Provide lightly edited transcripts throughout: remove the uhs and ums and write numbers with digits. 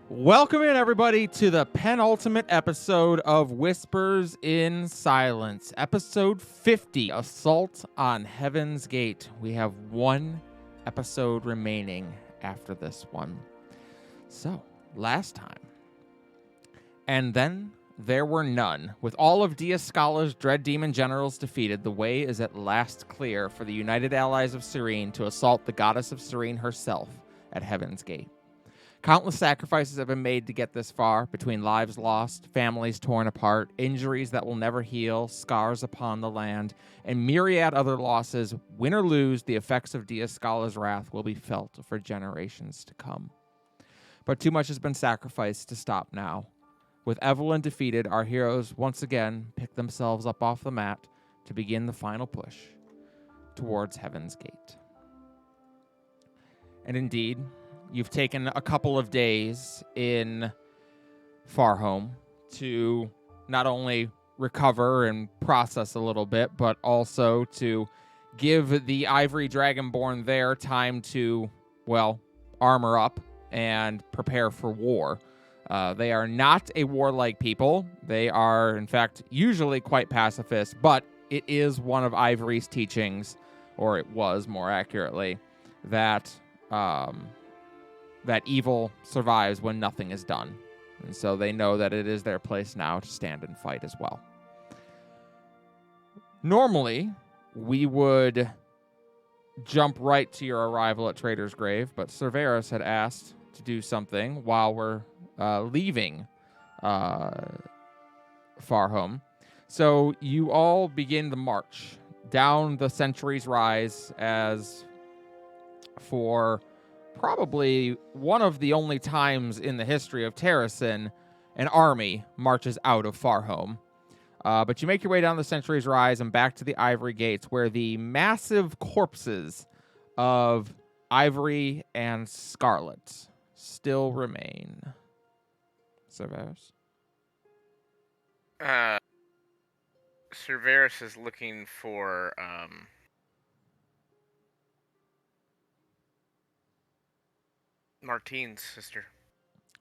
Welcome in, everybody, to the penultimate episode of Whispers in Silence, episode 50, Assault on Heaven's Gate. We have one episode remaining after this one. So, last time. And then there were none. With all of Diascala's dread demon generals defeated, the way is at last clear for the United Allies of Serene to assault the goddess of Serene herself at Heaven's Gate. Countless sacrifices have been made to get this far, between lives lost, families torn apart, injuries that will never heal, scars upon the land, and myriad other losses. Win or lose, the effects of Diascala's wrath will be felt for generations to come. But too much has been sacrificed to stop now. With Evelyn defeated, our heroes once again pick themselves up off the mat to begin the final push towards Heaven's Gate. And indeed, you've taken a couple of days in Farhome to not only recover and process a little bit, but also to give the Ivory Dragonborn there time to, well, armor up and prepare for war. They are not a warlike people. They are, in fact, usually quite pacifist, but it is one of Ivory's teachings, or it was more accurately, that evil survives when nothing is done. And so they know that it is their place now to stand and fight as well. Normally, we would jump right to your arrival at Trader's Grave, but Cerberus had asked to do something while we're leaving Farhome. So you all begin the march down the Centuries Rise as for probably one of the only times in the history of Terrasen an army marches out of Farhome. But you make your way down the Centuries Rise and back to the Ivory Gates, where the massive corpses of Ivory and Scarlet still remain. Cerberus? Cerberus is looking for, Martine's sister.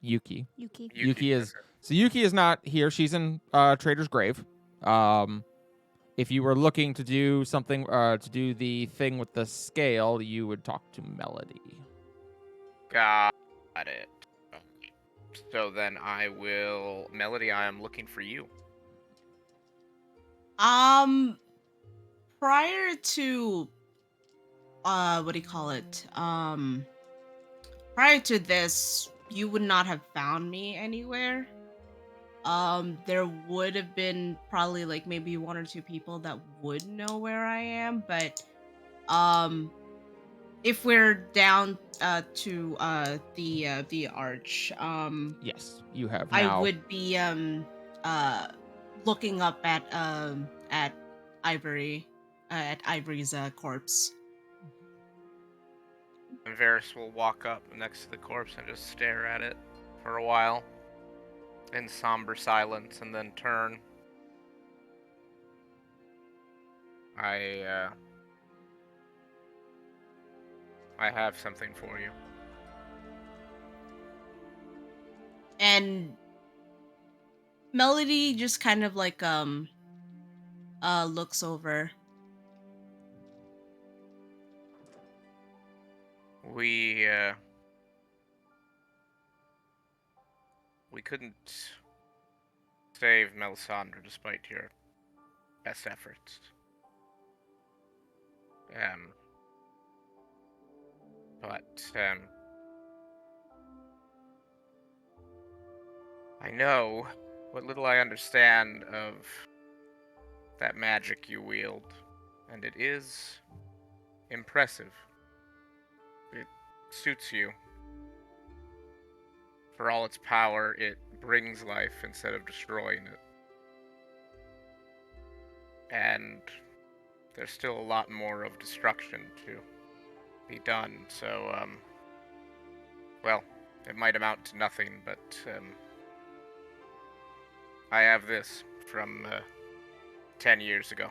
Yuki. Yuki. is... So Yuki is not here. She's in Trader's Grave. If you were looking to do something, to do the thing with the scale, you would talk to Melody. Got it. So then I will... Melody, I am looking for you. Prior to, what do you call it? Prior to this, you would not have found me anywhere. There would have been probably like maybe one or two people that would know where I am, but, if we're down, to, the arch, Yes, you have I now. would be, looking up at Ivory, at Ivory's corpse. And Varys will walk up next to the corpse and just stare at it for a while in somber silence, and then turn. I have something for you. And Melody just kind of like looks over. We couldn't save Melisandre despite your best efforts. I know what little I understand of that magic you wield, and it is impressive. It suits you. For all its power, it brings life instead of destroying it. And there's still a lot more of destruction to be done, so, well, it might amount to nothing, but, I have this from, 10 years ago.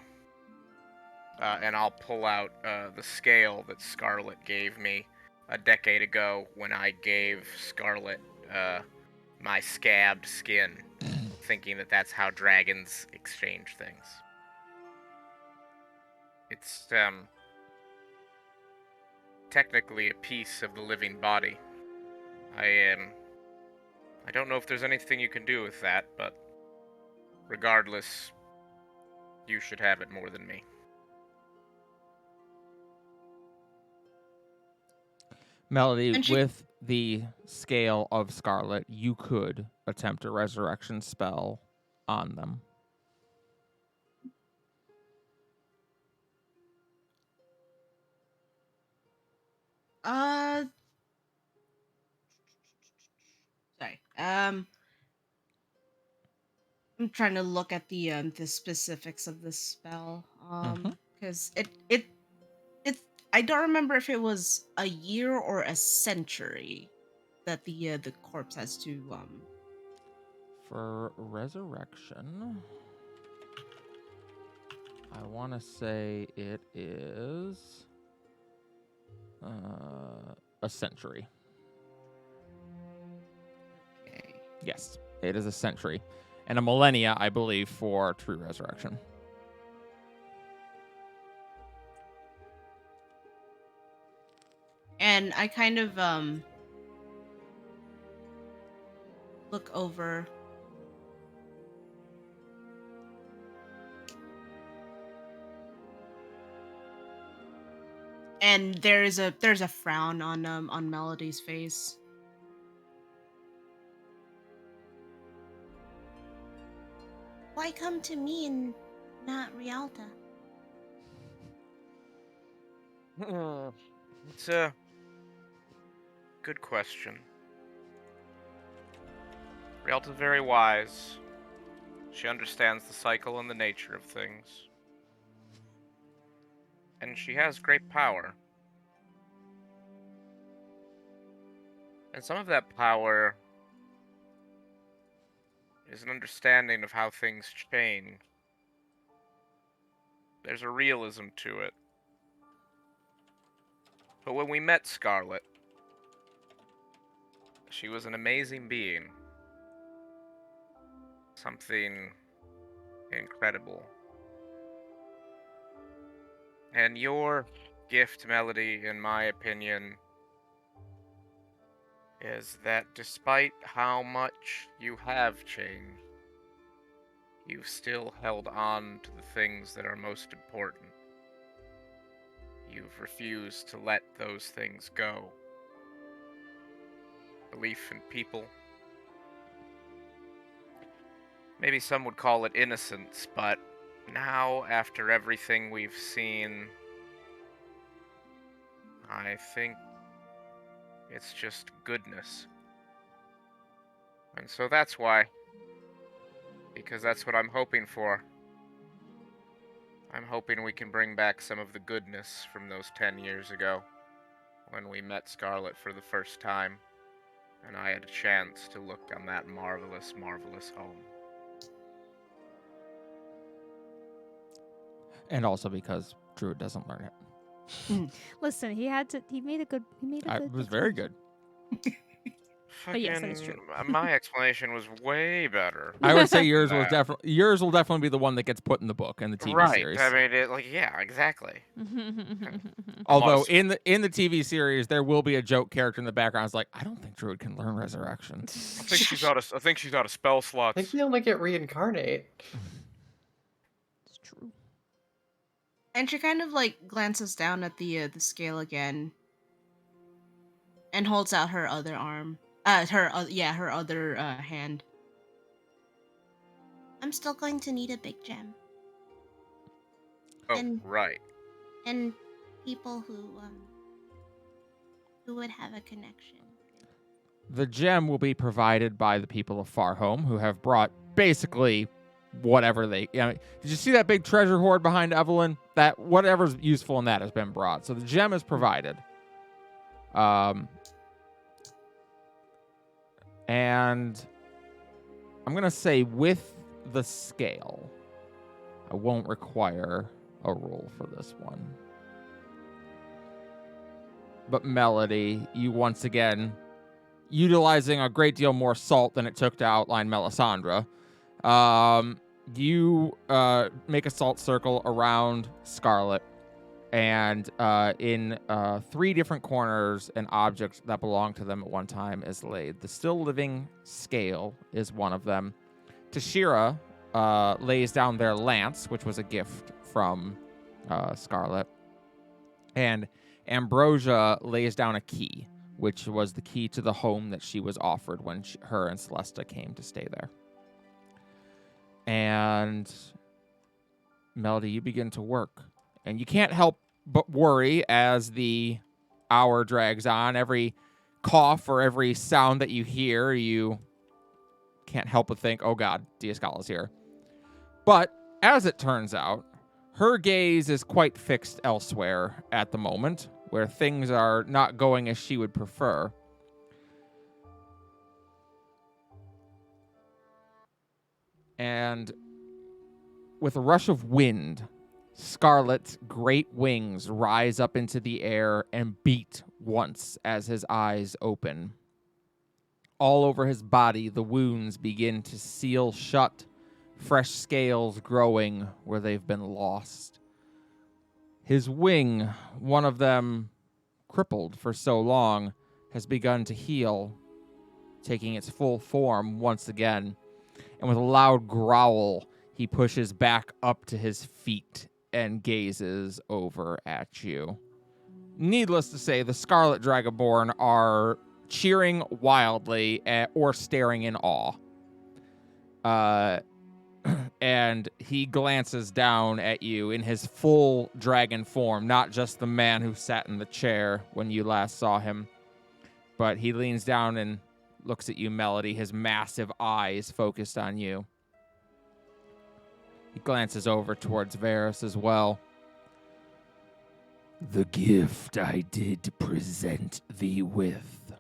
And I'll pull out, the scale that Scarlet gave me a decade ago when I gave Scarlet, my scabbed skin, thinking that that's how dragons exchange things. It's, technically a piece of the living body. I don't know if there's anything you can do with that, but regardless, you should have it more than me. Melody, And she- with the scale of Scarlet, you could attempt a resurrection spell on them. Sorry. I'm trying to look at the specifics of this spell. Because it's I don't remember if it was a year or a century that the corpse has to For resurrection, I want to say it is a century. Okay. Yes, it is a century. And a millennia, I believe, for true resurrection. And I kind of look over and there's a frown on Melody's face. Why come to me and not Rialta? It's a good question. Rialta's very wise. She understands the cycle and the nature of things. And she has great power. And some of that power is an understanding of how things change. There's a realism to it. But when we met Scarlet, she was an amazing being. Something incredible. And your gift, Melody, in my opinion, is that despite how much you have changed, you've still held on to the things that are most important. You've refused to let those things go. Belief in people. Maybe some would call it innocence, but now, after everything we've seen, I think it's just goodness. And so that's why. Because that's what I'm hoping for. I'm hoping we can bring back some of the goodness from those 10 years ago, when we met Scarlet for the first time, and I had a chance to look on that marvelous, marvelous home. And also because Druid doesn't learn it. Listen, he made a good. It was very good. But yes, that is true. My explanation was way better. I would say yours than was that. yours will definitely be the one that gets put in the book and the TV Right. series. I mean, yeah, exactly. Although Plus- in the TV series there will be a joke character in the background. It's like, I don't think Druid can learn resurrection. I think she's out of spell I slots. think we only get reincarnate. It's true. And she kind of like glances down at the scale again and holds out her other arm. Her other hand. I'm still going to need a big gem. Oh, and- right. And people who would have a connection. The gem will be provided by the people of Farhome, who have brought basically whatever they. Did you see that big treasure hoard behind Evelyn? That whatever's useful in that has been brought. So the gem is provided. And I'm gonna say with the scale, I won't require a roll for this one. But Melody, you once again utilizing a great deal more salt than it took to outline Melisandre. You make a salt circle around Scarlet, and in 3 different corners, an object that belonged to them at one time is laid. The still living scale is one of them. Tashira lays down their lance, which was a gift from Scarlet. And Ambrosia lays down a key, which was the key to the home that she was offered when her and Celesta came to stay there. And Melody, you begin to work. And you can't help but worry as the hour drags on. Every cough or every sound that you hear, you can't help but think, oh God, Diascala's here. But as it turns out, her gaze is quite fixed elsewhere at the moment, where things are not going as she would prefer. And with a rush of wind, Scarlet's great wings rise up into the air and beat once as his eyes open. All over his body, the wounds begin to seal shut, fresh scales growing where they've been lost. His wing, one of them crippled for so long, has begun to heal, taking its full form once again. And with a loud growl, he pushes back up to his feet and gazes over at you. Needless to say, the Scarlet Dragonborn are cheering wildly or staring in awe. And he glances down at you in his full dragon form, not just the man who sat in the chair when you last saw him. But he leans down and looks at you, Melody, his massive eyes focused on you. He glances over towards Varys as well. The gift I did present thee with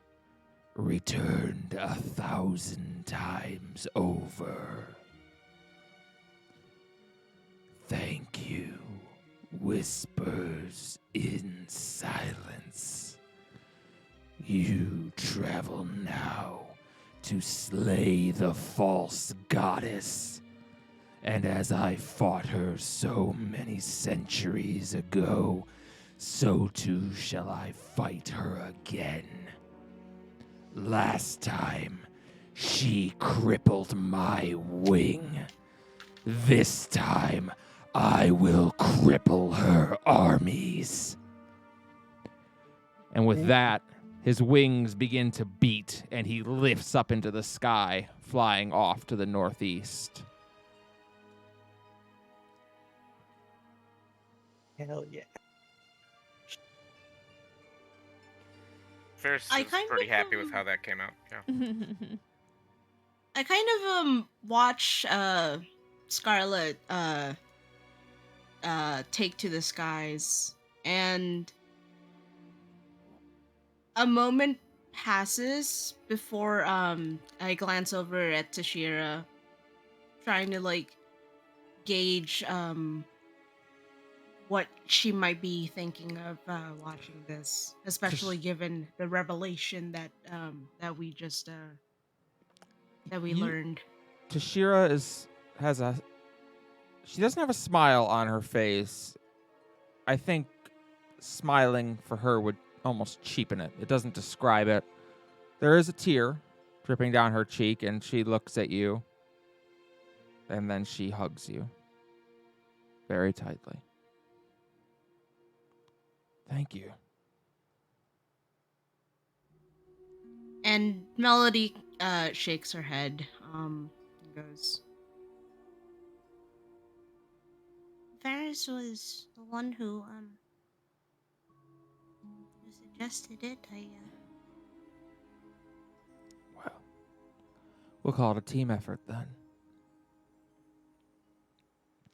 returned 1,000 times over. Thank you, whispers in silence. You travel now to slay the false goddess. And as I fought her so many centuries ago, so too shall I fight her again. Last time, she crippled my wing. This time, I will cripple her armies. And with that, his wings begin to beat, and he lifts up into the sky, flying off to the northeast. Hell yeah. Ferris I is kind pretty of, happy with how that came out. Yeah. I kind of watch Scarlet take to the skies, and a moment passes before I glance over at Tashira, trying to like gauge what she might be thinking of watching this, especially given the revelation that that we just that we learned. Tashira she doesn't have a smile on her face. I think smiling for her would almost cheapen it. It doesn't describe it. There is a tear dripping down her cheek, and she looks at you, and then she hugs you very tightly. Thank you. And Melody shakes her head and goes, Varys was the one who suggested it. Well, we'll call it a team effort then.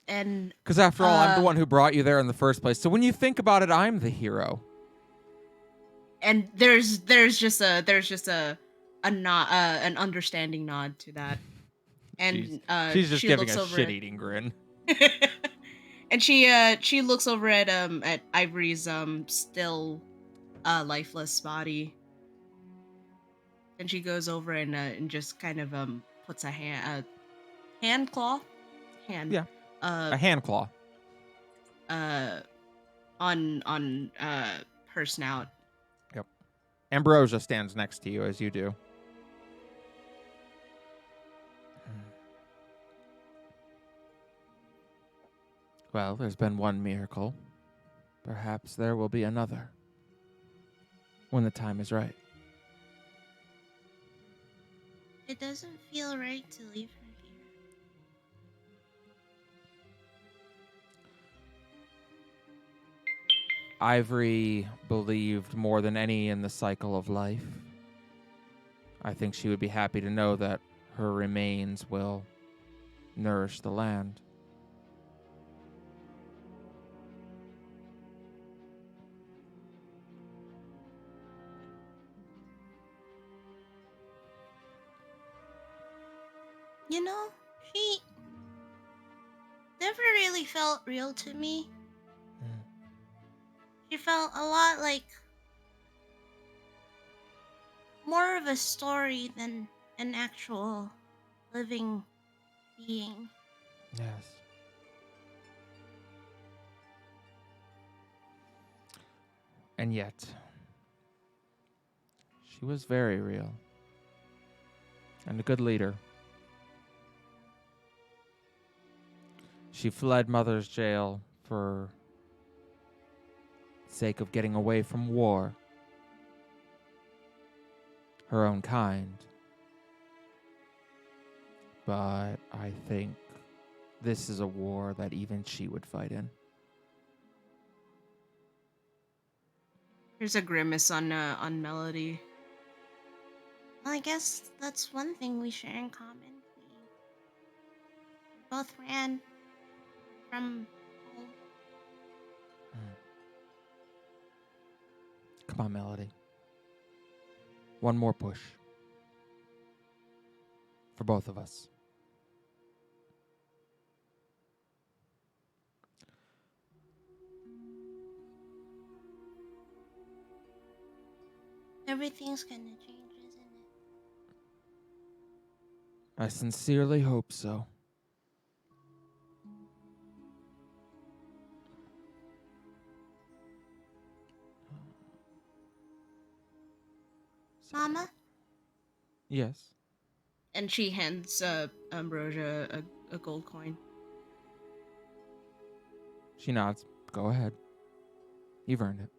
And because after all, I'm the one who brought you there in the first place. So when you think about it, I'm the hero. And there's just a nod, an understanding nod to that. And she's just she giving looks a over shit-eating grin. And she looks over at Ivory's still lifeless body And she goes over and just kind of puts a hand claw, Yeah. A hand claw. on her snout. Yep. Ambrosia stands next to you as you do. Well, there's been one miracle. Perhaps there will be another. When the time is right. It doesn't feel right to leave her here. Ivory believed more than any in the cycle of life. I think she would be happy to know that her remains will nourish the land. You know, she never really felt real to me. She felt a lot like more of a story than an actual living being. Yes. And yet, she was very real. And a good leader. She fled Mother's jail for sake of getting away from war. Her own kind. But I think this is a war that even she would fight in. There's a grimace on Melody. Well, I guess that's one thing we share in common. We both ran from home. Come on, Melody. One more push. For both of us. Everything's gonna change, isn't it? I sincerely hope so. Mama? Yes. And she hands Ambrosia a gold coin. She nods. Go ahead. You've earned it.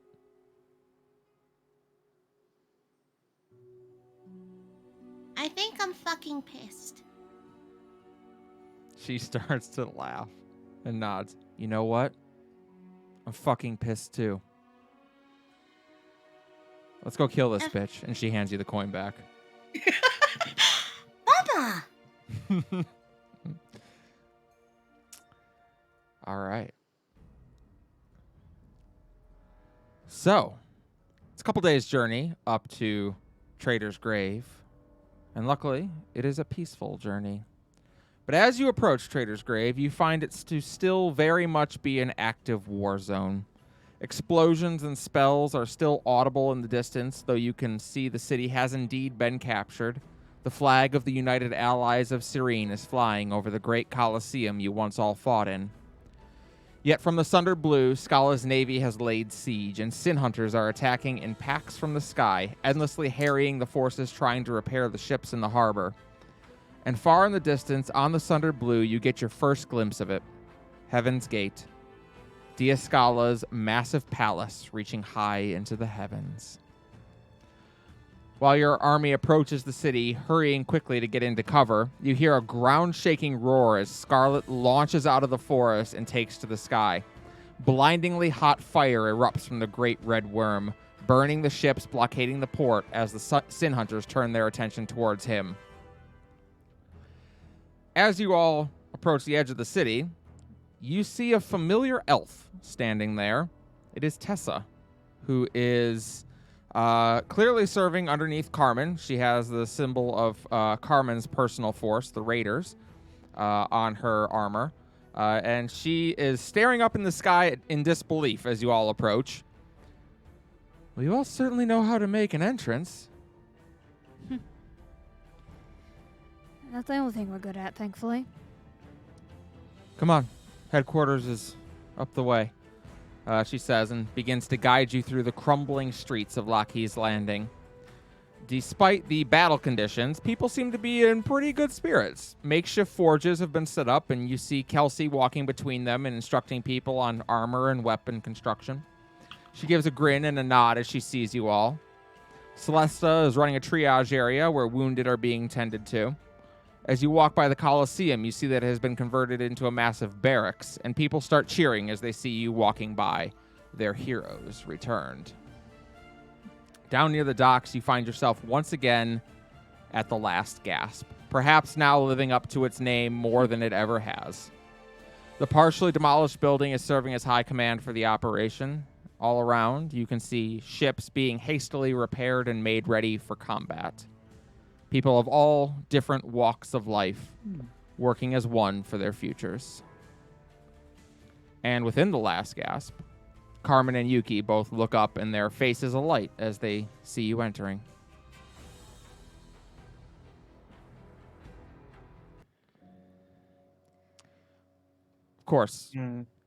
I think I'm fucking pissed. She starts to laugh and nods. You know what? I'm fucking pissed too. Let's go kill this bitch. And she hands you the coin back. Mama! All right. So, it's a couple days' journey up to Trader's Grave. And luckily, it is a peaceful journey. But as you approach Trader's Grave, you find it to still very much be an active war zone. Explosions and spells are still audible in the distance, though you can see the city has indeed been captured. The flag of the United Allies of Cyrene is flying over the great Colosseum you once all fought in. Yet from the Sundered Blue, Scala's navy has laid siege, and Sin Hunters are attacking in packs from the sky, endlessly harrying the forces trying to repair the ships in the harbor. And far in the distance, on the Sundered Blue, you get your first glimpse of it. Heaven's Gate. Diascala's massive palace reaching high into the heavens. While your army approaches the city, hurrying quickly to get into cover, you hear a ground-shaking roar as Scarlet launches out of the forest and takes to the sky. Blindingly hot fire erupts from the great red worm, burning the ships blockading the port as the Sin Hunters turn their attention towards him. As you all approach the edge of the city, you see a familiar elf standing there. It is Tessa, who is clearly serving underneath Carmen. She has the symbol of Carmen's personal force, the Raiders, on her armor. And she is staring up in the sky in disbelief as you all approach. Well, you all certainly know how to make an entrance. That's the only thing we're good at, thankfully. Come on. Headquarters is up the way, she says, and begins to guide you through the crumbling streets of Lockheed's Landing. Despite the battle conditions, people seem to be in pretty good spirits. Makeshift forges have been set up, and you see Kelsey walking between them and instructing people on armor and weapon construction. She gives a grin and a nod as she sees you all. Celesta is running a triage area where wounded are being tended to. As you walk by the Coliseum, you see that it has been converted into a massive barracks, and people start cheering as they see you walking by. Their heroes returned. Down near the docks, you find yourself once again at the last gasp, perhaps now living up to its name more than it ever has. The partially demolished building is serving as high command for the operation. All around, you can see ships being hastily repaired and made ready for combat. People of all different walks of life working as one for their futures. And within the last gasp, Carmen and Yuki both look up and their faces alight as they see you entering. Of course,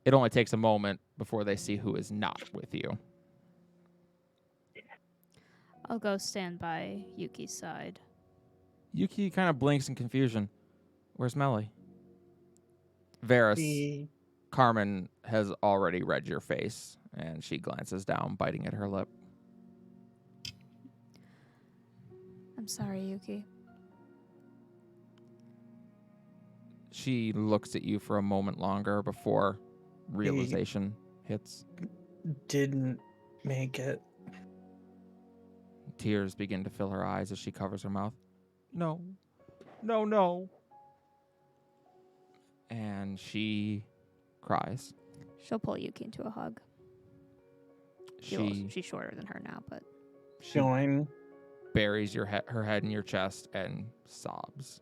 it only takes a moment before they see who is not with you. I'll go stand by Yuki's side. Yuki kind of blinks in confusion. Where's Melly? Varys, Carmen has already read your face, and she glances down, biting at her lip. I'm sorry, Yuki. She looks at you for a moment longer before realization hits. Didn't make it. Tears begin to fill her eyes as she covers her mouth. No. No, no. And she cries. She'll pull Yuki into a hug. She's shorter than her now, but she Join. buries her head in your chest and sobs.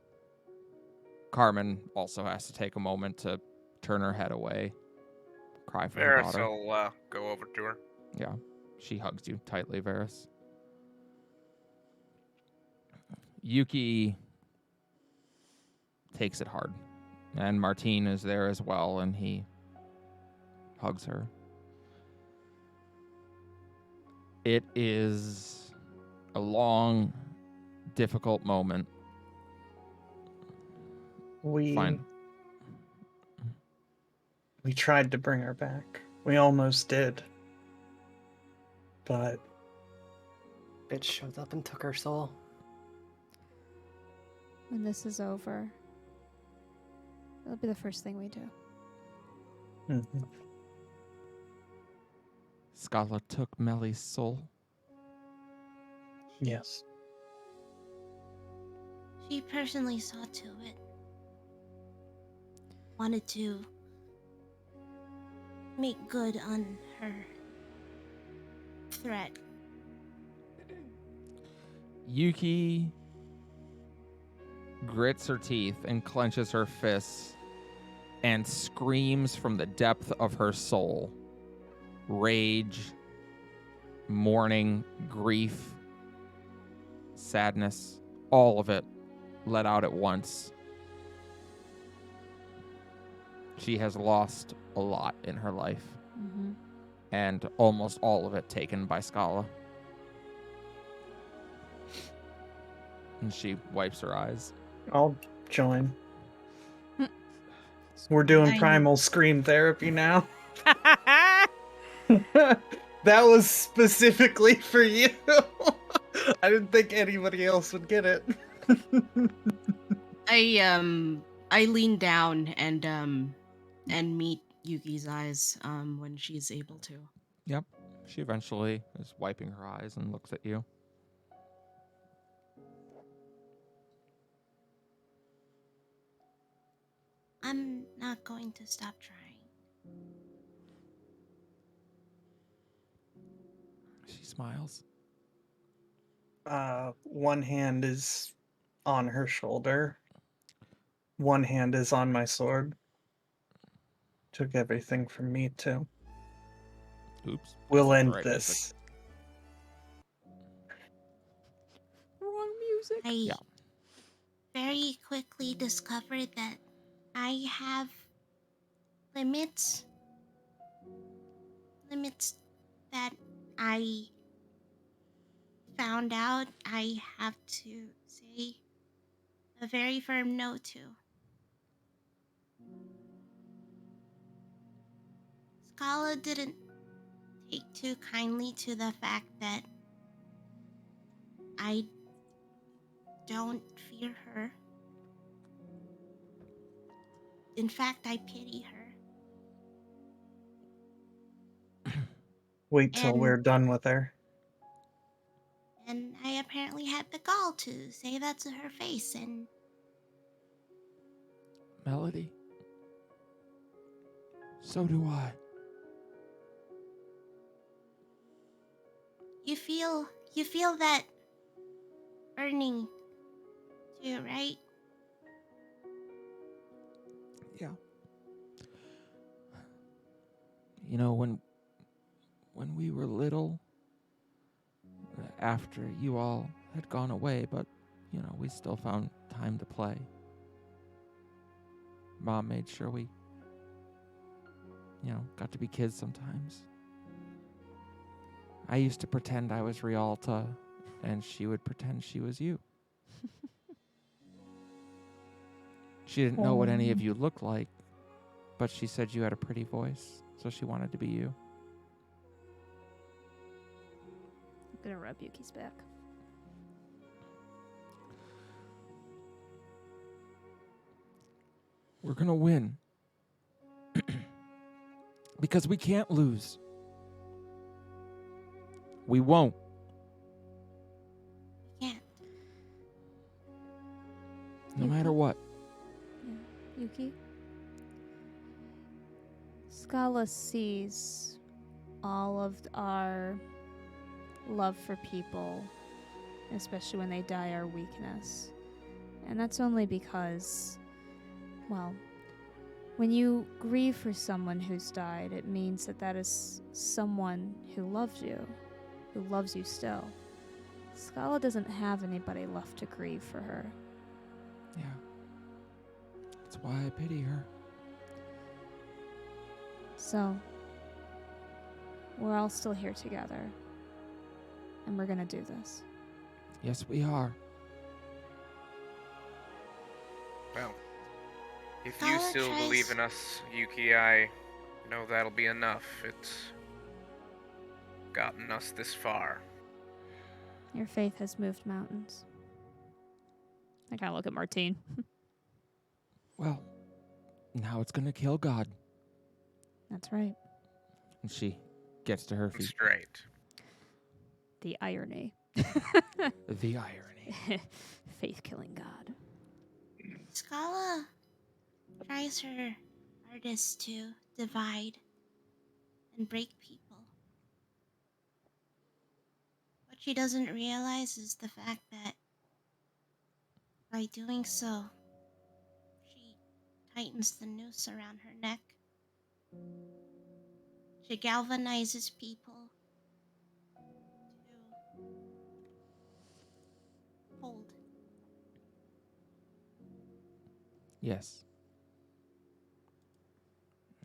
Carmen also has to take a moment to turn her head away, cry for her Varys daughter. will go over to her. Yeah, she hugs you tightly, Varys. Yuki takes it hard, and Martine is there as well, and he hugs her. It is a long, difficult moment. We Fine. tried to bring her back. We almost did. But Bitch showed up and took her soul. when this is over, it'll be the first thing we do. mhm. Scala took Melly's soul. Yes. She personally saw to it. Wanted to make good on her threat. Yuki grits her teeth and clenches her fists and screams from the depth of her soul. Rage, mourning, grief, sadness, all of it let out at once. She has lost a lot in her life, Mm-hmm. and almost all of it taken by Scala. And she wipes her eyes. I'll join. We're doing I- primal scream therapy now. That was specifically for you. I didn't think anybody else would get it. I lean down and meet Yuki's eyes when she's able to. Yep. She eventually is wiping her eyes and looks at you. I'm not going to stop trying. She smiles. One hand is on her shoulder. One hand is on my sword. Took everything from me too. Oops. We'll That's end the right this. Wrong music. I Yeah. very quickly discovered that I have limits. Limits that I found out I have to say a very firm no to. Scala didn't take too kindly to the fact that I don't fear her. In fact, I pity her. Wait till And we're done with her. and I apparently had the gall to say that to her face, and Melody. So do I. you feel that burning too, right? Yeah. You know, when we were little, after you all had gone away, but, you know, we still found time to play. Mom made sure we, you know, got to be kids sometimes. I used to pretend I was Rialta, and she would pretend she was you. She didn't know what any of you looked like, but she said you had a pretty voice, so she wanted to be you. I'm gonna rub Yuki's back. We're gonna win. Because we can't lose. We won't. Can't. No matter what. Yeah. Yuki? Scala sees all of our love for people, especially when they die, our weakness. And that's only because, well, when you grieve for someone who's died, it means that that is someone who loves you still. Scala doesn't have anybody left to grieve for her. Yeah. That's why I pity her. So, we're all still here together. And we're gonna do this. Yes, we are. Well, if you Scala still believe tries- in us, Yuki, I know that'll be enough. It's gotten us this far. Your faith has moved mountains. I kind of look at Martine. Well, now it's gonna kill God. That's right. And she gets to her I'm feet. straight. The irony. The irony. Faith-killing God. Scala tries her hardest to divide and break people. What she doesn't realize is the fact that by doing so, she tightens the noose around her neck. She galvanizes people to hold. Yes.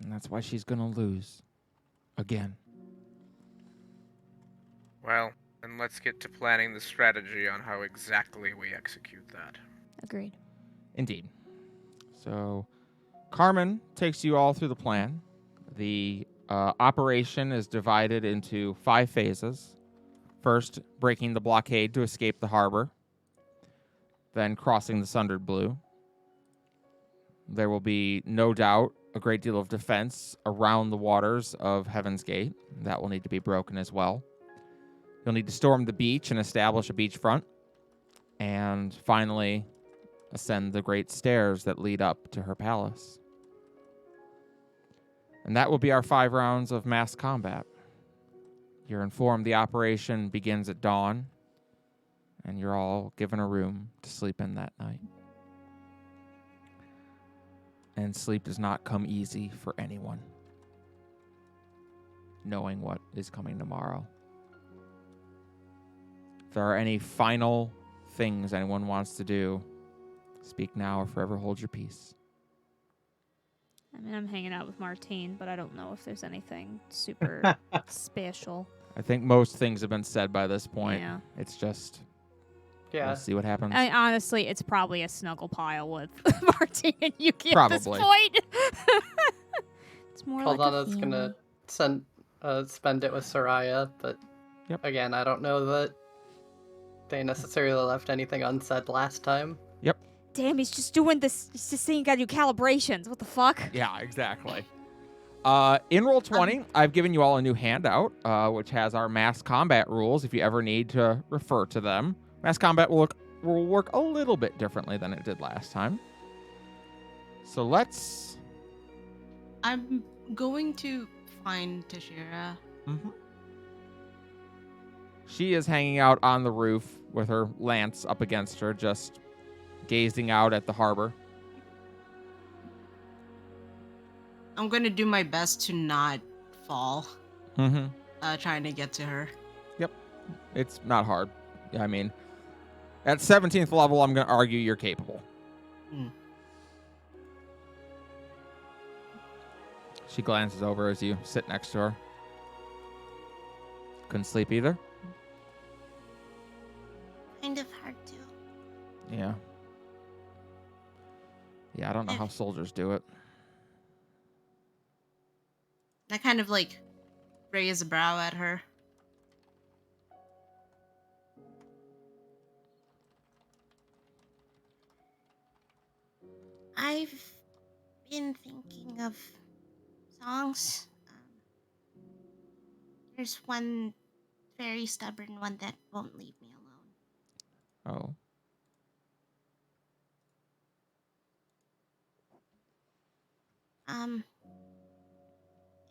And that's why she's gonna lose. Again. Well, then let's get to planning the strategy on how exactly we execute that. Agreed. Indeed. So, Carmen takes you all through the plan. The operation is divided into 5 phases. First, breaking the blockade to escape the harbor. Then, crossing the Sundered Blue. There will be, no doubt, a great deal of defense around the waters of Heaven's Gate. That will need to be broken as well. You'll need to storm the beach and establish a beachfront. And finally, ascend the great stairs that lead up to her palace. And that will be our 5 rounds of mass combat. You're informed the operation begins at dawn, and you're all given a room to sleep in that night. And sleep does not come easy for anyone, knowing what is coming tomorrow. If there are any final things anyone wants to do, Speak now or forever hold your peace. I mean, I'm hanging out with Martine, but I don't know if there's anything super special. I think most things have been said by this point. Yeah. It's just, Yeah. we'll see what happens. I mean, honestly, it's probably a snuggle pile with Martine and Yuki at this Probably. point. It's more like a Caldana's family. gonna spend it with Soraya, but Yep. again, I don't know that they necessarily left anything unsaid last time. Damn, he's just doing this. He's just saying you gotta do calibrations. What the fuck? Yeah, exactly. In Roll20, I've given you all a new handout, which has our mass combat rules if you ever need to refer to them. Mass combat will work a little bit differently than it did last time. So let's... I'm going to find Tashira. She is hanging out on the roof with her lance up against her, just gazing out at the harbor. I'm going to do my best to not fall, Mm-hmm. trying to get to her. It's not hard. I mean, at 17th level, I'm going to argue you're capable. Hmm. She glances over as you sit next to her. Couldn't sleep either? Kind of hard to. Yeah. Yeah, I don't know how soldiers do it. I kind of like raise a brow at her. I've been thinking of songs. There's one very stubborn one that won't leave me alone. Oh.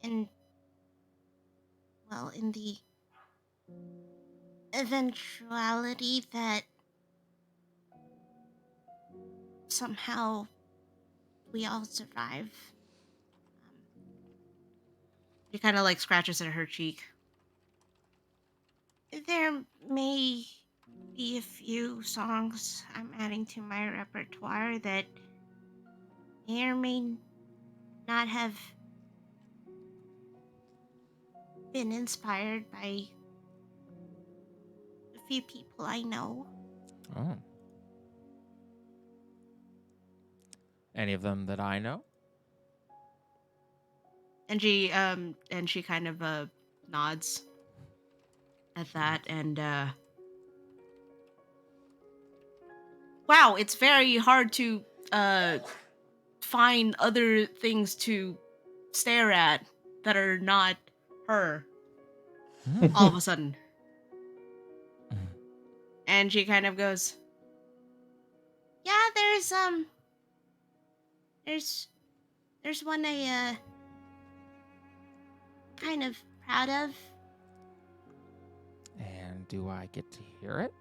And well, in the eventuality that somehow we all survive. She kind of like scratches at her cheek. There may be a few songs I'm adding to my repertoire that may or may not have been inspired by a few people I know. Oh. Any of them that I know? And she kind of nods at that, and wow, it's very hard to find other things to stare at that are not her all of a sudden. And she kind of goes, Yeah, there's one I kind of proud of. And do I get to hear it?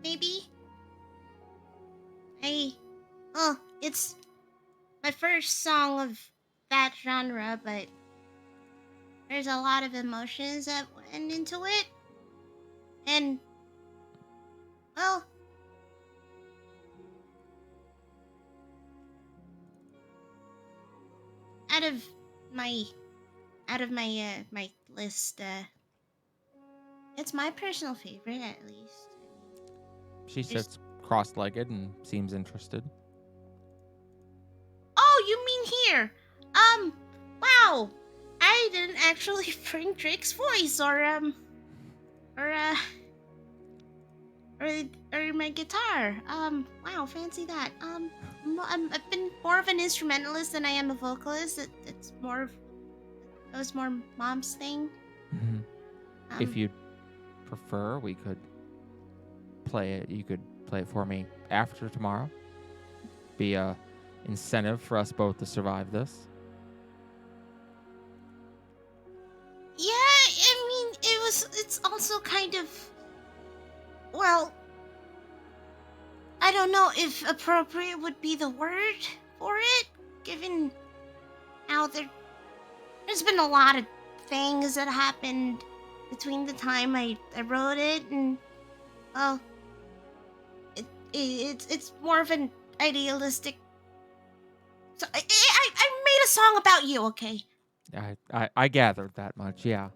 Maybe. It's my first song of that genre, but there's a lot of emotions that went into it. And, well, out of my my list, it's my personal favorite, at least. She There's- sits cross-legged and seems interested. Oh, you mean here? Wow. I didn't actually bring Drake's voice or my guitar. Wow, fancy that. I've been more of an instrumentalist than I am a vocalist. It was more mom's thing. If you'd prefer, we could play it. You could play it for me after tomorrow. Be a incentive for us both to survive this. Yeah, I mean, it's also kind of, well, I don't know if appropriate would be the word for it, given how there's been a lot of things that happened between the time I wrote it and, well, it's more of an idealistic. So I made a song about you. Okay. I gathered that much. Yeah.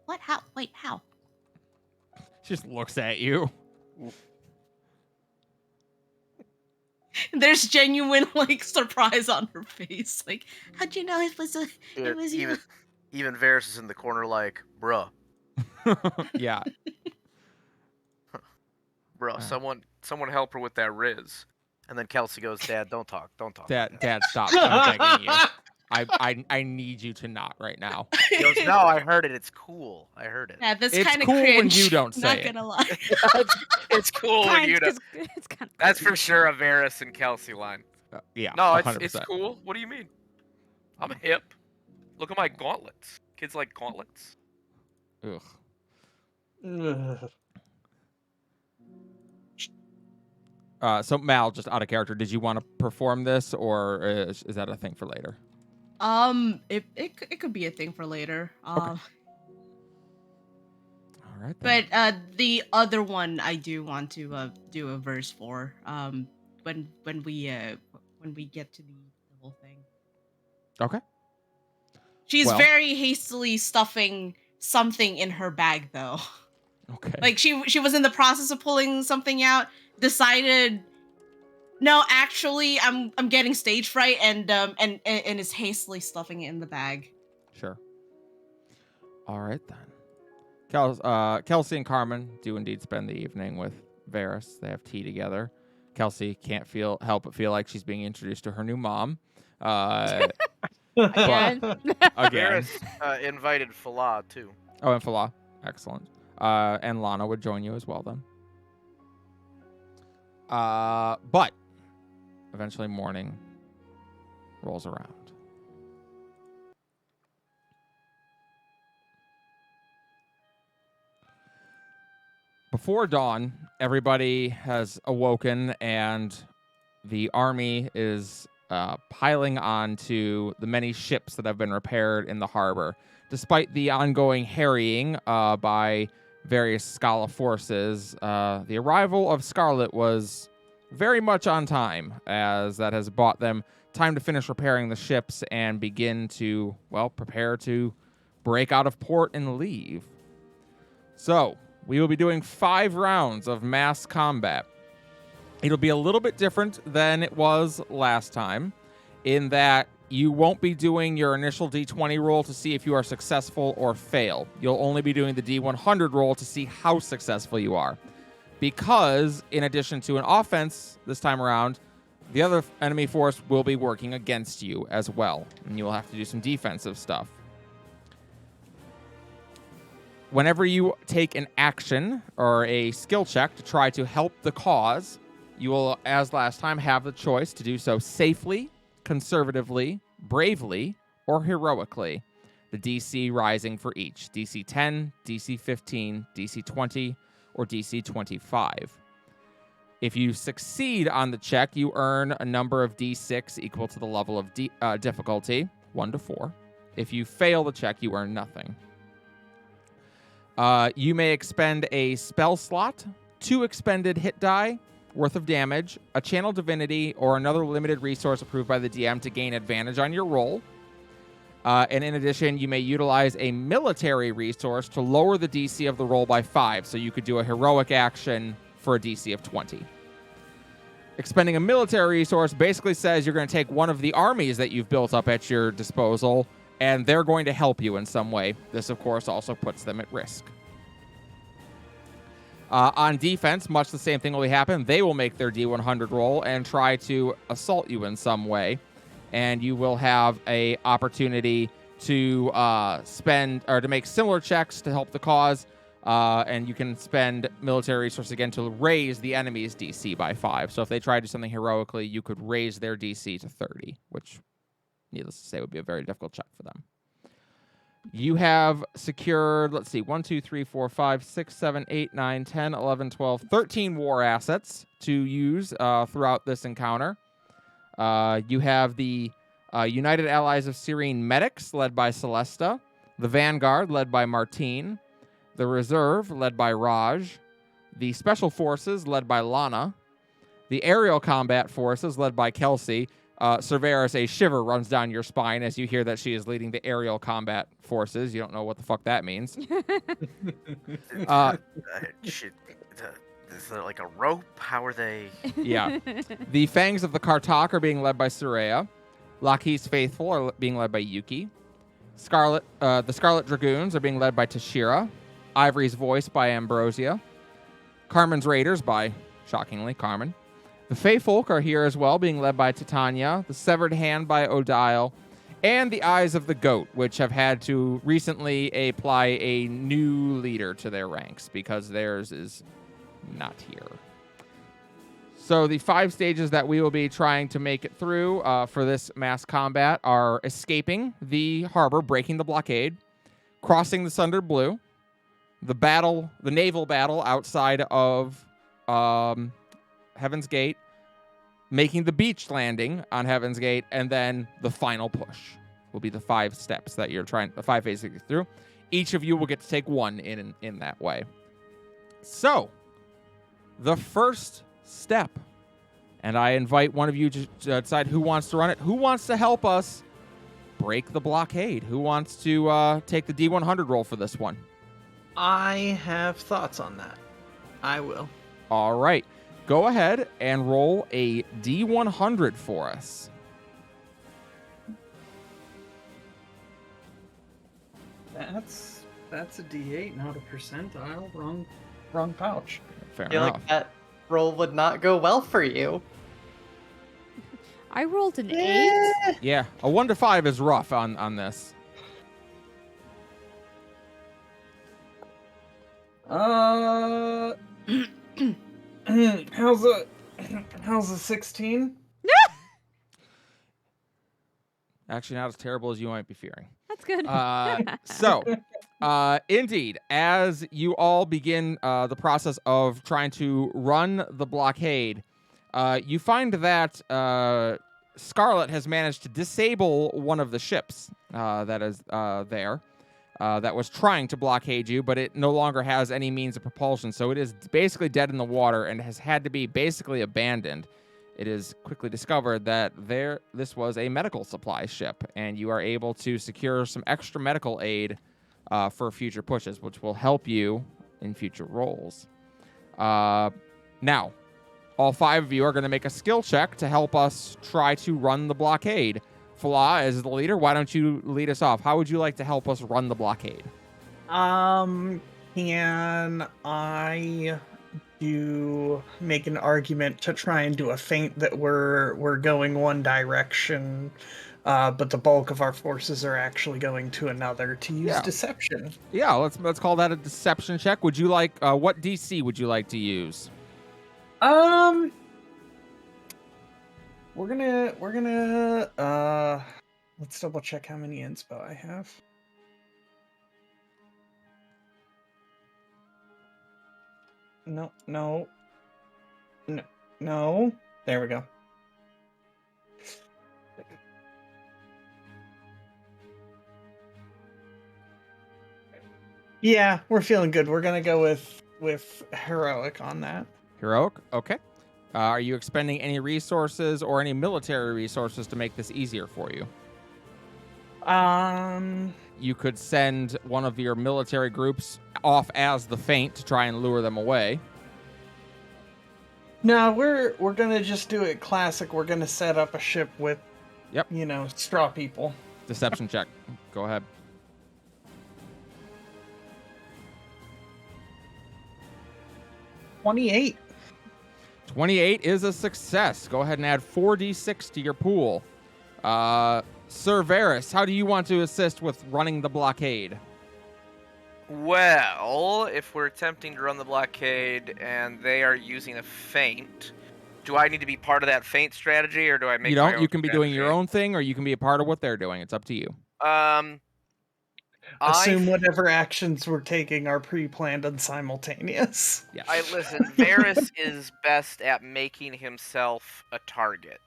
What? How? Wait. How? She just looks at you. There's genuine like surprise on her face. Like, how'd you know it was you? Even Varys is in the corner like, bruh, Yeah. bruh, someone help her with that Riz. And then Kelsey goes, Dad, don't talk. Dad, stop. I'm begging you. I need you to not right now. He goes, no, I heard it. It's cool. I heard it. Yeah, that's It's kind of cool when cringe. you don't say Not it. gonna lie. It's cool when you don't. It's kind of That's for sure a Varys and Kelsey line. Yeah. No, 100%. it's cool. What do you mean? I'm hip. Look at my gauntlets. Kids like gauntlets. Ugh. Ugh. So Mal, just out of character, did you want to perform this, or is that a thing for later? It could be a thing for later. All right. Then. But the other one I do want to do a verse for. When we get to the whole thing. Okay. She's Well. very hastily stuffing something in her bag, though. Okay. Like she was in the process of pulling something out, decided, no, actually, I'm getting stage fright, and is hastily stuffing it in the bag. Sure. All right then. Kelsey and Carmen do indeed spend the evening with Varys. They have tea together. Kelsey can't help but feel like she's being introduced to her new mom. Again. Again. Varys invited Falah, too. Oh, and Falah. Excellent. And Lana would join you as well then. But eventually morning rolls around. Before dawn, everybody has awoken and the army is piling onto the many ships that have been repaired in the harbor. Despite the ongoing harrying by various Scala forces, the arrival of Scarlet was very much on time, as that has bought them time to finish repairing the ships and begin to, well, prepare to break out of port and leave. So, we will be doing 5 rounds of mass combat. It'll be a little bit different than it was last time, in that you won't be doing your initial D20 roll to see if you are successful or fail. You'll only be doing the D100 roll to see how successful you are. Because, in addition to an offense this time around, the other enemy force will be working against you as well, and you'll have to do some defensive stuff. Whenever you take an action or a skill check to try to help the cause, you will, as last time, have the choice to do so safely, conservatively, bravely, or heroically. The DC rising for each. DC 10, DC 15, DC 20, or DC 25. If you succeed on the check, you earn a number of D6 equal to the level of difficulty, 1 to 4. If you fail the check, you earn nothing. You may expend a spell slot, 2 expended hit die worth of damage, a channel divinity, or another limited resource approved by the DM to gain advantage on your roll. And in addition, you may utilize a military resource to lower the DC of the roll by 5, so you could do a heroic action for a DC of 20. Expending a military resource basically says you're going to take one of the armies that you've built up at your disposal, and they're going to help you in some way. This, of course, also puts them at risk. On defense, much the same thing will happen. They will make their D100 roll and try to assault you in some way, and you will have a opportunity to spend or to make similar checks to help the cause, and you can spend military resources again to raise the enemy's DC by 5. So if they try to do something heroically, you could raise their DC to 30, which, needless to say, would be a very difficult check for them. You have secured, 1, 2, 3, 4, 5, 6, 7, 8, 9, 10, 11, 12, 13 war assets to use throughout this encounter. You have the United Allies of Cyrene Medics, led by Celesta, the Vanguard, led by Martine, the Reserve, led by Raj, The Special Forces, led by Lana. The Aerial Combat Forces, led by Kelsey. Cerberus, a shiver runs down your spine as you hear that she is leading the Aerial Combat Forces. You don't know what the fuck that means. Is there like a rope? How are they? Yeah. The Fangs of the Kartok are being led by Soraya. Laki's Faithful are being led by Yuki. The Scarlet Dragoons are being led by Tashira. Ivory's Voice by Ambrosia. Carmen's Raiders by, shockingly, Carmen. The Fey Folk are here as well, being led by Titania. The Severed Hand by Odile. And the Eyes of the Goat, which have had to recently apply a new leader to their ranks because theirs is not here. So the 5 stages that we will be trying to make it through for this mass combat are escaping the harbor, breaking the blockade, crossing the Sundered Blue, the naval battle outside of Heaven's Gate, making the beach landing on Heaven's Gate, and then the final push will be the 5 steps that you're trying, the 5 phases to get through. Each of you will get to take one in that way. So, the first step, and I invite one of you to decide who wants to run it. Who wants to help us break the blockade? Who wants to take the D100 roll for this one? I have thoughts on that. I will. All right. Go ahead and roll a D100 for us. That's a D8, not a percentile. Wrong pouch. Fair I feel enough. like that roll would not go well for you. I rolled an 8. Yeah, a 1 to 5 is rough on this. How's a 16? Actually, not as terrible as you might be fearing. That's good. Indeed, as you all begin the process of trying to run the blockade, you find that Scarlet has managed to disable one of the ships that is there. That was trying to blockade you, but it no longer has any means of propulsion, so it is basically dead in the water and has had to be basically abandoned. It is quickly discovered that this was a medical supply ship, and you are able to secure some extra medical aid for future pushes, which will help you in future rolls. Now, all 5 of you are going to make a skill check to help us try to run the blockade. Fla, as the leader, why don't you lead us off? How would you like to help us run the blockade? Can I make an argument to try and do a feint that we're going one direction, but the bulk of our forces are actually going to another, to use deception? Yeah, let's call that a deception check. Would you like what DC would you like to use? We're gonna let's double check how many inspo I have. No. There we go. Yeah, we're feeling good. We're gonna go with heroic on that. Heroic, okay. Are you expending any resources or any military resources to make this easier for you? You could send one of your military groups off as the feint to try and lure them away. No, we're gonna just do it classic. We're gonna set up a ship with, straw people. Deception check. Go ahead. $28. 28 is a success. Go ahead and add 4d6 to your pool. Sir Varys, how do you want to assist with running the blockade? Well, if we're attempting to run the blockade and they are using a feint, do I need to be part of that feint strategy, or do I make You my don't. own You can be doing strategy? your own thing, or you can be a part of what they're doing. It's up to you. Assume whatever actions we're taking are pre-planned and simultaneous. Yeah. Listen, Varys is best at making himself a target.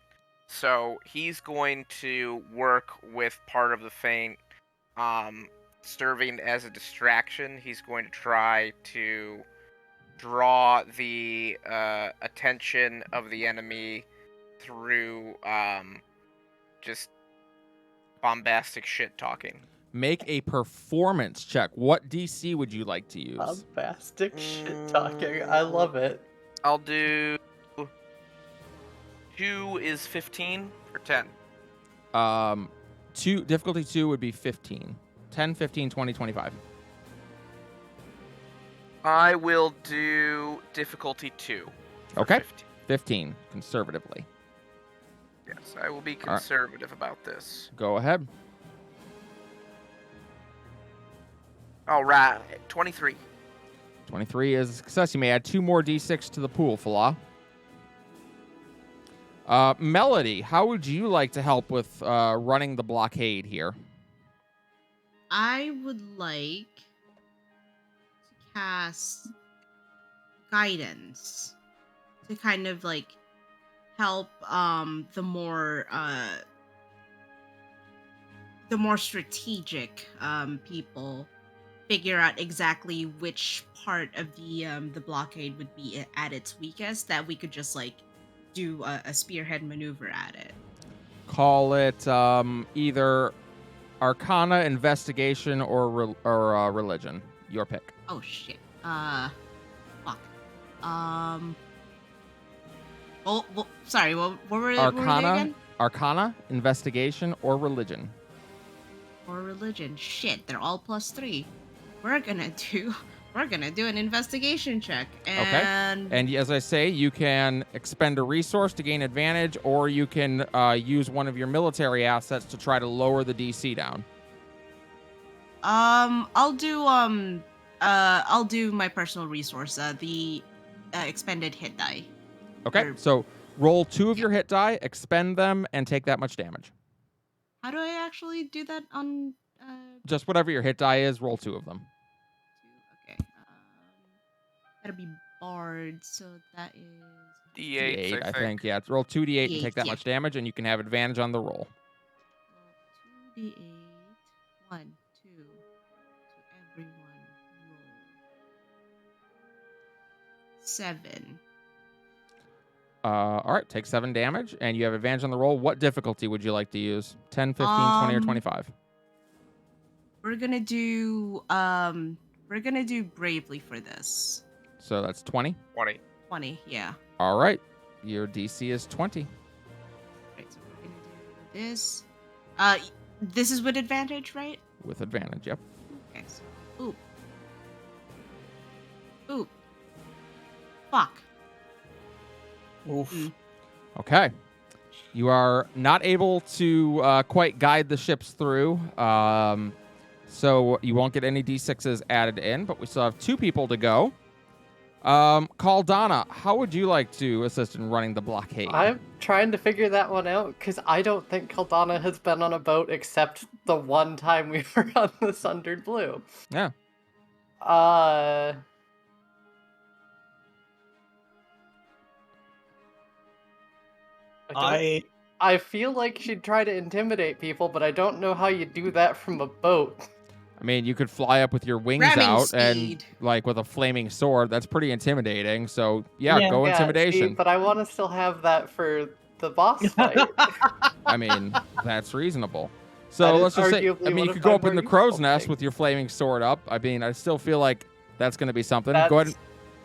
So he's going to work with part of the feint, serving as a distraction. He's going to try to draw the attention of the enemy through just bombastic shit talking. Make a performance check. What DC would you like to use? Bombastic shit talking. I love it. I'll do 2 is 15 or 10. Difficulty 2 would be 15. 10, 15, 20, 25. I will do difficulty 2. for Okay. 15. 15, conservatively. Yes, I will be conservative about this. Go ahead. All right, 23. 23 is a success. You may add 2 more D6 to the pool, Falah. Melody, how would you like to help with running the blockade here? I would like to cast guidance to kind of like help the more strategic people figure out exactly which part of the blockade would be at its weakest, that we could just like do a spearhead maneuver at it. Call it either Arcana, Investigation, or Religion. Your pick. Oh shit. Fuck. Well, sorry. What were they again? Arcana, Investigation, or Religion. Or religion. Shit, they're all +3. We're gonna do an investigation check. And Okay. And as I say, you can expend a resource to gain advantage, or you can use one of your military assets to try to lower the DC down. I'll do my personal resource, the expended hit die. Okay. Or- So roll 2 of your hit die, expend them, and take that much damage. How do I actually do that on Just whatever your hit die is, roll 2 of them. 2? Okay. That'll be Bard, so that is D8, I think. Yeah, roll 2d8 and take that yeah. much damage, and you can have advantage on the roll. 2d8. 1, 2. To everyone roll 7. All right, take 7 damage, and you have advantage on the roll. What difficulty would you like to use? 10, 15, 20, or 25? We're gonna do bravely for this. So that's 20. 20. 20, yeah. All right, your DC is 20. Right, so we're gonna do this. This is with advantage, right? With advantage, yep. Okay, so oop. Fuck. Oof. Okay. You are not able to quite guide the ships through, so you won't get any D6s added in, but we still have 2 people to go. Caldana, how would you like to assist in running the blockade? I'm trying to figure that one out because I don't think Caldana has been on a boat except the one time we were on the Sundered Blue. Yeah. I feel like she'd try to intimidate people, but I don't know how you do that from a boat. I mean, you could fly up with your wings Ramming out speed. and, like, with a flaming sword. That's pretty intimidating. So, yeah, go Yeah, intimidation. see, but I want to still have that for the boss fight. I mean, that's reasonable. So That is let's just say, arguably I mean, one you of could go my up in more the crow's useful nest things. with your flaming sword up. I mean, I still feel like that's going to be something. Go ahead.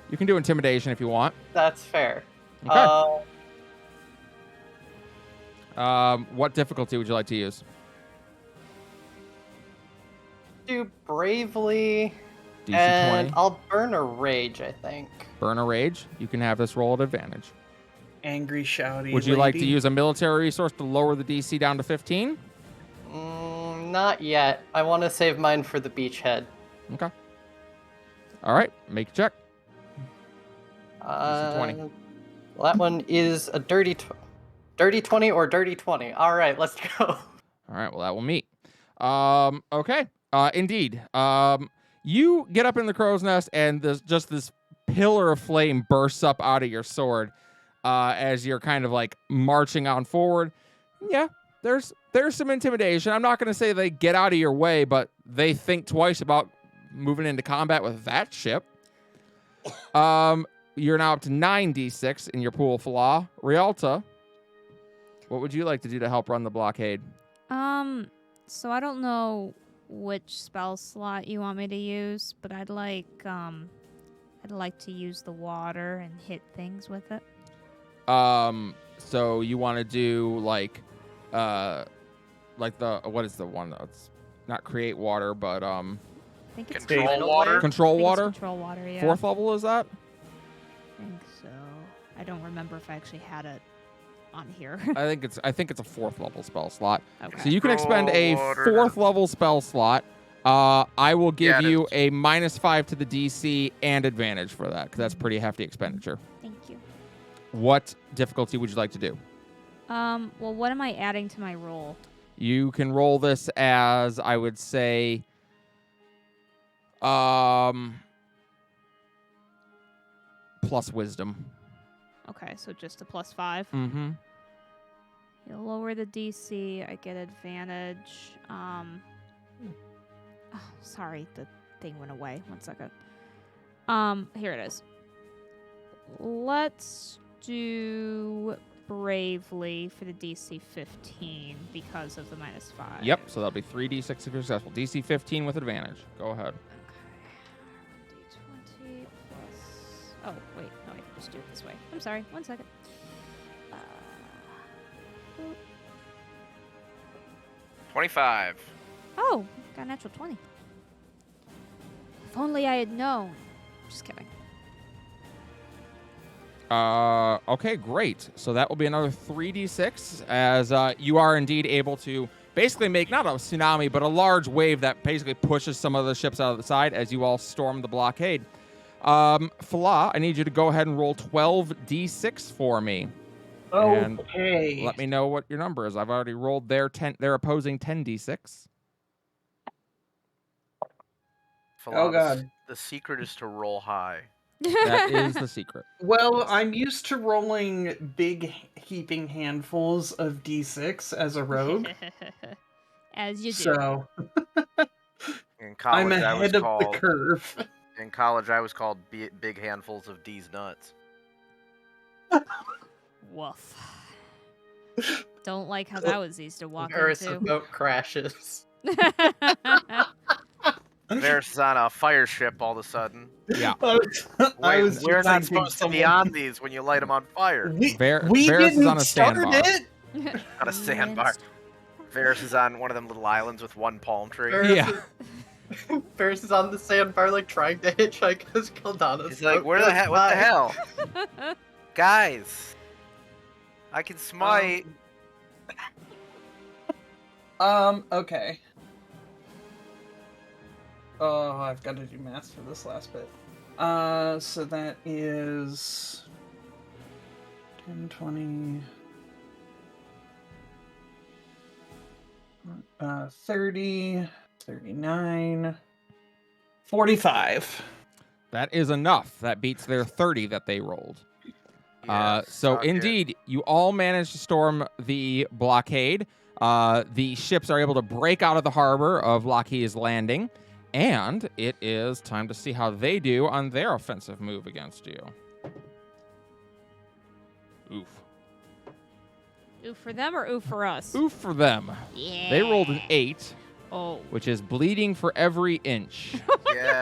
You can do intimidation if you want. That's fair. Okay. What difficulty would you like to use? Do bravely, DC and 20. I'll burn a rage, I think. Burn a rage. You can have this roll at advantage. Angry, shouty. Would you like to lady. use a military resource to lower the DC down to 15? Not yet. I want to save mine for the beachhead. Okay. All right. Make a check. Uh, 20. Well, that one is a dirty 20 or dirty 20. All right, let's go. All right. Well, that will meet. Okay. Indeed. You get up in the crow's nest, and there's just this pillar of flame bursts up out of your sword as you're kind of like marching on forward. Yeah, there's some intimidation. I'm not going to say they get out of your way, but they think twice about moving into combat with that ship. You're now up to 9d6 in your pool of law. Rialta, what would you like to do to help run the blockade? So I don't know which spell slot you want me to use, but I'd like to use the water and hit things with it. So you want to do like the what is the one that's not create water, but I think it's Control Tidal water? wave? control I think it's water? Control water, yeah. 4th level is that? I think so. I don't remember if I actually had it on here. I think it's a 4th level spell slot. Okay. So you can expend a Control water. 4th level spell slot. I will give Yeah, it you is. a -5 to the DC and advantage for that, because that's pretty hefty expenditure. Thank you. What difficulty would you like to do? Well, what am I adding to my roll? You can roll this as, I would say, plus wisdom. Okay, so just a +5. Mm-hmm. You lower the DC, I get advantage. Oh, sorry, the thing went away. 1 second. Here it is. Let's do bravely for the DC 15 because of the -5. Yep, so that'll be 3d6 if you're successful. DC 15 with advantage. Go ahead. Okay. D20 plus. Oh, wait. No, I can just do it this way. I'm sorry. 1 second. Boop. 25. Oh, got a natural 20. If only I had known. Just kidding. Okay, great. So that will be another 3d6 as you are indeed able to basically make not a tsunami, but a large wave that basically pushes some of the ships out of the side as you all storm the blockade. Fala, I need you to go ahead and roll 12d6 for me. And Okay. let me know what your number is. I've already rolled their opposing 10d6. Oh, God. The secret is to roll high. That is the secret. Well, I'm used to rolling big heaping handfuls of d6 as a rogue, As you do. so In I'm college, I was ahead of the called. curve. In college, I was called big handfuls of D's nuts. Woof. Don't like how that was easy to walk Varys' into. boat crashes. Varys is on a fire ship all of a sudden. Yeah. I Wait, was we're just not thinking supposed to be someone- on these when you light them on fire. We, Varys is didn't on a start sandbar. it. On a sandbar. Varys is on one of them little islands with one palm tree. Varys Yeah. is- Varys is on the sandbar, like trying to hitchhike as Kaldana's He's like, boat where the goes heck? What the by." hell, guys? I can smite. Okay. Oh, I've got to do math for this last bit. So that is 10, 20, 30, 39, 45. That is enough. That beats their 30 that they rolled. Yeah, So suck it. indeed, you all managed to storm the blockade. The ships are able to break out of the harbor of Lockheed's Landing, and it is time to see how they do on their offensive move against you. Oof. Ooh for them or ooh for us? Oof for them. Yeah. They rolled an 8, Oh. which is bleeding for every inch. Yeah.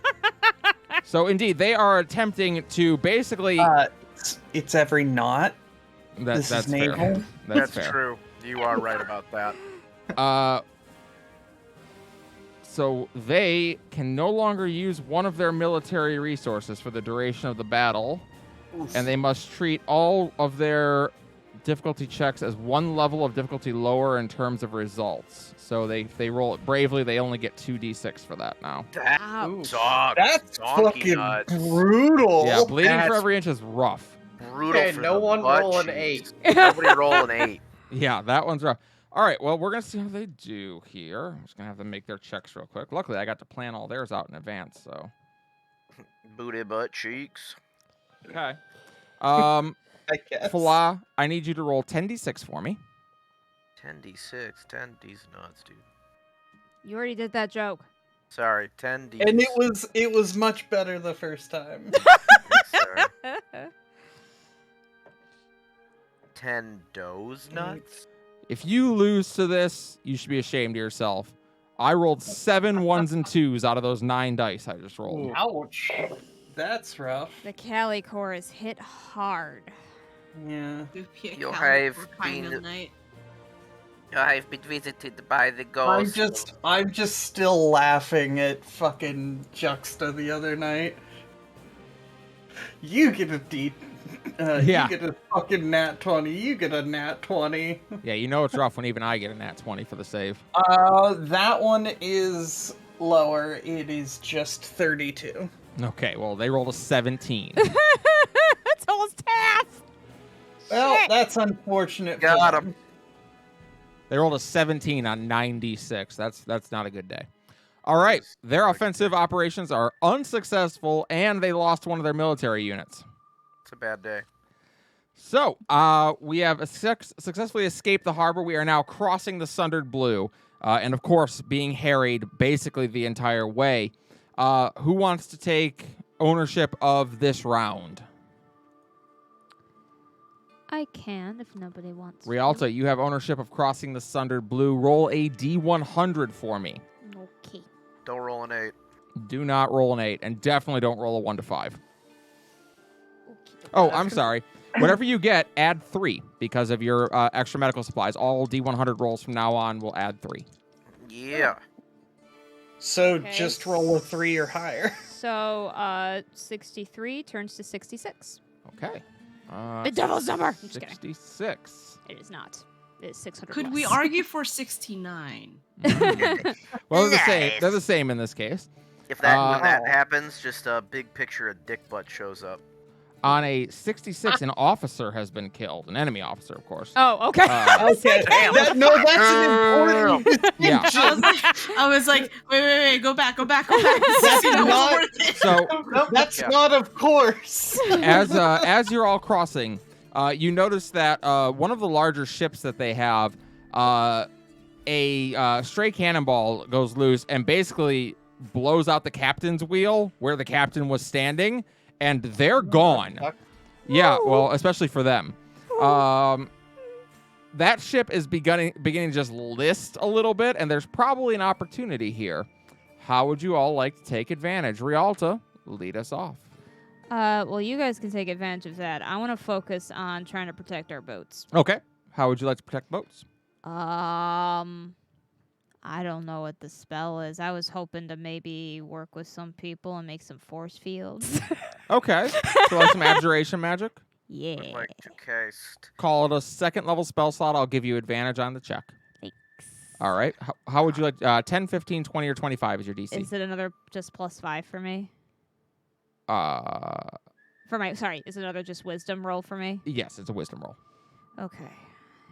So indeed, they are attempting to basically... It's every knot. that's this is fair. naval. That's That's fair. true. You are right about that. So they can no longer use one of their military resources for the duration of the battle, and they must treat all of their difficulty checks as one level of difficulty lower in terms of results. So if they roll it bravely, they only get 2d6 for that now. That Ouch. sucks. That's Donkey fucking nuts. brutal. Yeah, bleeding for That's- every inch is rough. Brutal Okay, for no the one butt roll an cheeks. 8. Nobody roll an 8. Yeah, that one's rough. All right, well, we're going to see how they do here. I'm just going to have them make their checks real quick. Luckily, I got to plan all theirs out in advance, so. Booty butt cheeks. Okay. I guess. Fala, I need you to roll 10d6 for me. 10d6. 10d's nuts, dude. You already did that joke. Sorry, 10d. And it was much better the first time. sir. 10 does nuts? If you lose to this, you should be ashamed of yourself. I rolled 7 1s and 2s out of those 9 dice I just rolled. Ouch. That's rough. The Cali core is hit hard. Yeah. You have been- I've been visited by the ghost. I'm just still laughing at fucking Juxta the other night. You get a Yeah. You get a fucking nat 20. You get a nat 20. Yeah, you know it's rough when even I get a nat 20 for the save. That one is lower. It is just 32. Okay, well, they rolled a 17. That's almost half. Well, Shit. that's unfortunate. for Got them. him. They rolled a 17 on 96. That's not a good day. All right, their offensive operations are unsuccessful, and they lost one of their military units. It's a bad day. So, we have successfully escaped the harbor. We are now crossing the Sundered Blue, and of course, being harried basically the entire way. Who wants to take ownership of this round? I can if nobody wants. Rialto, you have ownership of crossing the Sundered Blue. Roll a D100 for me. Okay. Don't roll an 8. Do not roll an 8, and definitely don't roll a 1 to 5. Oh, I'm sorry. Whatever you get, add 3 because of your extra medical supplies. All D100 rolls from now on will add 3. Yeah. So Okay. just roll a 3 or higher. So, 63 turns to 66. Okay. The devil's number. I'm just kidding. 66. It is not. It is 600. Could we less. argue for 69? Well, they're the same. Nice. They're the same in this case. If that when Oh. that happens, just a big picture of dick butt shows up. On a 66, an officer has been killed. An enemy officer, of course. Oh, okay. Okay. That's an important Yeah. I was like, wait, go back. This That's is not- worth it. So, That's Yeah. not, of course. as you're all crossing, you notice that one of the larger ships that they have, a stray cannonball goes loose and basically blows out the captain's wheel where the captain was standing, and they're gone. Yeah, well, especially for them. That ship is beginning to just list a little bit, and there's probably an opportunity here. How would you all like to take advantage? Rialta, lead us off. Well, you guys can take advantage of that. I want to focus on trying to protect our boats. Okay. How would you like to protect boats? I don't know what the spell is. I was hoping to maybe work with some people and make some force fields. Okay. So like some abjuration magic? Yeah. Would like to cast. Call it a 2nd level spell slot. I'll give you advantage on the check. Thanks. All right. How would you like 10, 15, 20, or 25 is your DC? Is it another just +5 for me? Is it another just wisdom roll for me? Yes, it's a wisdom roll. Okay.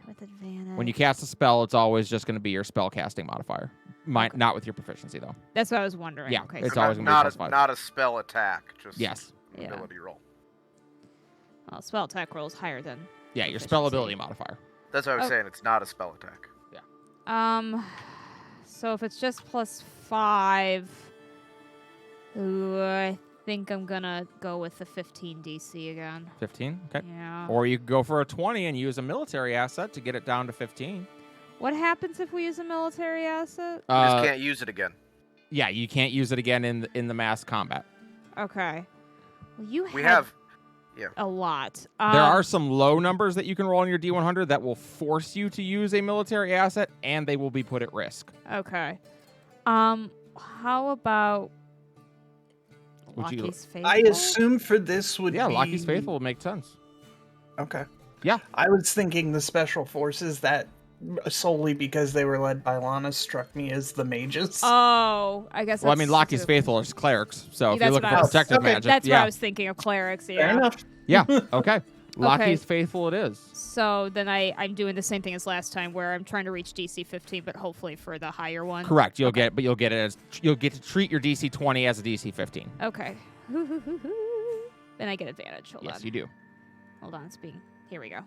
With advantage. When you cast a spell, it's always just going to be your spell casting modifier. Not with your proficiency, though. That's what I was wondering. Yeah, Okay. it's so- always going to be not plus 5. not a spell attack, just Yes. an Yeah. ability roll. Well, spell attack rolls higher than. Yeah, your spell Proficiency. ability modifier. That's what I was Oh. saying. It's not a spell attack. So if it's just +5, I think I'm gonna go with the 15 DC again. 15? Okay. Yeah. Or you could go for a 20 and use a military asset to get it down to 15. What happens if we use a military asset? You just can't use it again. Yeah, you can't use it again in the mass combat. Okay. Well, you We had have. a lot. There are some low numbers that you can roll on your D100 that will force you to use a military asset, and they will be put at risk. Okay. How about Would you- Lucky's Faithful? I assume for this would Yeah, be... Lucky's Faithful would make sense. Okay. Yeah. I was thinking the special forces that solely because they were led by Lana struck me as the mages. Oh, I guess. Well, I mean, that's Lucky's good. Faithful is clerics, so if That's you're looking what I for was- protective okay, magic, That's what yeah. I was thinking of clerics. Fair Yeah. enough. Yeah, okay. Lucky's Faithful it is. So then I'm doing the same thing as last time, where I'm trying to reach DC 15, but hopefully for the higher one. Correct. You'll get it as you'll get to treat your DC 20 as a DC 15. Okay. Then I get advantage. Hold Yes, on. you do. Hold on. Here we go.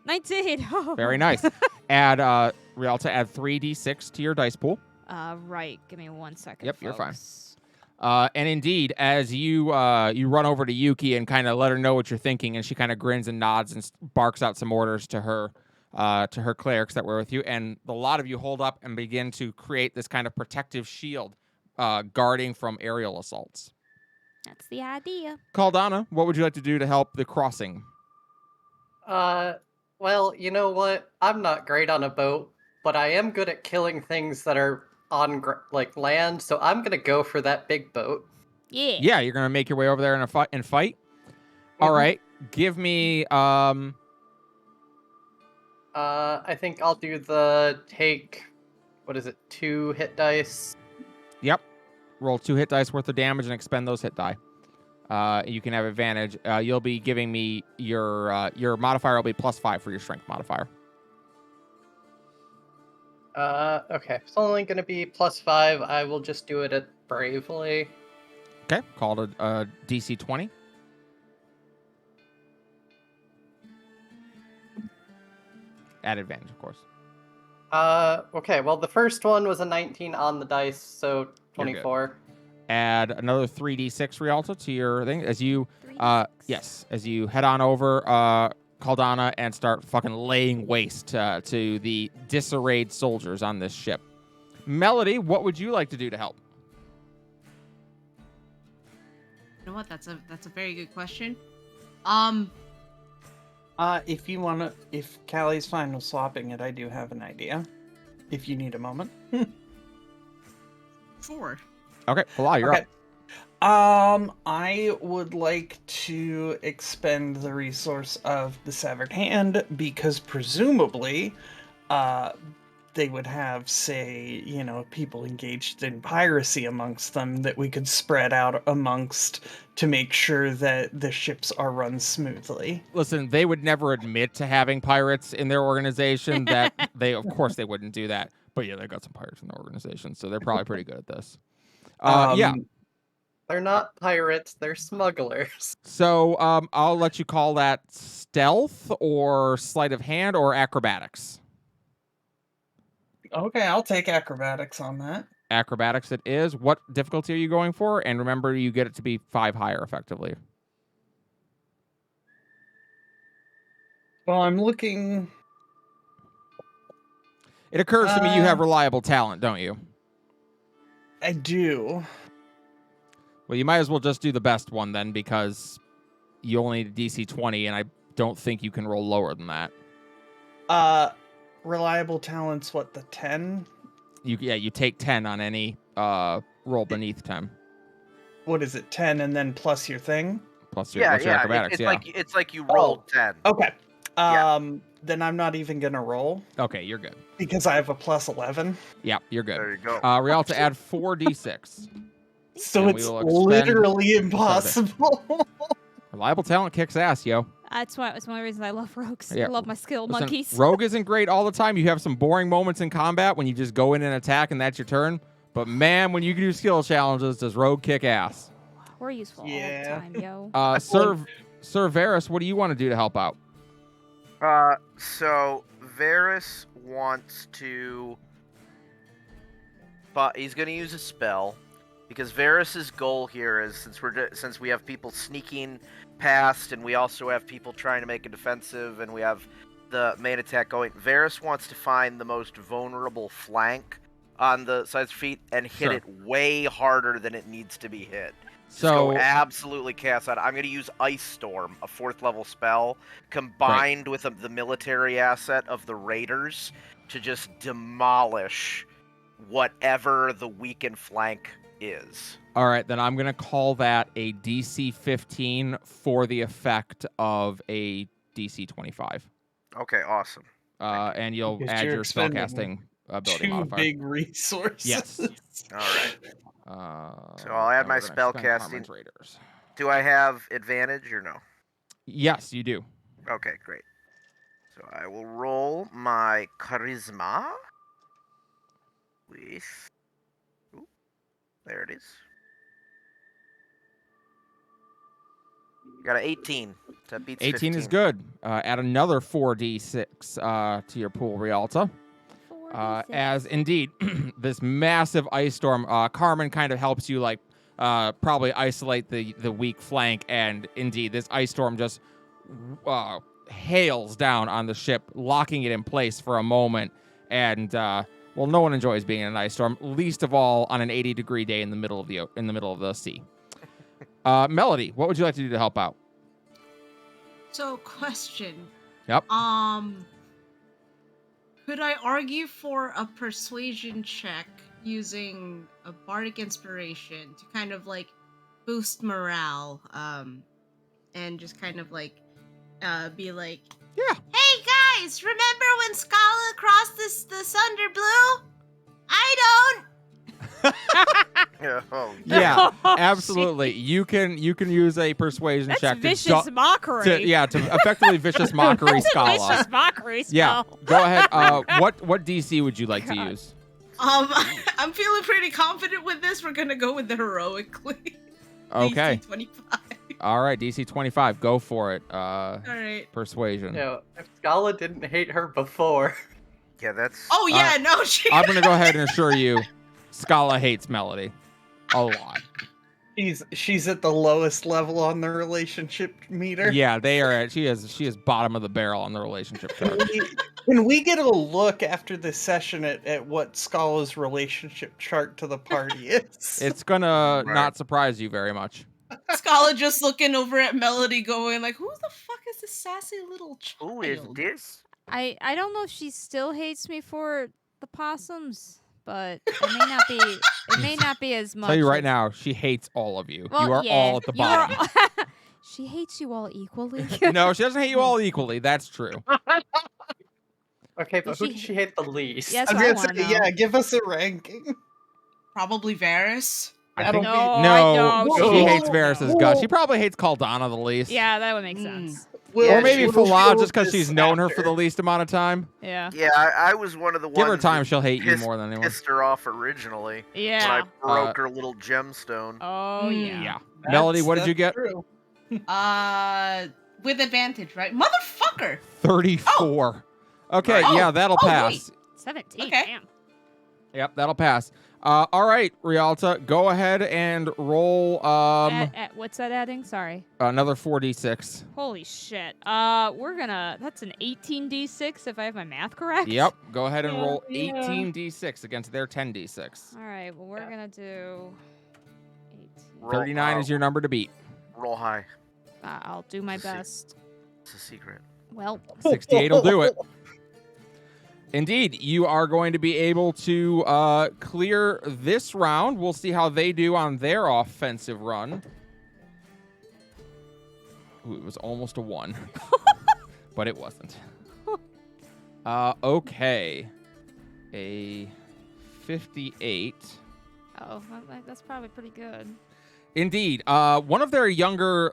19. Very nice. Add Rialto, add 3d6 to your dice pool. Right. Give me 1 second. Yep, you're fine. folks. And indeed, as you run over to Yuki and kind of let her know what you're thinking, and she kind of grins and nods and barks out some orders to her clerics that were with you, and the lot of you hold up and begin to create this kind of protective shield, guarding from aerial assaults. That's the idea. Caldana, what would you like to do to help the crossing? Well, you know what? I'm not great on a boat, but I am good at killing things that are on land, so I'm gonna go for that big boat. Yeah. Yeah, you're gonna make your way over there and fight. Mm-hmm. All right, give me I think I'll do the take. What is it? 2 hit dice. Yep. Roll 2 hit dice worth of damage and expend those hit die. You can have advantage. You'll be giving me your modifier will be +5 for your strength modifier. Okay. It's only gonna be +5. I will just do it at bravely. Okay. Called a DC 20. At advantage, of course. Okay. Well, the first one was a 19 on the dice, so 24. Add another 3d6 Rialto to your thing as you 3d6. yes, as you head on over Caldana and start fucking laying waste to the disarrayed soldiers on this ship. Melody, what would you like to do to help? You know what? That's a very good question. If you wanna, if Callie's fine with swapping it, I do have an idea. If you need a moment. Sure. Okay, Fala, you're up. I would like to expend the resource of the severed hand because presumably, they would have, say, people engaged in piracy amongst them that we could spread out amongst to make sure that the ships are run smoothly. Listen, they would never admit to having pirates in their organization. That of course, they wouldn't do that. But yeah, they got some pirates in their organization, so they're probably pretty good at this. Yeah. They're not pirates, they're smugglers. So I'll let you call that stealth or sleight of hand or acrobatics. Okay, I'll take acrobatics on that. Acrobatics it is. What difficulty are you going for? And remember, you get it to be 5 higher effectively. Well, I'm looking... It occurs to me you have reliable talent, don't you? I do. Well, you might as well just do the best one then, because you only need a DC 20, and I don't think you can roll lower than that. Reliable talent's what, the 10? You take 10 on any roll beneath 10. What is it, 10 and then plus your thing? Plus your, your acrobatics, It's like you rolled 10. Okay. Then I'm not even gonna roll. Okay, you're good. Because I have a plus 11. Yeah, you're good. There you go. Rialto, add 4d6. So And it's we will expend literally impossible. Reliable talent kicks ass, yo. That's one of the reasons I love rogues. Yeah. I love my skill Listen, monkeys. Rogue isn't great all the time. You have some boring moments in combat when you just go in and attack and that's your turn. But man, when you do skill challenges, does Rogue kick ass? We're useful all the time, yo. Sir Varus, what do you want to do to help out? So Varus wants to, but he's gonna use a spell because Varus's goal here is since we have people sneaking past and we also have people trying to make a defensive and we have the main attack going. Varus wants to find the most vulnerable flank on the side's feet and hit it way harder than it needs to be hit. Just go absolutely chaos out. I'm going to use Ice Storm, a 4th level spell, combined with the military asset of the Raiders to just demolish whatever the weakened flank is. All right, then I'm going to call that a DC 15 for the effect of a DC 25. Okay, awesome. And you'll add your spellcasting ability modifier. 2 big resources. Yes. All right. So I'll add my spellcasting. Do I have advantage or no? Yes, you do. Okay, great. So I will roll my charisma with... Ooh, there it is. You got an 18. That beats 18 15. is good. Add another 4d6 to your pool, Rialto. As indeed, this massive ice storm, Carmen kind of helps you probably isolate the weak flank, and indeed, this ice storm just hails down on the ship, locking it in place for a moment. And well, no one enjoys being in an ice storm, least of all on an 80-degree day in the middle of the sea. Melody, what would you like to do to help out? So, question. Yep. Could I argue for a persuasion check using a bardic inspiration to kind of like boost morale, and just kind of like be like, yeah, Hey guys, remember when Scala crossed the Sunder Blue? I don't. Yeah, absolutely. You can use a persuasion That's check vicious mockery. to effectively vicious mockery Scala. Vicious mockery Yeah, spell. go ahead. What DC would you like to use? I'm feeling pretty confident with this. We're gonna go with the heroically. Okay. DC 25. All right, DC 25. Go for it. All right. Persuasion. If Scala didn't hate her before. Yeah, that's. Oh yeah, no. I'm gonna go ahead and assure you, Scala hates Melody a lot. She's at the lowest level on the relationship meter. Yeah, they are at. She is bottom of the barrel on the relationship chart. Can we get a look after this session at what Scala's relationship chart to the party is? It's gonna not surprise you very much. Scala just looking over at Melody, going like, "Who the fuck is this sassy little child?" Who is this? I don't know if she still hates me for the possums, but it may not be as much. Tell you right as- now, she hates all of you. Well, you are yeah, all at the you are- bottom. She hates you all equally. No, she doesn't hate you all equally. That's true. Okay, but who does she hate the least? Yes, I was I gonna want say, to know. yeah, give us a ranking. Probably Varys. I think No, no, I she don't. hates Varys' gut. She probably hates Caldana the least. Yeah, that would make sense. Or maybe we'll Falal deal just because with she's this known her after. for the least amount of time. Yeah. Yeah, I was one of the ones. Give her time, that she'll hate you pissed- more than anyone. Pissed her off originally. Yeah. When I broke her little gemstone. Oh yeah. Yeah. Melody, what did you get? True. With advantage, right? Motherfucker! 34. Okay, Oh, yeah, that'll oh, pass. 17. Okay. Damn. Yep, that'll pass. All right, Rialta, go ahead and roll At what's that adding? Sorry. another 4d6. Holy shit. That's an 18d6 if I have my math correct. Yep, go ahead and Yeah, roll yeah. 18d6 against their 10d6. All right. Well, we're gonna do 18. Roll- 39 is your number to beat. Roll high. I'll do my See. best. It's a secret. Well, 68 will do it. Indeed, you are going to be able to clear this round. We'll see how they do on their offensive run. Ooh, it was almost a 1. But it wasn't. Okay. A 58. oh, that's probably pretty good. Indeed. One of their younger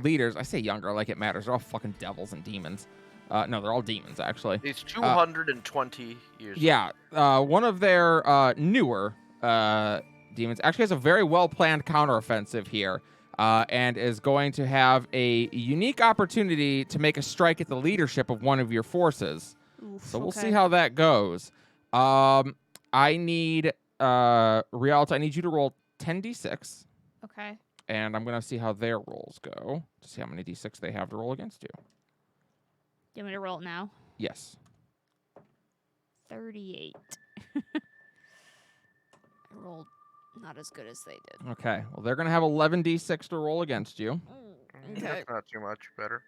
leaders, I say younger like it matters. They're all fucking devils and demons. No, they're all demons, actually. It's 220 years. Yeah, one of their newer demons actually has a very well-planned counteroffensive here, and is going to have a unique opportunity to make a strike at the leadership of one of your forces. Oof, So we'll okay. see how that goes. I need Rialta, I need you to roll 10d6, Okay. and I'm going to see how their rolls go to see how many d6 they have to roll against you. You want me to roll it now? Yes. 38. I rolled not as good as they did. Okay. Well, they're going to have 11d6 to roll against you. Mm, That's not too much better.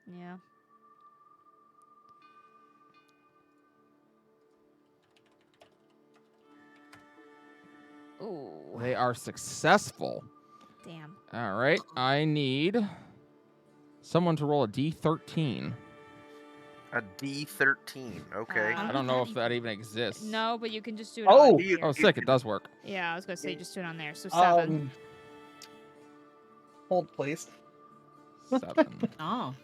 Yeah. Ooh. They are successful. Damn. All right. I need someone to roll a d13. A D13. Okay. I don't know if that even exists. No, but you can just do it Oh! on here. Oh, sick. It does work. Yeah, I was going to say just do it on there. So 7. Hold, please. 7. Oh.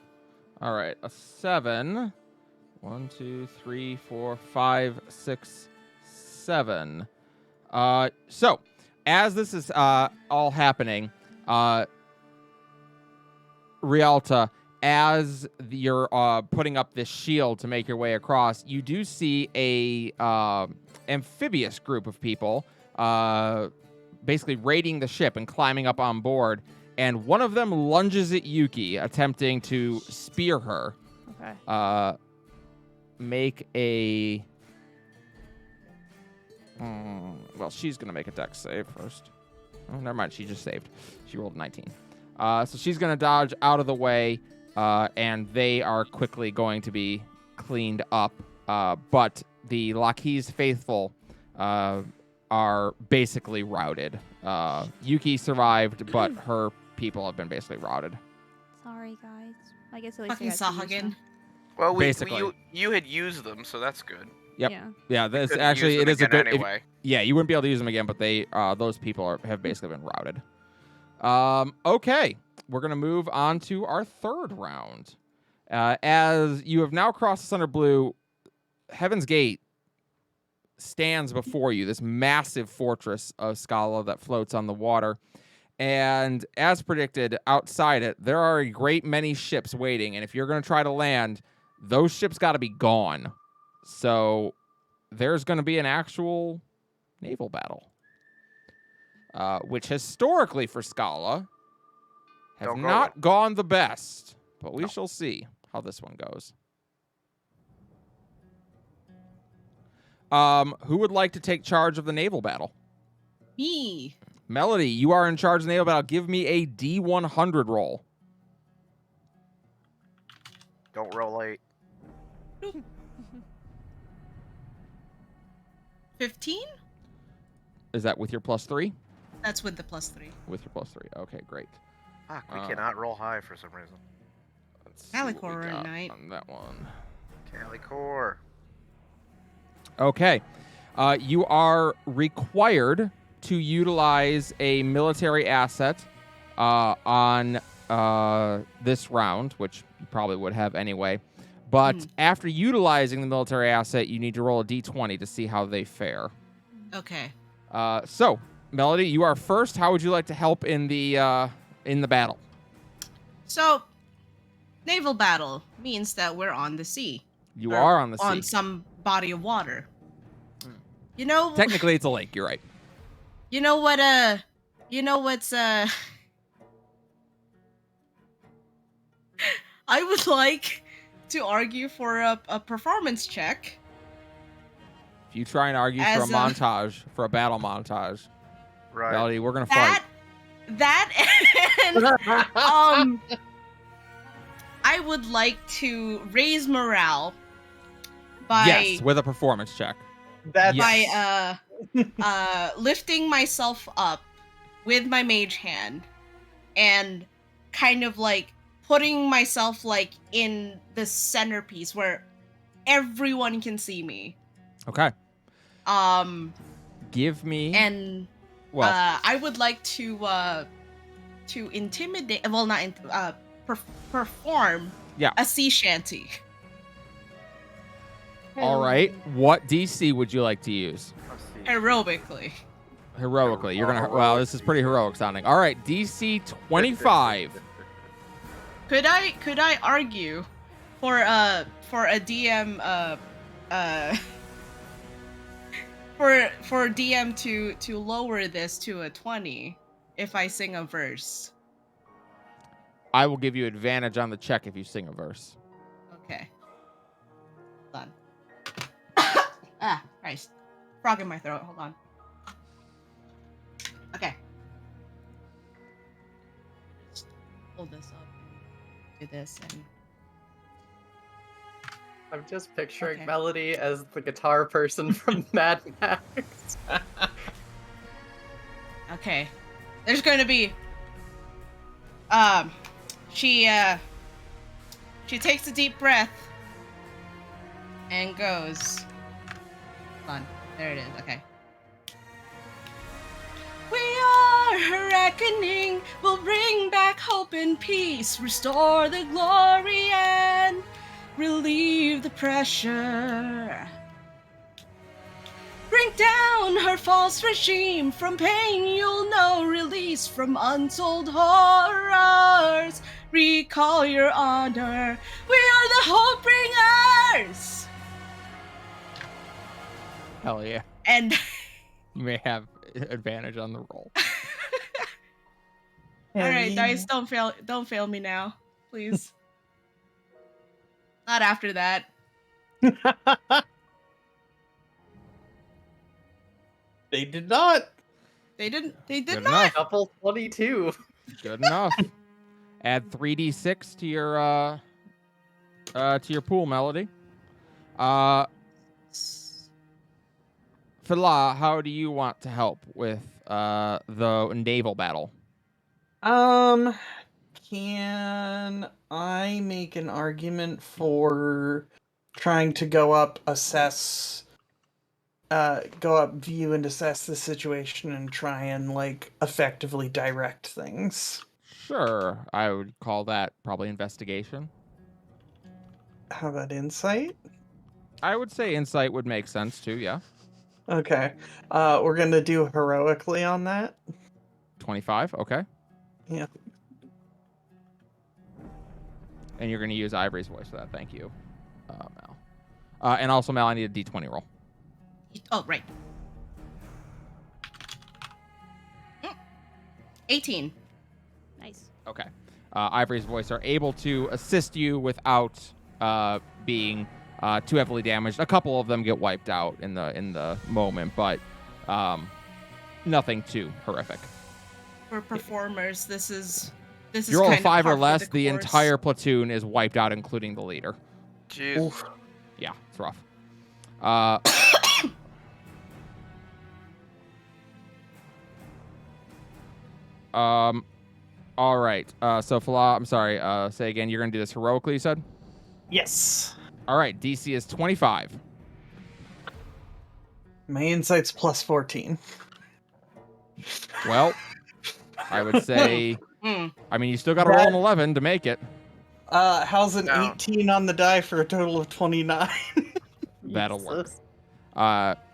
All right. A 7. 1, 2, 3, 4, 5, 6, 7. So, as this is all happening, Rialta, as you're putting up this shield to make your way across, you do see a amphibious group of people basically raiding the ship and climbing up on board. And one of them lunges at Yuki, attempting to spear her. Okay. Make a... well, she's going to make a dex save first. Oh, never mind. She just saved. She rolled 19. So she's going to dodge out of the way, and they are quickly going to be cleaned up. But the Laquise faithful are basically routed. Yuki survived, but her people have been basically routed. Sorry, guys. I guess at least Fucking I got to use Sahagin. them. Well, Basically. you had used them, so that's good. Yep. Yeah. Yeah, this Couldn't actually use it them is a again good. anyway. Yeah, you wouldn't be able to use them again, but they those people have basically been routed. Okay, we're gonna move on to our third round. As you have now crossed the Thunder Blue, Heaven's Gate stands before you. This massive fortress of Scala that floats on the water. And as predicted, outside it, there are a great many ships waiting. And if you're going to try to land, those ships got to be gone. So there's going to be an actual naval battle, which historically for Scala have Don't go not gone the best. But we shall see how this one goes. Who would like to take charge of the naval battle? Me. Melody, you are in charge of the naval battle. Give me a D100 roll. Don't roll 8. 15? Is that with your +3? That's with the +3. With your +3. Okay, great. Fuck, we cannot roll high for some reason. Let's see what we Alicor got Knight. on that one. Calicore. Okay. You are required to utilize a military asset on this round, which you probably would have anyway. But after utilizing the military asset, you need to roll a d20 to see how they fare. Okay. So, Melody, you are first. How would you like to help in the battle? So, naval battle means that we're on the sea. You Or are on the sea. On some body of water. You know, Technically, it's a lake. You're right. you know what? You know what's I would like to argue for a performance check. If you try and argue for a As a- montage, for a battle montage, Right. Melody, we're gonna fight. That and I would like to raise morale by Yes, with a performance check. That's Yes. by lifting myself up with my mage hand and kind of like putting myself like in the centerpiece where everyone can see me. Okay. Give me. And I would like to intimidate. Well, not perform. Yeah. A sea shanty. All right. What DC would you like to use? Let's see. Aerobically. Heroically. You're gonna. Well, this is pretty heroic sounding. All right. DC 25. Could I argue for a DM for DM to lower this to a 20 if I sing a verse? I will give you advantage on the check if you sing a verse. Okay. Hold on. Ah, Christ. Frog in my throat. Hold on. Okay. Just hold this up. Do this and I'm just picturing Okay. Melody as the guitar person from Mad Max. okay. There's going to be she takes a deep breath and goes. Hold on. There it is. Okay. We are reckoning. We'll bring back hope and peace, restore the glory and relieve the pressure. Bring down her false regime. From pain you'll know release from untold horrors. Recall your honor. We are the hope bringers. Hell yeah. And You may have advantage on the roll. All right, dice, don't fail me now, please. Not after that. They did not. They did Good not. enough. Couple 22. Good enough. Add 3d6 to your pool, Melody. Fila, how do you want to help with the naval battle? Can I make an argument for trying to go up, view and assess the situation and try and, like, effectively direct things? Sure, I would call that probably investigation. How about insight? I would say insight would make sense too, yeah. Okay. We're gonna do heroically on that. 25, okay. Yeah. And you're going to use Ivory's voice for that. Thank you, Mal. And also, Mal, I need a d20 roll. Oh, right. 18. Nice. Okay. Ivory's voice are able to assist you without being too heavily damaged. A couple of them get wiped out in the moment, but nothing too horrific. For performers, this is You roll a kind of 5 or par for less, the course. entire platoon is wiped out, including the leader. Jeez. Oof. Yeah, it's rough. All right. So Fala, I'm sorry. Say again. You're gonna do this heroically, you said? Yes. All right. DC is 25. My insight's plus 14. Well, I would say. Mm. I mean, you still got to roll an 11 to make it. How's an No. 18 on the die for a total of 29? That'll work. Jesus.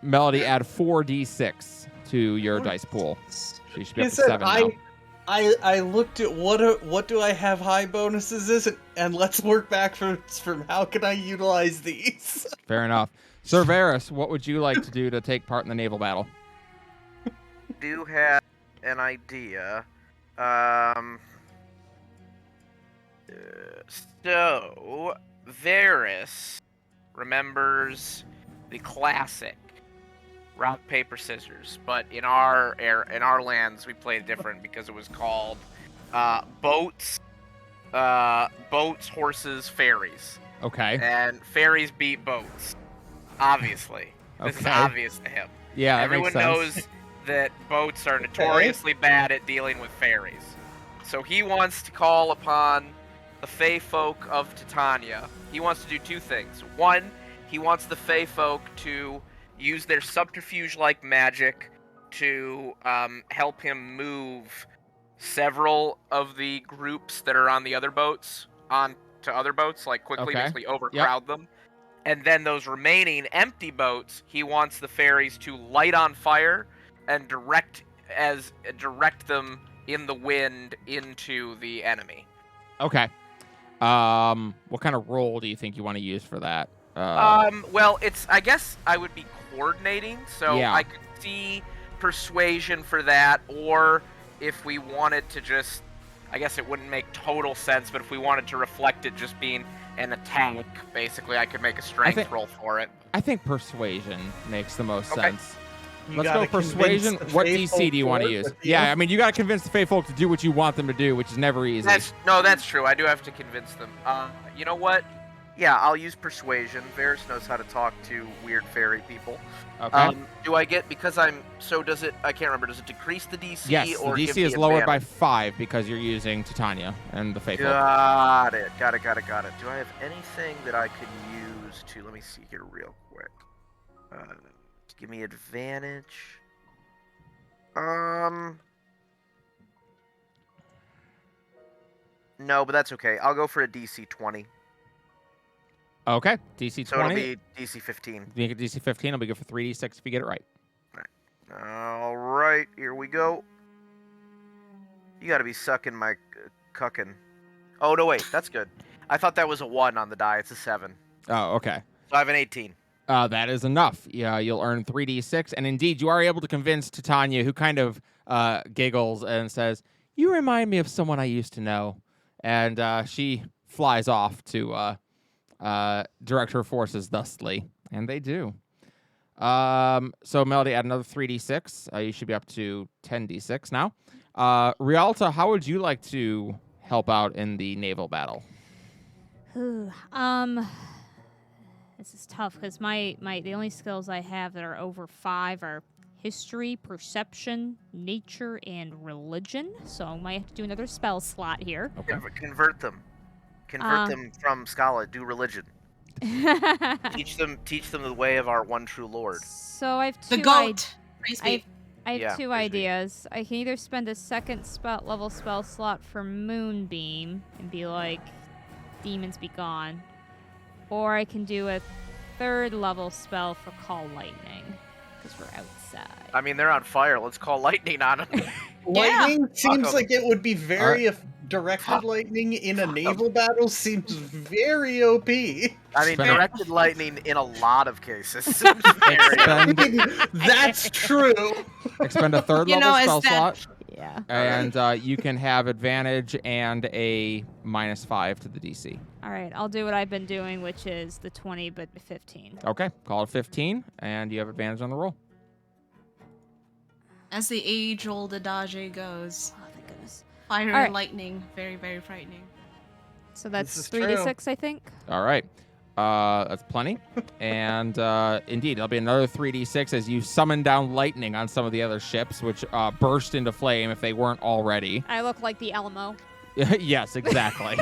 Melody, add 4d6 to your dice pool. So you should be up to Listen, 7 now. I looked at what do I have high bonuses is, and let's work backwards from how can I utilize these. Fair enough. Sir Varus, what would you like to do to take part in the naval battle? Do have an idea. So Varys remembers the classic rock paper scissors, but in our lands we played different because it was called boats, horses, ferries, Okay. and ferries beat boats. Obviously, this is Okay. obvious to him. Yeah, that Everyone makes sense. knows that boats are notoriously bad at dealing with ferries. So he wants to call upon the Fey folk of Titania. He wants to do two things. One, he wants the Fey folk to use their subterfuge-like magic to help him move several of the groups that are on the other boats onto other boats, like quickly, Okay. basically overcrowd them. And then those remaining empty boats, he wants the ferries to light on fire and direct them in the wind into the enemy. Okay. What kind of role do you think you want to use for that? Well, I guess I would be coordinating, so Yeah. I could see persuasion for that, or if we wanted to just, I guess it wouldn't make total sense, but if we wanted to reflect it just being an attack, basically, I could make a strength roll for it. I think persuasion makes the most Okay. sense. You Let's gotta go persuasion. convince the What Fey DC do you folk want to work use? with you. Yeah, I mean, you got to convince the Fey folk to do what you want them to do, which is never easy. That's true. I do have to convince them. You know what? Yeah, I'll use persuasion. Varys knows how to talk to weird fairy people. Okay. Do I get, because I can't remember, does it decrease the DC Yes, the or give DC me is lowered by advantage? 5 because you're using Titania and the Fey folk. Got it. Do I have anything that I could use to, let me see here real quick. To give me advantage. No, but that's okay. I'll go for a DC 20. Okay, DC 20. So it'll be DC 15. You get DC 15, it'll be good for 3d6 if you get it right. All right, here we go. You gotta be sucking my cuckin'. Oh, no, wait, that's good. I thought that was a 1 on the die. It's a 7. Oh, okay. So I have an 18. That is enough. Yeah, you'll earn 3d6, and indeed, you are able to convince Titania, who kind of giggles and says, "You remind me of someone I used to know," and she flies off to direct her forces thusly, and they do. So Melody, add another 3d6. You should be up to 10d6 now. Rialta, how would you like to help out in the naval battle? This is tough because the only skills I have that are over 5 are history, perception, nature, and religion. So I might have to do another spell slot here. Okay. Convert them. Convert them from Scala. Do religion. Teach them the way of our one true Lord. So I have The two goat. Praise be. I have Yeah, two praise be. ideas. I can either spend a second level spell slot for Moonbeam and be like, demons be gone. Or I can do a third level spell for Call Lightning, because we're outside. I mean, they're on fire. Let's call lightning on them. Lightning seems Fuck 'em. like it would be very directed Fuck. lightning in a Fuck 'em. naval battle seems very OP. I mean, Spend- directed lightning in a lot of cases. Expend, That's true. expend a third You level know, spell is that- slot, Yeah. and you can have advantage and a -5 to the DC. All right, I'll do what I've been doing, which is the 20, but 15. Okay, call it 15, and you have advantage on the roll. As the age-old adage goes, Oh, thank goodness. fire Alright. and lightning, very, very frightening. So that's is 3d6, I think. All right. That's plenty. And indeed, there'll be another 3d6 as you summon down lightning on some of the other ships, which burst into flame if they weren't already. I look like the Elmo. Yes, exactly.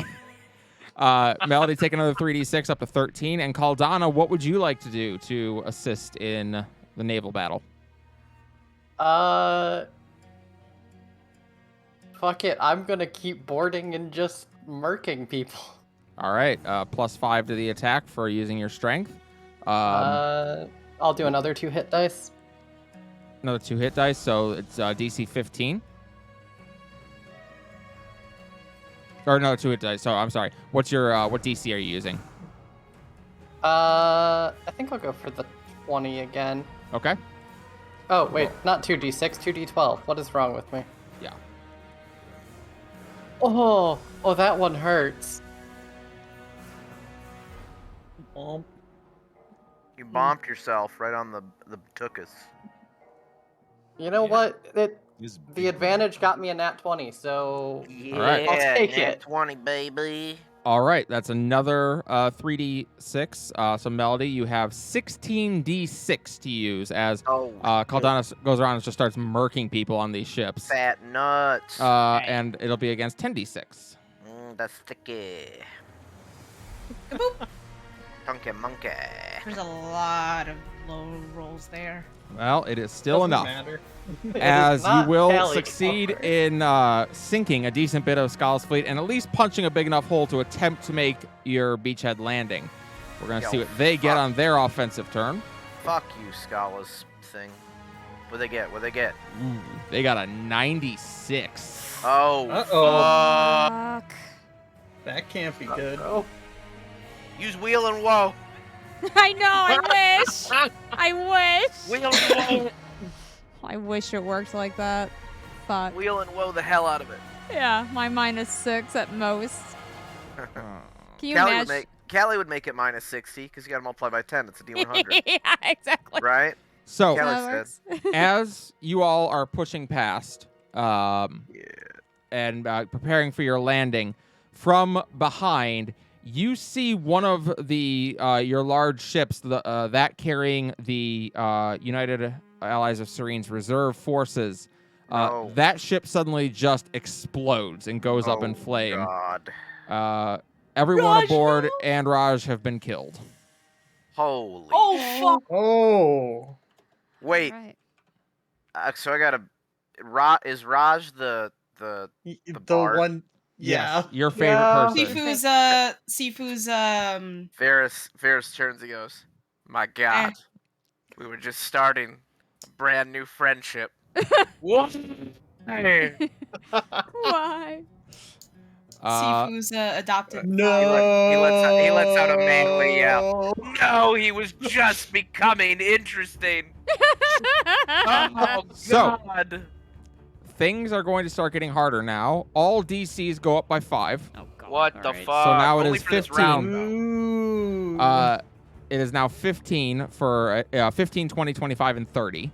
Melody, take another 3d6 up to 13. And Caldana, what would you like to do to assist in the naval battle? Fuck it. I'm gonna keep boarding and just murking people. All right. +5 to the attack for using your strength. I'll do another 2 hit dice. Another 2 hit dice, so it's DC 15. Or no, 2 hit dice. So I'm sorry. What's your what DC are you using? I think I'll go for the 20 again. Okay. Oh, wait, not 2d6, 2d12. What is wrong with me? Yeah. Oh, that one hurts. You bombed yourself right on the tuchus. You know what? The big. advantage got me a nat 20, so Yeah, right. I'll take nat it. 20, baby. All right. That's another 3d6. So Melody, you have 16d6 to use as Oh, Caldana goes around and just starts murking people on these ships. fat nuts. And it'll be against 10d6. That's sticky. Monkey. There's a lot of low rolls there. Well, it is still Doesn't enough. matter. It is As you not will Cali succeed Copper. in sinking a decent bit of Scala's fleet and at least punching a big enough hole to attempt to make your beachhead landing. We're going to Yo, see what they get fuck. on their offensive turn. Fuck you, Scala's thing. What'd they get? Ooh, they got a 96. Oh, Uh-oh. Fuck. That can't be good. Oh, use wheel and woe. I know, I wish. I wish. Wheel and woe. I wish it worked like that. Fuck. Wheel and woe the hell out of it. Yeah, my -6 at most. Can you imagine? Callie would make it -60 because you got to multiply by 10. It's a D100, Yeah, exactly. right? So, Kelly That said. works. as you all are pushing past Yeah. and preparing for your landing, from behind, you see one of the your large ships, that carrying the United Allies of Serene's reserve forces. No. That ship suddenly just explodes and goes up in Oh, flame. God. Everyone Raj, aboard no! and Raj have been killed. Holy. Oh, fuck. Oh. Wait. Right. So I gotta. Is Raj the The bard? one. Yeah. Yes, your favorite Yeah. person. Sifu's Ferris turns and goes, "My God, we were just starting a brand new friendship." Why? Sifu's adopted. No. He lets out a manly yell. No, he was just becoming interesting. Oh, So- God. Things are going to start getting harder now. All DCs go up by 5. Oh god. What the alright. fuck? So now it Only is for this 15. round, though. Ooh. It is now 15 for 15, 20, 25, and 30.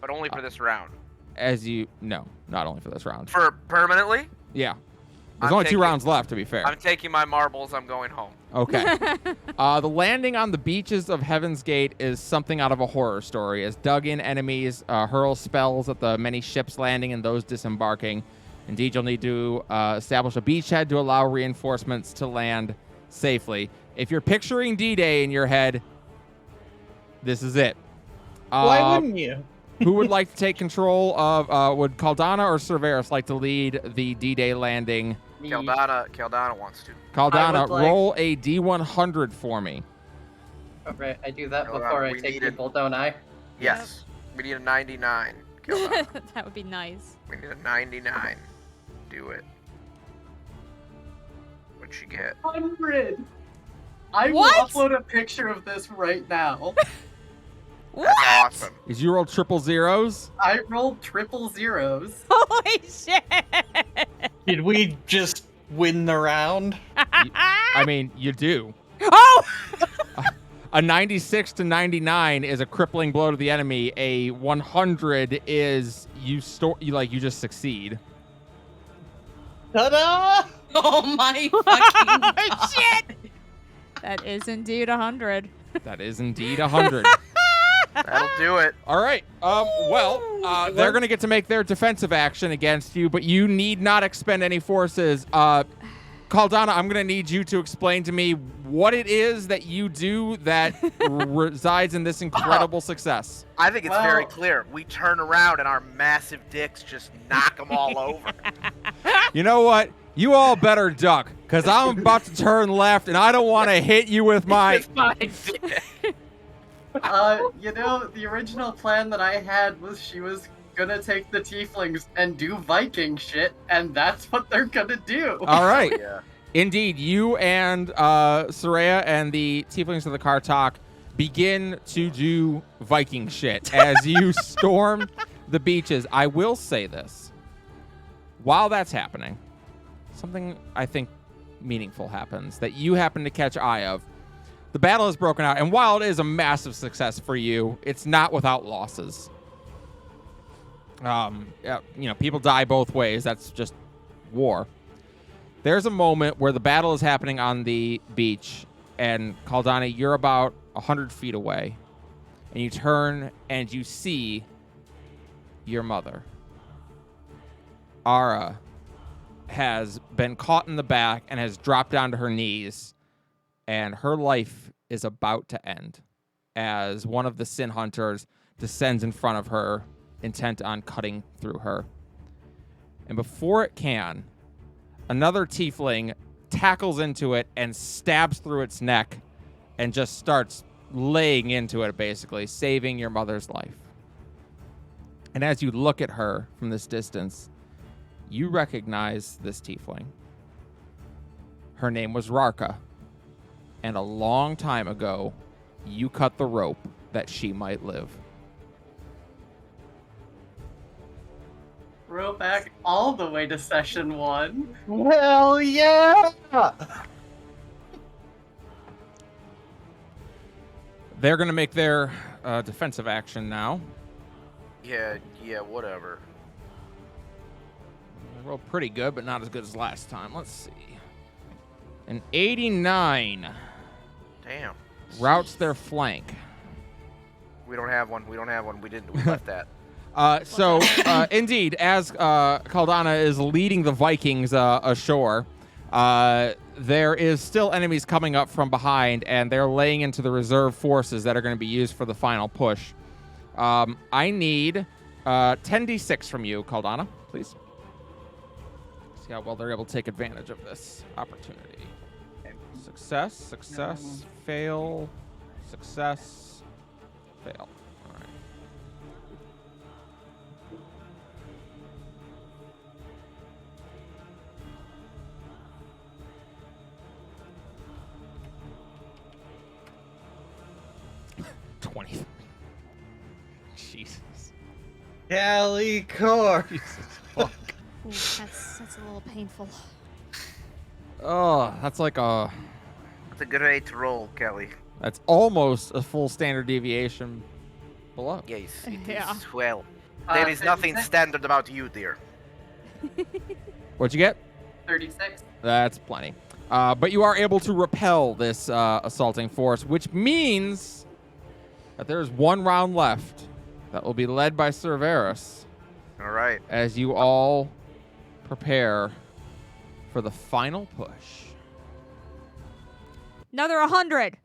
But only for this round. No, not only for this round. For permanently? Yeah. There's I'm only 2 taking- rounds left, to be fair. I'm taking my marbles. I'm going home. Okay. The landing on the beaches of Heaven's Gate is something out of a horror story, as dug-in enemies hurl spells at the many ships landing and those disembarking. Indeed, you'll need to establish a beachhead to allow reinforcements to land safely. If you're picturing D-Day in your head, this is it. Why wouldn't you? Who would like to take control of, would Caldana or Cerberus like to lead the D-Day landing? Caldana wants to. Caldana, would like- roll a D100 for me. Alright, I do that Hold before on, I we take needed- people, don't I? Yes. We need a 99. Caldana. That would be nice. We need a 99. Do it. What'd she get? 100! I What? will upload a picture of this right now. That's awesome. Is you roll triple zeros? I rolled triple zeros. Holy shit! Did we just win the round? I mean, you do. Oh! A 96 to 99 is a crippling blow to the enemy. A 100 is you just succeed. Ta-da! Oh my fucking god. Shit! That is indeed 100. That is indeed 100. That'll do it. All right. They're going to get to make their defensive action against you, but you need not expend any forces. Caldana, I'm going to need you to explain to me what it is that you do that resides in this incredible success. I think it's very Well- clear. We turn around and our massive dicks just knock them all over. You know what? You all better duck, because I'm about to turn left, and I don't want to hit you with my... It's my dick. The original plan that I had was she was gonna take the tieflings and do Viking shit, and that's what they're gonna do. All right. Yeah. Indeed, you and Soraya and the Tieflings of the Kartok begin to do Viking shit as you storm the beaches. I will say this. While that's happening, something I think meaningful happens that you happen to catch eye of. The battle has broken out, and while it is a massive success for you, it's not without losses. People die both ways. That's just war. There's a moment where the battle is happening on the beach, and Caldana, you're about 100 feet away, and you turn and you see your mother. Ara has been caught in the back and has dropped down to her knees, and her life is about to end as one of the Sin Hunters descends in front of her, intent on cutting through her. And before it can, another tiefling tackles into it and stabs through its neck and just starts laying into it, basically, saving your mother's life. And as you look at her from this distance, you recognize this tiefling. Her name was Rarka. And a long time ago, you cut the rope that she might live. Roll back all the way to session 1. Hell yeah! They're going to make their defensive action now. Yeah, whatever. They rolled pretty good, but not as good as last time. Let's see. An 89 Damn. routes their flank. We don't have one. We left that. Indeed, as Caldana is leading the Vikings ashore, there is still enemies coming up from behind, and they're laying into the reserve forces that are going to be used for the final push. I need 10d6 from you, Caldana, please. See how well they're able to take advantage of this opportunity. Success, fail, success, fail. All right. 23. Jesus. Calicore. Jesus fuck. Ooh, that's a little painful. Oh, that's like a... It's a great roll, Kelly. That's almost a full standard deviation below. Yes, it Yeah. is. Well, there is nothing 36. standard about you, dear. What'd you get? 36. That's plenty. But you are able to repel this assaulting force, which means that there's one round left that will be led by Cerberus All right. as you all prepare for the final push. Another 100.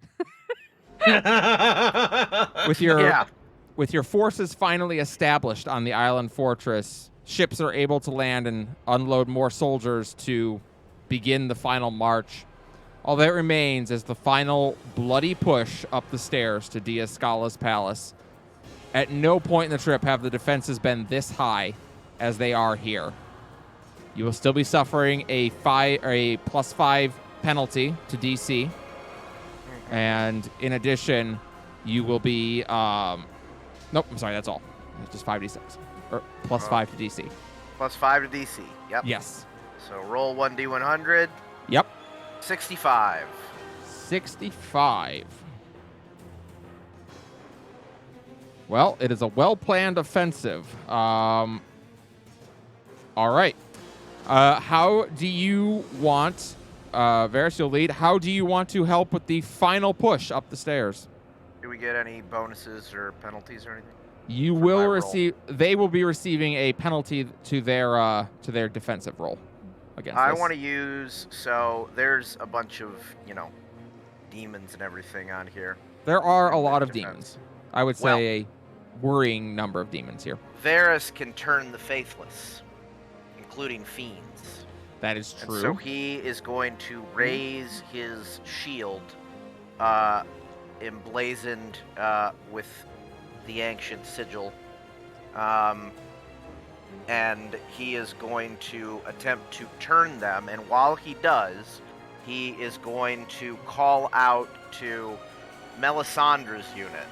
With your forces finally established on the island fortress, ships are able to land and unload more soldiers to begin the final march. All that remains is the final bloody push up the stairs to Diascala's palace. At no point in the trip have the defenses been this high as they are here. You will still be suffering a +5 penalty to DC. And in addition, you will be... nope, I'm sorry, that's all. It's just 5d6. Or +5 to DC. +5 to DC. Yep. Yes. So roll 1d100. Yep. 65. 65. Well, it is a well-planned offensive. All right. How do you want... Varys, you'll lead. How do you want to help with the final push up the stairs? Do we get any bonuses or penalties or anything? You For will my receive. They will be receiving a penalty to their defensive roll against I this. want to use... So, there's a bunch of, demons and everything on here. There are a and lot their of defense. demons. I would say a worrying number of demons here. Varys can turn the faithless, including fiends. That is And true. so he is going to raise his shield, emblazoned with the ancient sigil, and he is going to attempt to turn them. And while he does, he is going to call out to Melisandre's unit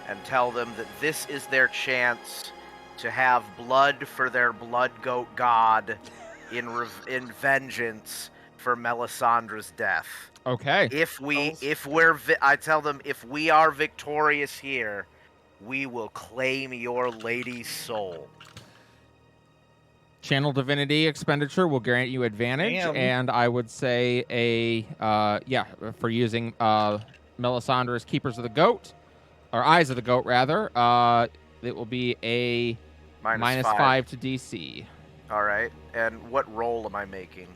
and tell them that this is their chance to have blood for their blood goat god in vengeance for Melisandre's death. Okay. I tell them, if we are victorious here, we will claim your lady's soul. Channel Divinity expenditure will grant you advantage, Damn. and I would say for using Melisandre's Keepers of the Goat, or Eyes of the Goat rather, it will be a minus 5 to DC. All right. And what roll am I making?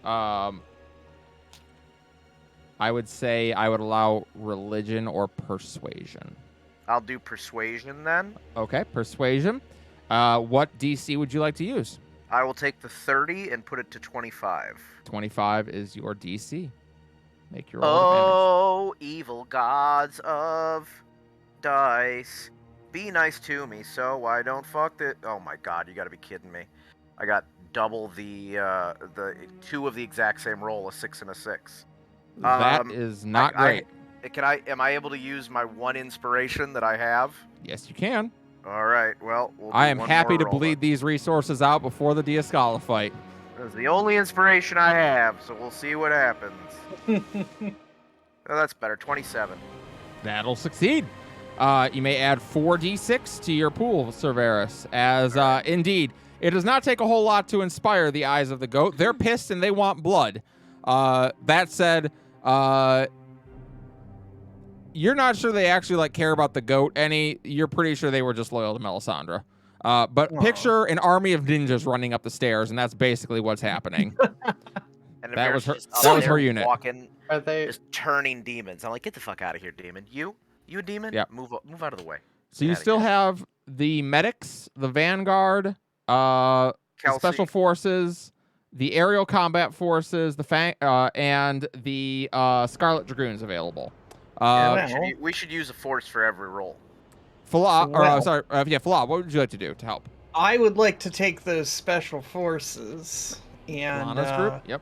I would say I would allow religion or persuasion. I'll do persuasion then. Okay, persuasion. What DC would you like to use? I will take the 30 and put it to 25. 25 is your DC. Make your roll advantage. Oh, evil gods of dice, be nice to me so I don't fuck it. Oh my god, you gotta be kidding me. I got double the 2 of the exact same roll, a 6 and a 6. That is not great. Am I able to use my 1 inspiration that I have? Yes, you can. All right, well, we'll do I am one happy more to roll bleed these resources out before the Diascala fight. then. This is the only inspiration I have, so we'll see what happens. Oh, that's better, 27. That'll succeed. You may add 4d6 to your pool, Cerberus, as indeed, it does not take a whole lot to inspire the Eyes of the Goat. They're pissed and they want blood. That said, you're not sure they actually care about the goat any. You're pretty sure they were just loyal to Melisandre. But picture an army of ninjas running up the stairs, and that's basically what's happening. And That was her- just up that was there her unit. Walking, Are they? just turning demons. I'm like, get the fuck out of here, demon. You a demon? Yep. Move out of the way. So you Outta still here. have the medics, the vanguard, the Kelsey. special forces, the aerial combat forces, and the Scarlet Dragoons available. We should use a force for every roll. Falah, Well- Falah, what would you like to do to help? I would like to take those special forces and Lana's group? Yep.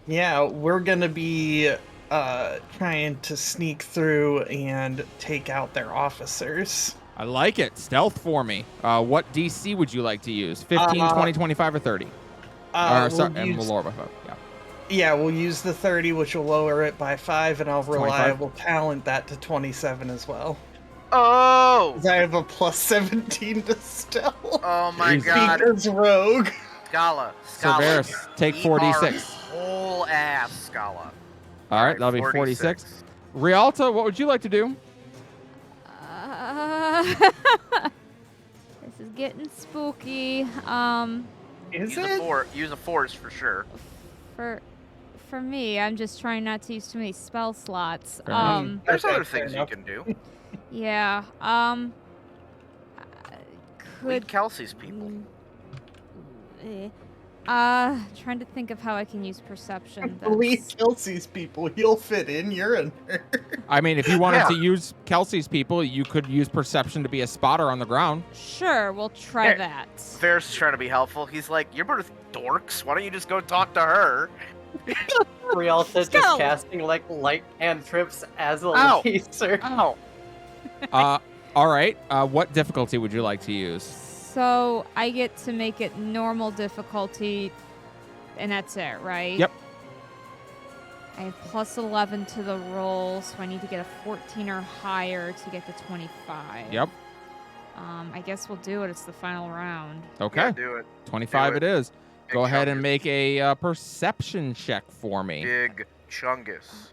yeah, we're gonna be trying to sneak through and take out their officers. I like it. Stealth for me. What DC would you like to use? 15, 20, 25, or 30? And we'll lower by 5. Yeah. Yeah, we'll use the 30, which will lower it by 5, and I'll reliable talent that to 27 as well. Oh! 'Cause I have a plus 17 to stealth. Oh my Jesus. god. Because rogue. Scala. Cerberus, take eat 4d6. our whole ass, Scala. All right, that'll be 46. Rialta, what would you like to do? This is getting spooky. Is Use a force for sure. For me, I'm just trying not to use too many spell slots. Fair enough. There's Okay, other fair things you enough. can do. Yeah. Lead Kelsey's people. Trying to think of how I can use perception. Believe that's- Kelsey's people. You'll fit in. You're a nerd. I mean, if you wanted Yeah. to use Kelsey's people, you could use perception to be a spotter on the ground. Sure, we'll try Here. that. Ferris is trying to be helpful. He's like, you're both dorks. Why don't you just go talk to her? Rialta just Go. casting like light cantrips as a Ow. laser. Oh. All right. What difficulty would you like to use? So I get to make it normal difficulty, and that's it, right? Yep. I have plus 11 to the roll, so I need to get a 14 or higher to get to 25. Yep. I guess we'll do it. It's the final round. Okay. Yeah, do it. 25 do it it. is. Go Big ahead and Chungus. make a perception check for me. Big Chungus.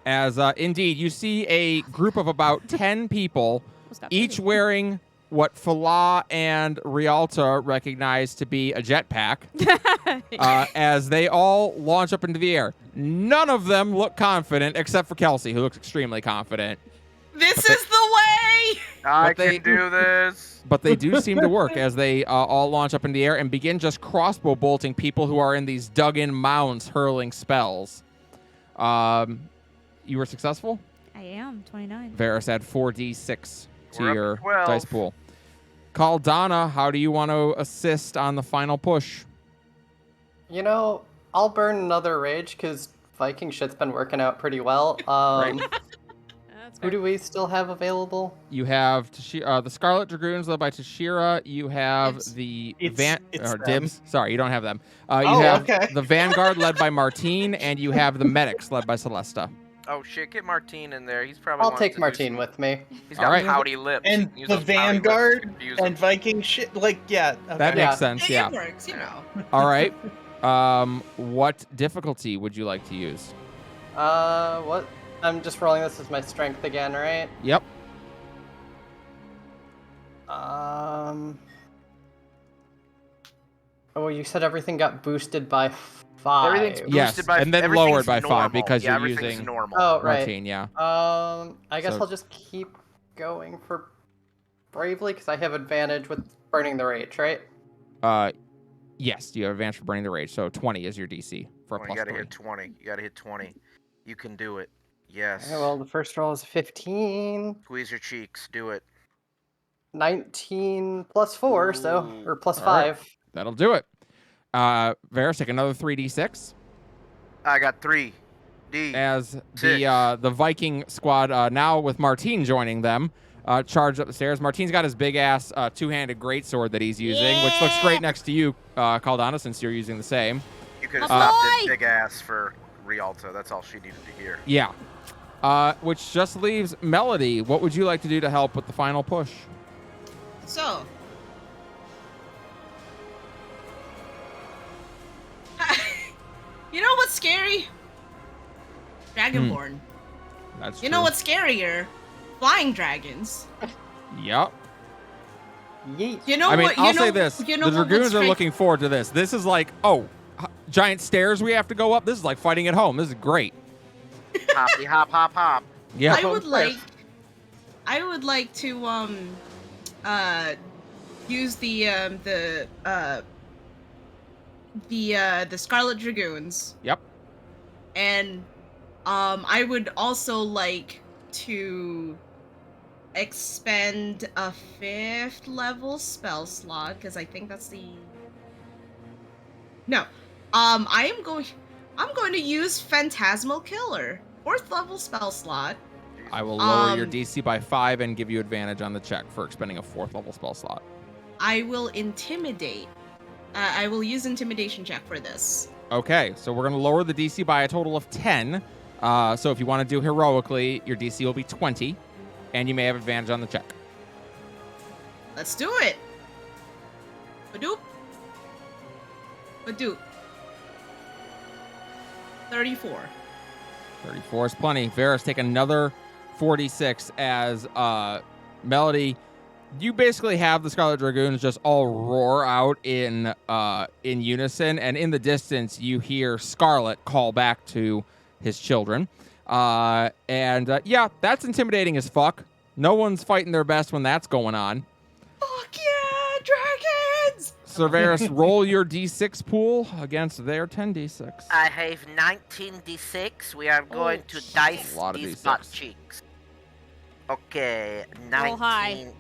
As indeed, you see a group of about 10 people, What's that each for? wearing what Fala and Rialta recognize to be a jetpack, as they all launch up into the air. None of them look confident, except for Kelsey, who looks extremely confident. This is the way. I they- can do this. But they do seem to work as they all launch up in the air and begin just crossbow bolting people who are in these dug-in mounds hurling spells. You were successful? I am 29. Varus add 4d6 to We're up to your 12. dice pool. Caldana, how do you want to assist on the final push? You know, I'll burn another rage because Viking shit's been working out pretty well. That's Who do we still have available? You have the Scarlet Dragoons led by Tashira. You have Dibs. the It's them. Dibs. Sorry, you don't have them. You Oh, have okay. the Vanguard led by Martine, and you have the Medics led by Celesta. Oh shit, get Martine in there. He's probably. I'll wants take to do Martine some- with me. He's got Alright. pouty lips. And Use the those pouty lips to Vanguard confuse and him. Viking shit. Like, yeah. Okay. That Yeah. makes sense. Yeah. It works, you know. All right. What difficulty would you like to use? What? I'm just rolling this as my strength again, right? Yep. Oh, you said everything got boosted by 5. Everything's boosted Yes, by, and then everything's lowered by 5 normal. because yeah, you're everything's using normal. Oh, right. Martine. Yeah. I guess So- I'll just keep going for bravely because I have advantage with burning the rage, right? Yes, you have advantage for burning the rage. So 20 is your DC for a Well, plus you gotta 3. hit 20. You gotta hit 20. You can do it. Yes. Okay, well, the first roll is 15, Squeeze your cheeks. Do it. 19 plus 4, so or plus All right. 5. That'll do it. Varus, take another 3d6 I got 3. D. as Six. the Viking squad, now with Martine joining them, charged up the stairs. Martine's got his big ass two-handed greatsword that he's using, which looks great next to you, Caldana, since you're using the same. You could have My stopped boy! it big ass for Rialta. That's all she needed to hear. Yeah. Which just leaves Melody. What would you like to do to help with the final push? So. You know what's scary? Dragonborn. That's You know what's scarier? Flying dragons. Yep. Yeet. You know I mean, what? You I'll know, say this: You know the what Dragoons what's are tra- looking forward to this. This is like, giant stairs we have to go up. This is like fighting at home. This is great. Hoppy hop hop hop. Yeah. I would like to use the Scarlet Dragoons, Yep. and I would also like to expend a 5th level spell slot because I think that's the no. I I'm going to use Phantasmal Killer. 4th level spell slot. I will lower your Um, DC by 5 and give you advantage on the check for expending a 4th level spell slot. I will intimidate. I will use intimidation check for this. Okay, so we're going to lower the DC by a total of 10. So if you want to do heroically, your DC will be 20, and you may have advantage on the check. Let's do it. Badoop. Badoop. 34. 34 is plenty. Varys, take another 46 as Melody. You basically have the Scarlet Dragoons just all roar out in unison, and in the distance you hear Scarlet call back to his children. Yeah, that's intimidating as fuck. No one's fighting their best when that's going on. Fuck yeah, dragons! Sir Varys, roll your D6 pool against their 10d6. I have 19d6. We are going to dice A lot of these D6. butt cheeks. Okay, 19. Roll high.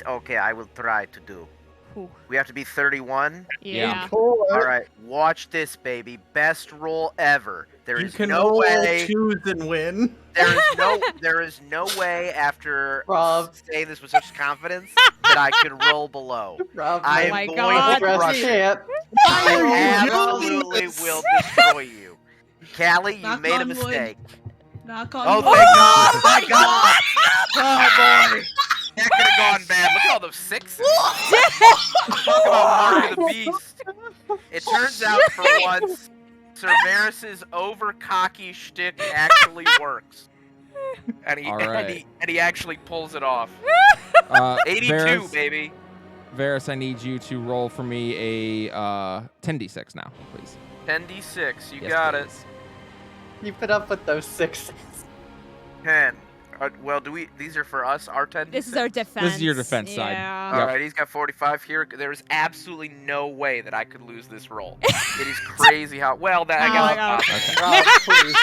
Okay, I will try to do. Whew. We have to be 31. Yeah. Cool. All right, watch this, baby. Best roll ever. There You is can no roll way. twos and win. There is no way after Rob. saying this with such confidence that I could roll below. Rob, I Oh am my going God. to Dress crush it. champ. I Oh, absolutely yes. will destroy you. Callie, you Knock made a on wood. mistake. Knock on Oh, wood. thank God! Thank God! Oh, boy! That could have gone bad. Look at all those sixes. Talk about Mark of the Beast. It turns out, for once, Sir Varys' over-cocky shtick actually works. And he, All right. and he actually pulls it off. 82, Varys, baby. Varys, I need you to roll for me a 10d6 now, please. 10d6, you Yes, got it. please. Keep it up with those sixes. 10. Well, these are for us, our 10d6? This is our defense. This is your defense side. Yeah. Yep. Alright, he's got 45 here. There is absolutely no way that I could lose this roll. It is crazy how... Well, that I Oh got my God. Okay. Rob, please.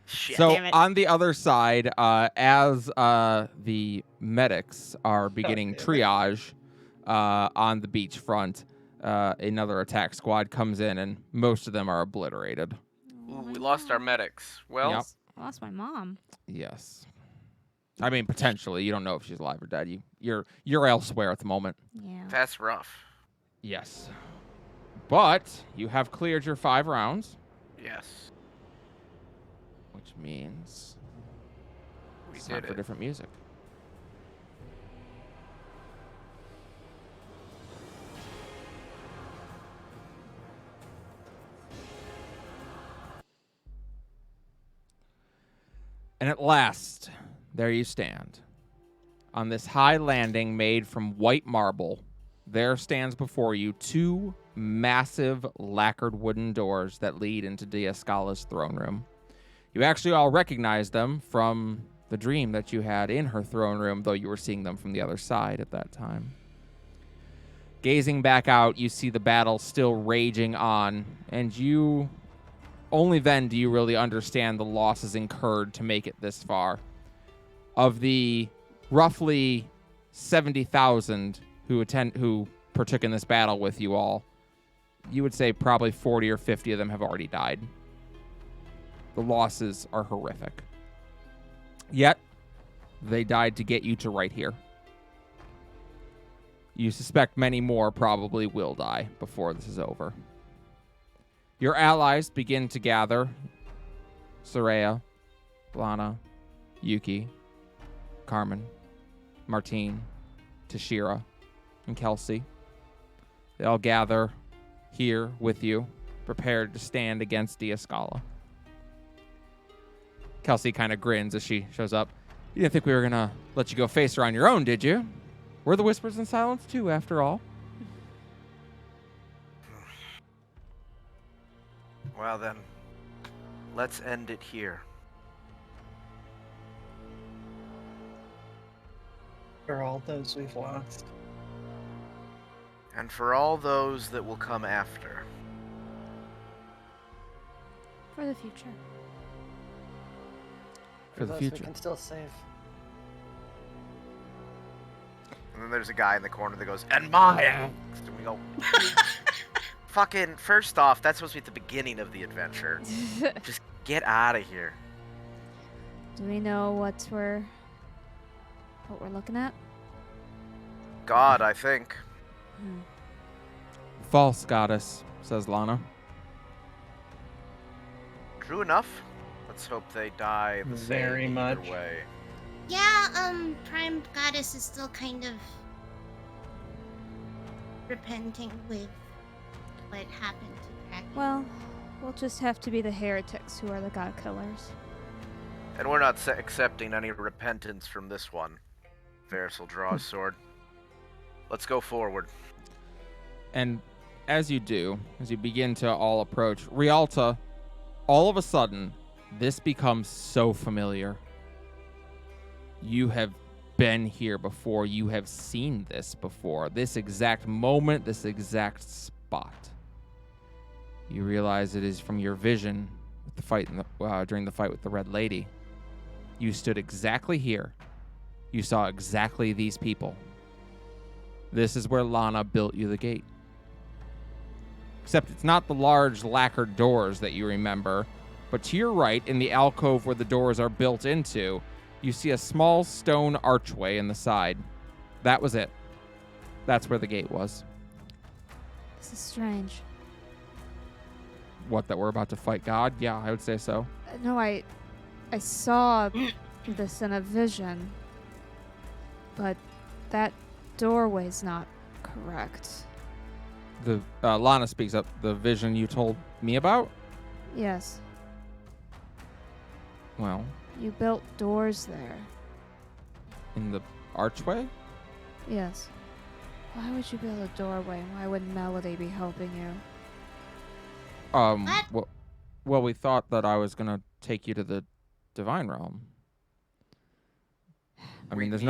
Shit. So Damn it. on the other side, as the medics are beginning damn it. triage on the beachfront, another attack squad comes in, and most of them are obliterated. Ooh, we lost our medics. Well, Yep. I lost my mom. Yes. I mean, potentially. You don't know if she's alive or dead. You're elsewhere at the moment. Yeah. that's rough. Yes. But you have cleared your 5 rounds, Yes, which means we it's time did for it. different music. And at last, there you stand. On this high landing made from white marble, there stands before you 2 massive lacquered wooden doors that lead into Diascala's throne room. You actually all recognize them from the dream that you had in her throne room, though you were seeing them from the other side at that time. Gazing back out, you see the battle still raging on, and you... Only then do you really understand the losses incurred to make it this far. Of the roughly 70,000 who partook in this battle with you all, you would say probably 40 or 50 of them have already died. The losses are horrific. Yet, they died to get you to right here. You suspect many more probably will die before this is over. Your allies begin to gather. Soraya, Lana, Yuki, Carmen, Martine, Tashira, and Kelsey. They all gather here with you, prepared to stand against Diascala. Kelsey kind of grins as she shows up. You didn't think we were going to let you go face her on your own, did you? We're the Whispers in Silence, too, after all. Well then, let's end it here. For all those we've lost. And for all those that will come after. For the future. For the those future. we can still save. And then there's a guy in the corner that goes, and mine! And we go, fucking, first off, that's supposed to be at the beginning of the adventure. Just get out of here. Do we know what we're looking at? God, I think. False, goddess, says Lana. True enough. Let's hope they die the Very same either much. way. Yeah, Prime Goddess is still kind of repenting with what happened to Kraken. Well, we'll just have to be the heretics who are the god killers. And we're not accepting any repentance from this one. Varys will draw his sword. Let's go forward. And as you do, as you begin to all approach, Rialta, all of a sudden, this becomes so familiar. You have been here before. You have seen this before. This exact moment, this exact spot. You realize it is from your vision with the fight during the fight with the Red Lady. You stood exactly here. You saw exactly these people. This is where Lana built you the gate. Except it's not the large lacquered doors that you remember, but to your right, in the alcove where the doors are built into, you see a small stone archway in the side. That was it. That's where the gate was. This is strange. What, that we're about to fight God? Yeah, I would say so. No, I saw this in a vision, but that doorway's not correct. The Lana speaks up. The vision you told me about? Yes, Well, you built doors there. in the archway? Yes. Why would you build a doorway? Why would Melody be helping you? What? Well, we thought that I was gonna take you to the divine realm. I mean, there's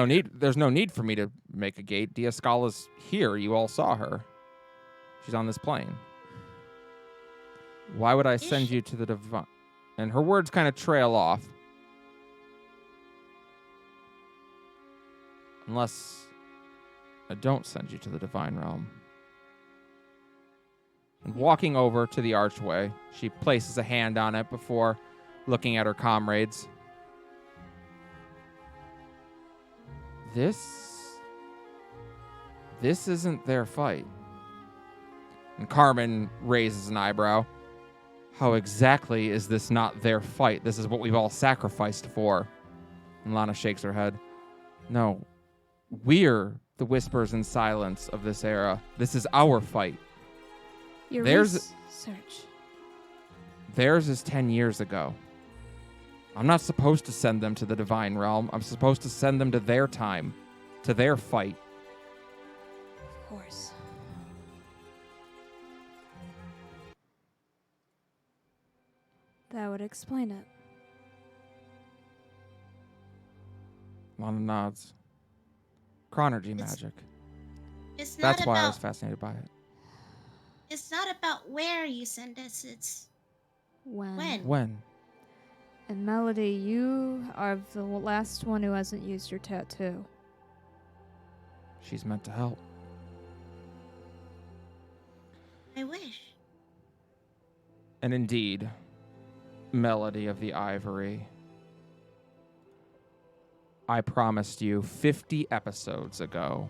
no need for me to make a gate. Diascala's here. You all saw her. She's on this plane. Why would I send you to the divine? And her words kind of trail off. Unless I don't send you to the divine realm. And walking over to the archway, she places a hand on it before looking at her comrades. This isn't their fight. And Carmen raises an eyebrow. How exactly is this not their fight? This is what we've all sacrificed for. And Lana shakes her head. No, we're the whispers in silence of this era. This is our fight. Your There's- research. Theirs is 10 years ago. I'm not supposed to send them to the divine realm. I'm supposed to send them to their time, to their fight. Of course. That would explain it. Lana nods. Chronergy It's magic. It's not That's why I was about. fascinated by it. It's not about where you send us. It's when. When? And Melody, you are the last one who hasn't used your tattoo. She's meant to help. I wish. And indeed, Melody of the Ivory, I promised you 50 episodes ago,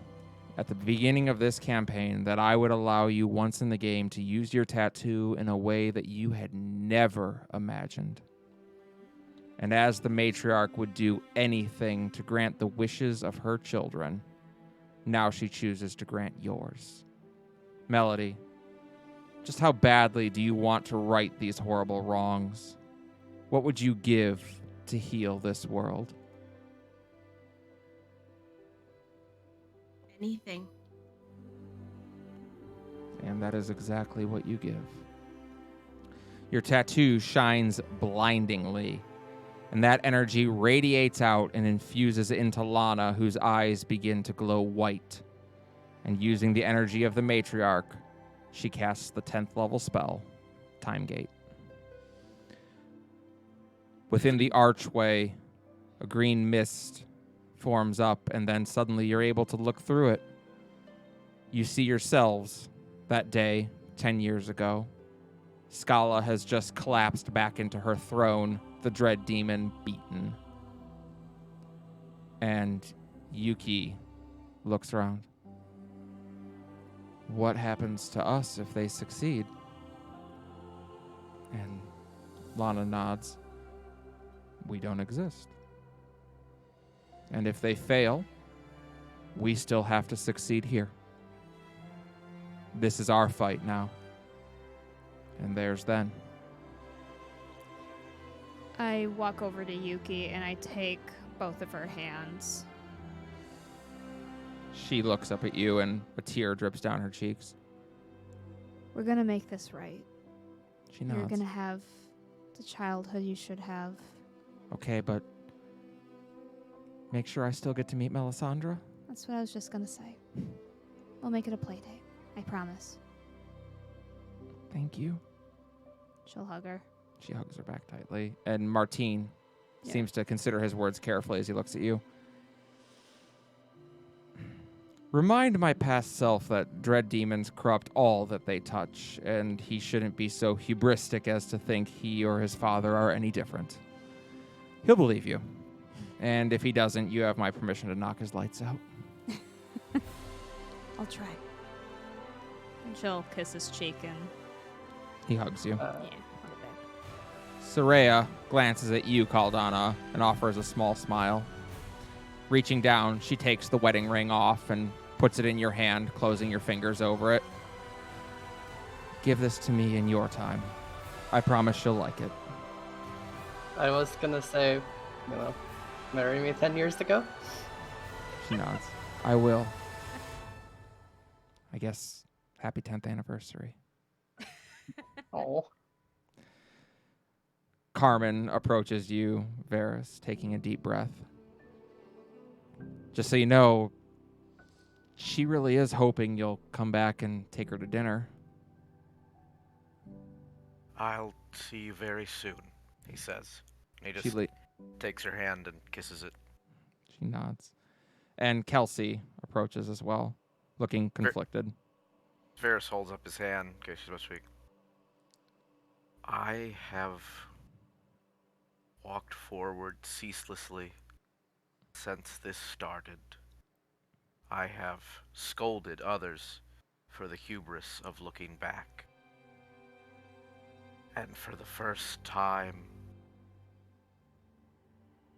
at the beginning of this campaign, that I would allow you once in the game to use your tattoo in a way that you had never imagined. And as the matriarch would do anything to grant the wishes of her children, now she chooses to grant yours. Melody, just how badly do you want to right these horrible wrongs? What would you give to heal this world? Anything. And that is exactly what you give. Your tattoo shines blindingly, and that energy radiates out and infuses into Lana, whose eyes begin to glow white. And using the energy of the matriarch, she casts the 10th level spell, Time Gate. Within the archway, a green mist forms up, and then suddenly you're able to look through it. You see yourselves that day 10 years ago. Scala has just collapsed back into her throne, the dread demon beaten. And Yuki looks around. What happens to us if they succeed? And Lana nods. We don't exist. And if they fail, we still have to succeed here. This is our fight now. And theirs then. I walk over to Yuki and I take both of her hands. She looks up at you and a tear drips down her cheeks. We're gonna make this right. She nods. You're gonna have the childhood you should have. Okay, but make sure I still get to meet Melisandre. That's what I was just gonna say. We'll make it a play date. I promise. Thank you. She'll hug her. She hugs her back tightly. And Martine Yeah. seems to consider his words carefully as he looks at you. Remind my past self that dread demons corrupt all that they touch, and he shouldn't be so hubristic as to think he or his father are any different. He'll believe you. And if he doesn't, you have my permission to knock his lights out. I'll try. And she'll kiss his cheek and He hugs you. yeah, on the back. Soraya glances at you, Caldana, and offers a small smile. Reaching down, she takes the wedding ring off and puts it in your hand, closing your fingers over it. Give this to me in your time. I promise you'll like it. I was gonna say, marry me 10 years ago? She nods. I will. I guess happy 10th anniversary. Oh. Carmen approaches you, Varys, taking a deep breath. Just so you know, she really is hoping you'll come back and take her to dinner. I'll see you very soon, he says. He She, just takes her hand and kisses it. she nods. And Kelsey approaches as well, looking conflicted. Varys holds up his hand in case she's about to speak. I have walked forward ceaselessly since this started. I have scolded others for the hubris of looking back. And for the first time,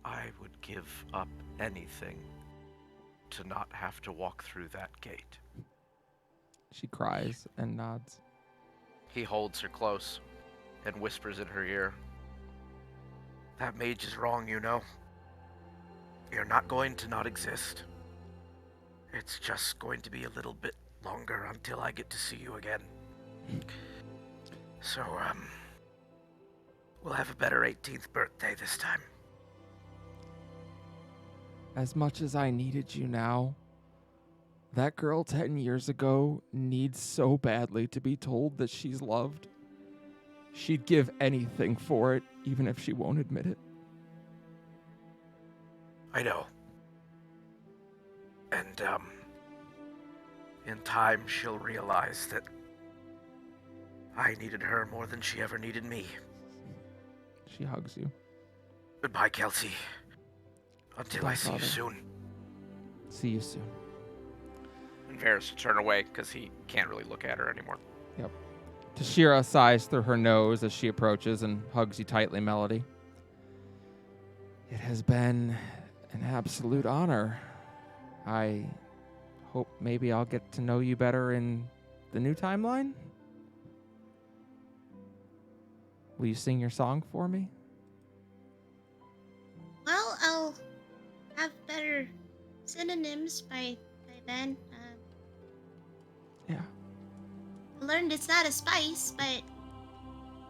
I would give up anything to not have to walk through that gate. She cries and nods. He holds her close and whispers in her ear, "That mage is wrong, you know. You're not going to not exist. It's just going to be a little bit longer until I get to see you again. So, we'll have a better 18th birthday this time." As much as I needed you now, that girl 10 years ago needs so badly to be told that she's loved. She'd give anything for it, even if she won't admit it. I know. And, in time she'll realize that I needed her more than she ever needed me. She hugs you. Goodbye, Kelsey. Until I Goodbye, see you Father. soon. See you soon. And Varys will turn away because he can't really look at her anymore. Tashira sighs through her nose as she approaches and hugs you tightly, Melody. It has been an absolute honor. I hope maybe I'll get to know you better in the new timeline. Will you sing your song for me? Well, I'll have better synonyms by then. Yeah. I learned it's not a spice, but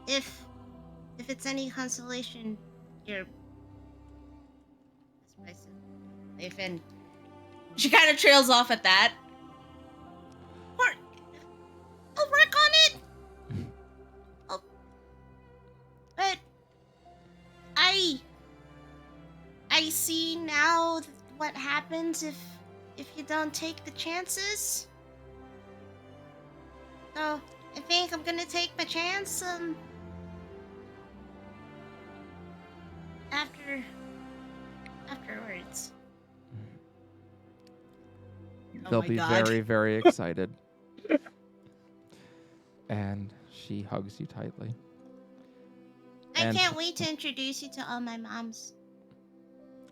if it's any consolation, you're spicy. Nathan. She kind of trails off at that. I'll work on it. But I see now what happens if you don't take the chances. So I think I'm gonna take my chance. Afterwards. Oh They'll my be God. very, very excited. And she hugs you tightly. I And can't wait to introduce you to all my moms.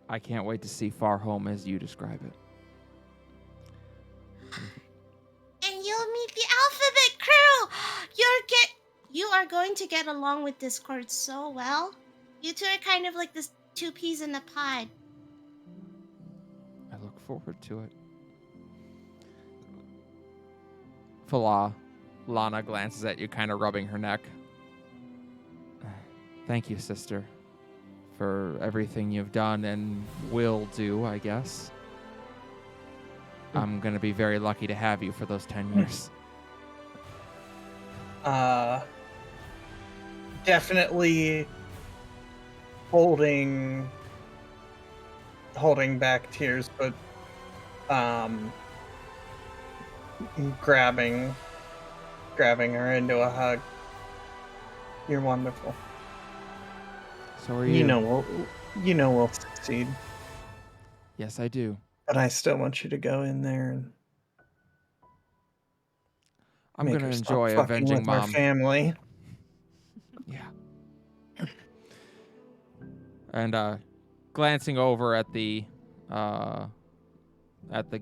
I can't wait to see Far Home as you describe it. And you'll meet the alphabet crew. You are going to get along with Discord so well. You two are kind of like this two peas in a pod. I look forward to it. Fala, Lana glances at you, kind of rubbing her neck. Thank you, sister, for everything you've done and will do, I guess. I'm going to be very lucky to have you for those 10 years. Definitely holding back tears, but grabbing her into a hug. You're wonderful. So are you. You know we'll succeed. Yes, I do. But I still want you to go in there and I'm make going to her stop enjoy fucking avenging with our Mom. family. Yeah. And glancing over at the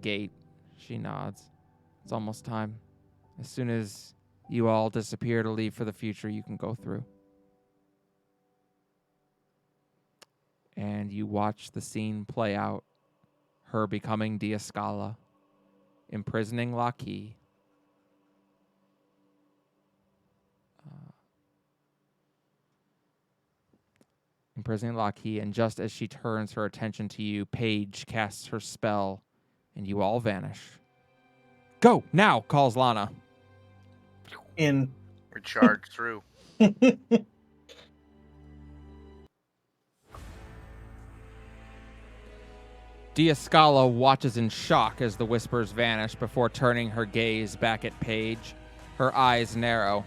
gate, she nods. It's almost time. As soon as you all disappear to leave for the future, you can go through. And you watch the scene play out. Her becoming Diascala, imprisoning Laki. Imprisoning Laki, and just as she turns her attention to you, Paige casts her spell, and you all vanish. Go, now, calls Lana. In. We charge through. Diascala watches in shock as the whispers vanish before turning her gaze back at Paige. Her eyes narrow.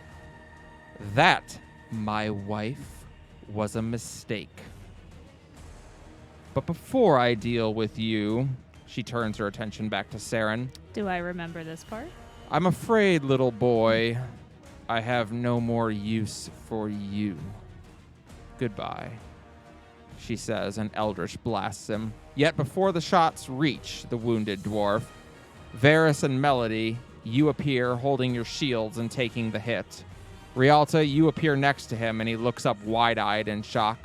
That, my wife, was a mistake. But before I deal with you, she turns her attention back to Saren. Do I remember this part? I'm afraid, little boy, I have no more use for you. Goodbye, she says, and Eldritch blasts him. Yet before the shots reach the wounded dwarf, Varys and Melody, you appear holding your shields and taking the hit. Rialta, you appear next to him, and he looks up wide-eyed in shock.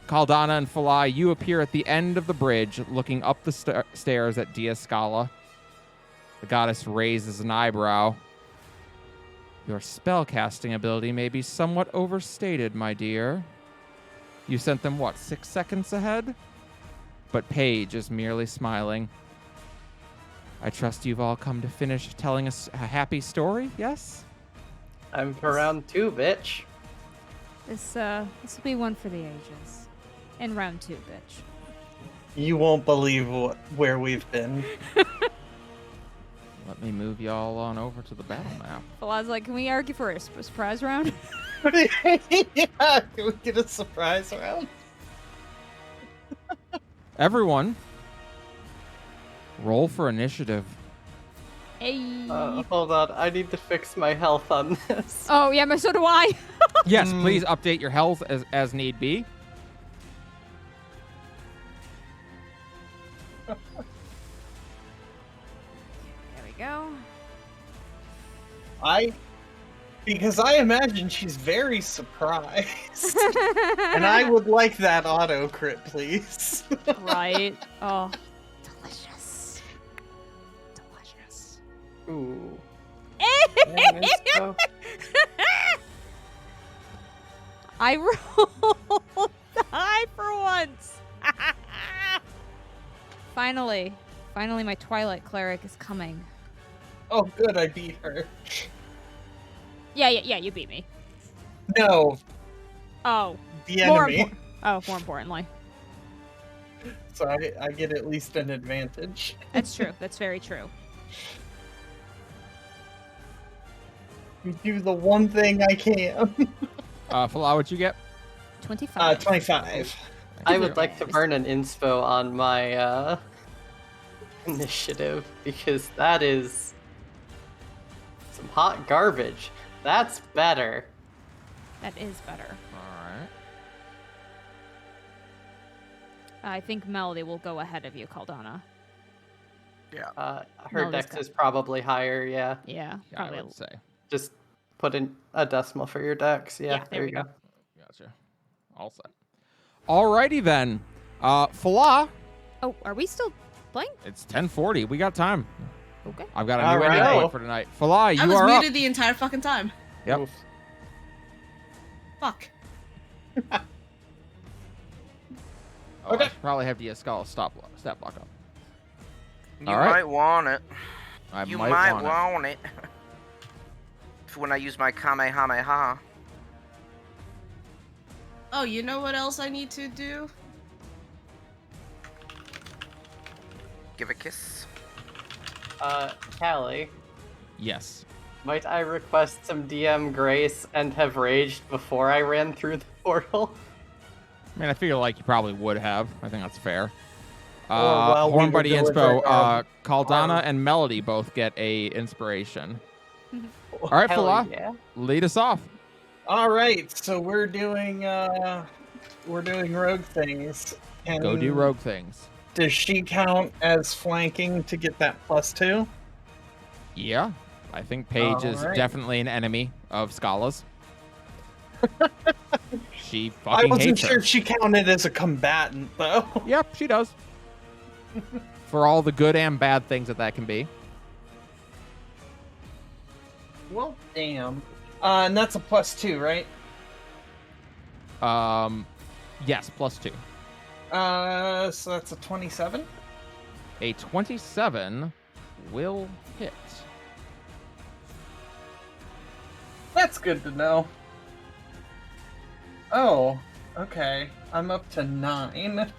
Caldana and Falai, you appear at the end of the bridge, looking up the stairs at Diascala. The goddess raises an eyebrow. Your spellcasting ability may be somewhat overstated, my dear. You sent them, 6 seconds ahead? But Paige is merely smiling. I trust you've all come to finish telling us a happy story, yes? I'm for round 2, bitch. This will be one for the ages. In round 2, bitch. You won't believe where we've been. Let me move y'all on over to the battle map. Well, I was like, can we argue for a surprise round? Yeah, can we get a surprise round? Everyone, roll for initiative. Hey. Hold on, I need to fix my health on this. Oh, yeah, but so do I. Yes, please update your health as need be. There we go. Because I imagine she's very surprised. And I would like that auto crit, please. Right. Oh. Delicious. Delicious. Ooh. I rolled high for once. Finally, my Twilight Cleric is coming. Oh, good, I beat her. Yeah, you beat me. No, Oh, the more enemy. more importantly. So I get at least an advantage. That's true. That's very true. You do the one thing I can. Falah, what'd you get? 25. 25. I would like to burn an inspo on my initiative because that is some hot garbage. That's better. That is better. All right. I think Melody will go ahead of you, Caldana. Her Melody's dex got- is probably higher, yeah. Yeah, Yeah, I probably. would say. Just put in a decimal for your dex. Yeah, Yeah, there you go. Gotcha. All set. Alrighty then. Falah, Oh, are we still playing? it's 10:40. We got time. Okay. I've got a All new ending right. point for tonight. Falah, you I was are muted up. the entire fucking time. Yep. Oof. Fuck. Oh, Okay. I should probably have Diascala stat block up. You All right. might want it. I You might might want it. want it. When I use my Kamehameha. Oh, you know what else I need to do? Give a kiss. Callie, Yes. might I request some DM grace and have raged before I ran through the portal? I mean, I feel like you probably would have. I think that's fair. while we Horn were Buddy Inspo, delivering our- Caldana and Melody both get a inspiration. All right, Hell Falah, yeah. lead us off. All right, so we're doing rogue things. And Go do rogue things. Does she count as flanking to get that +2? Yeah, I think Paige is Alright. definitely an enemy of Scala's. She I fucking wasn't hates sure her. if she counted as a combatant though. Yep, she does. For all the good and bad things that can be. Well, damn. And that's a +2, right? Yes, +2. So that's a 27. A 27 will hit. That's good to know. Oh, okay. I'm up to 9.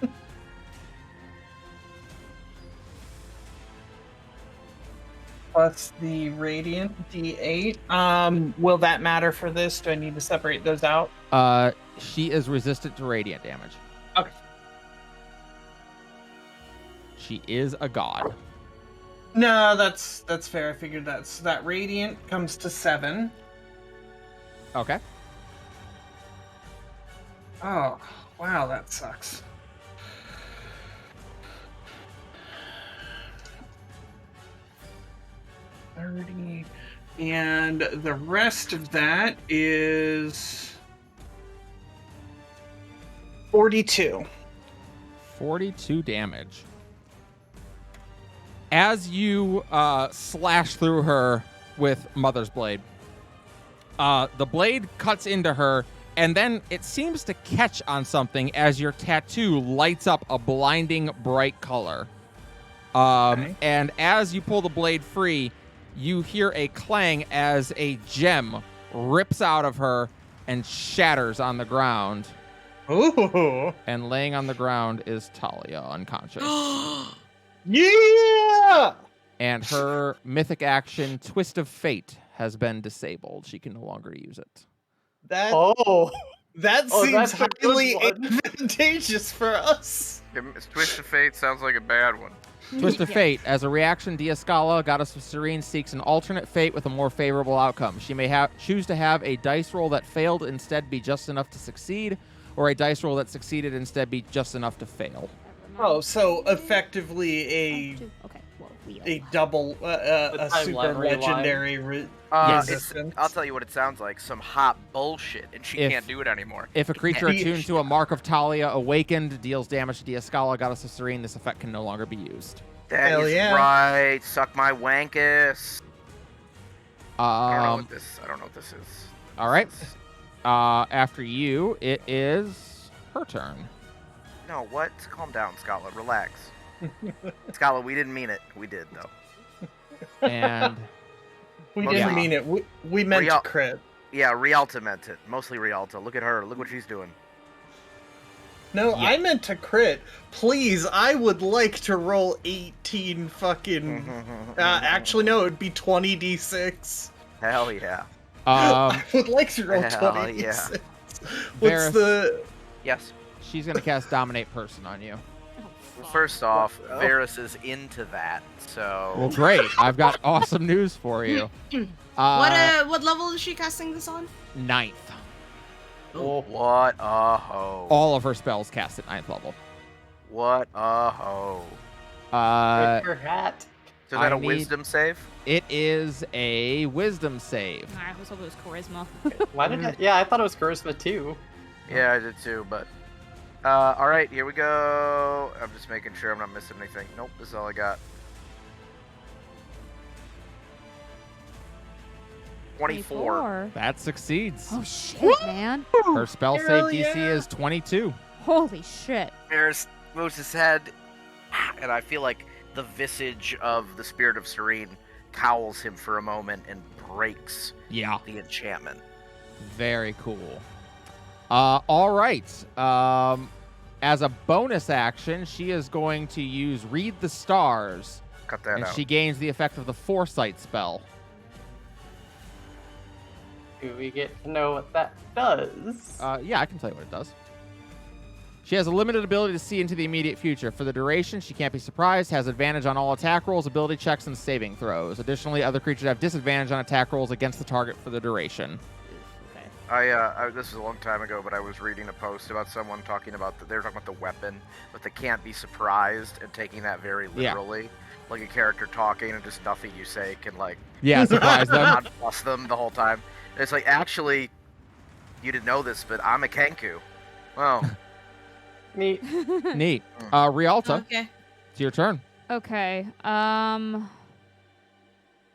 Plus the radiant D8. Will that matter for this? Do I need to separate those out? She is resistant to radiant damage. Okay. She is a god. No, that's fair. I figured that radiant comes to 7. Okay. Oh, wow, that sucks. $30, and the rest of that is 42. 42 damage. As you slash through her with Mother's Blade, the blade cuts into her, and then it seems to catch on something as your tattoo lights up a blinding bright color. Okay. And as you pull the blade free, you hear a clang as a gem rips out of her and shatters on the ground. Ooh, And laying on the ground is Talia, unconscious. yeah! And her mythic action, Twist of Fate, has been disabled. She can no longer use it. That Oh, that Oh, seems that's a good highly one. advantageous for us. Twist of Fate sounds like a bad one. Twist of Yeah. Fate. As a reaction, Diascala, Goddess of Serene, seeks an alternate fate with a more favorable outcome. She may choose to have a dice roll that failed instead be just enough to succeed, or a dice roll that succeeded instead be just enough to fail. Oh, so effectively Okay, well, we a double a timeline super rewind. legendary Yes. resistance. I'll tell you what it sounds like. Some hot bullshit, and she If- can't do it anymore. If a creature Yeah. attuned to a mark of Talia awakened deals damage to Diascala, Goddess of Serene, this effect can no longer be used. That Hell is yeah. right. Suck my wankus. I don't know what this. I don't know what this is. All right. After you, it is her turn. No, what? Calm down, Scotland. Relax. Scotland, we didn't mean it. We did though. And We Yeah. didn't mean it. We meant Real- crit. Yeah, Rialta meant it. Mostly Rialta. Look at her. Look what she's doing. No, Yeah. I meant to crit. Please, I would like to roll 18 fucking. Actually, no, it would be 20d6. Hell yeah. I would like to roll Hell 20. yeah. What's Varys. the... Yes. She's gonna cast Dominate Person on you. Oh, First off, Oh. Varys is into that, so Well, great. I've got awesome news for you. What level is she casting this on? 9th. what a hoe! All of her spells cast at 9th level. What a hoe! Uh, Her hat. So is that I a need- wisdom save? it is a Wisdom save. I was hoping it was charisma. Why did I? Yeah, I thought it was charisma too. Yeah, I did too, but all right, here we go. I'm just making sure I'm not missing anything. Nope, this is all I got. 24. That succeeds. Oh shit, man! Her spell save Hell DC yeah. is 22. Holy shit! Varys moves his head, and I feel like the visage of the Spirit of Serene cowls him for a moment and breaks Yeah. the enchantment. Very cool. All right. As a bonus action, she is going to use Read the Stars, Cut that and out. she gains the effect of the Foresight spell. Do we get to know what that does? Yeah, I can tell you what it does. She has a limited ability to see into the immediate future. For the duration, she can't be surprised, has advantage on all attack rolls, ability checks, and saving throws. Additionally, other creatures have disadvantage on attack rolls against the target for the duration. Okay. This was a long time ago, but I was reading a post about someone talking about they were talking about the weapon, but they can't be surprised and taking that very Yeah. literally. Like a character talking and just nothing you say can like Yeah, surprise them. not bust them the whole time. And it's like, actually, you didn't know this, but I'm a Kenku. Well, Neat. Neat. Rialta, Okay. it's your turn. Okay.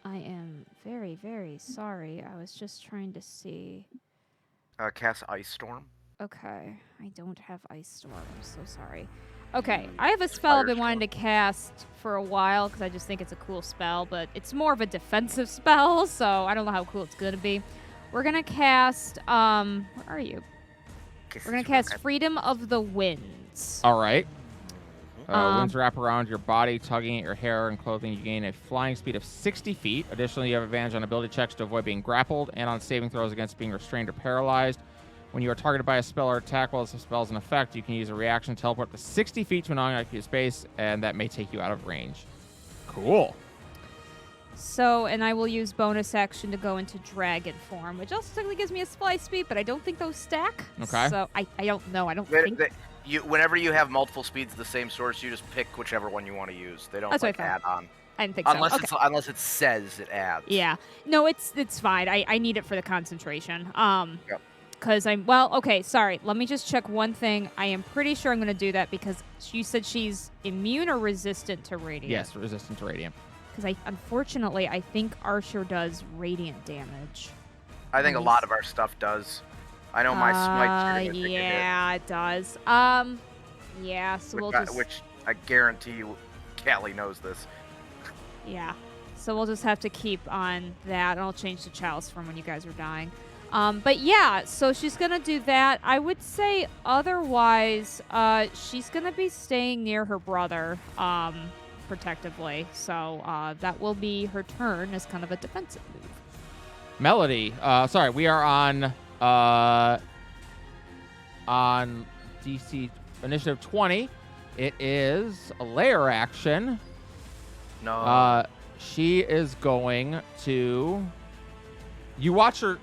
I am very, very sorry. I was just trying to see. cast Ice Storm. Okay, I don't have Ice Storm. I'm so sorry. Okay, I have a spell I've been wanting to cast for a while because I just think it's a cool spell, but it's more of a defensive spell, so I don't know how cool it's gonna be. We're gonna cast. Where are you? We're gonna cast Freedom of the Winds. All right. Um, Winds wrap around your body, tugging at your hair and clothing. You gain a flying speed of 60 feet. Additionally, you have advantage on ability checks to avoid being grappled and on saving throws against being restrained or paralyzed. When you are targeted by a spell or attack while the spell is in effect, you can use a reaction to teleport to 60 feet to an unoccupied space, and that may take you out of range. Cool. So, and I will use bonus action to go into dragon form, which also technically gives me a fly speed, but I don't think those stack. Okay. So I don't know. I don't They- think. they- whenever you have multiple speeds of the same source, you just pick whichever one you want to use. They don't That's what like I add thought. on. I didn't think so. Okay. Unless it says it adds. Yeah. No, it's fine. I need it for the concentration. Yep. Because okay, sorry. Let me just check one thing. I am pretty sure I'm going to do that because you said she's immune or resistant to radiant. Yes, resistant to radiant. Because unfortunately, I think Archer does radiant damage. I think a Nice. lot of our stuff does. I know my smite's pretty much yeah, it does. Yeah, so we'll just which I guarantee you, Callie knows this. yeah. So we'll just have to keep on that, and I'll change the chalice from when you guys are dying. But yeah, so she's gonna do that. I would say otherwise, she's gonna be staying near her brother, protectively. So that will be her turn as kind of a defensive move. Melody. Sorry, we are on DC Initiative 20. It is a layer action. No. She is going to. You watch her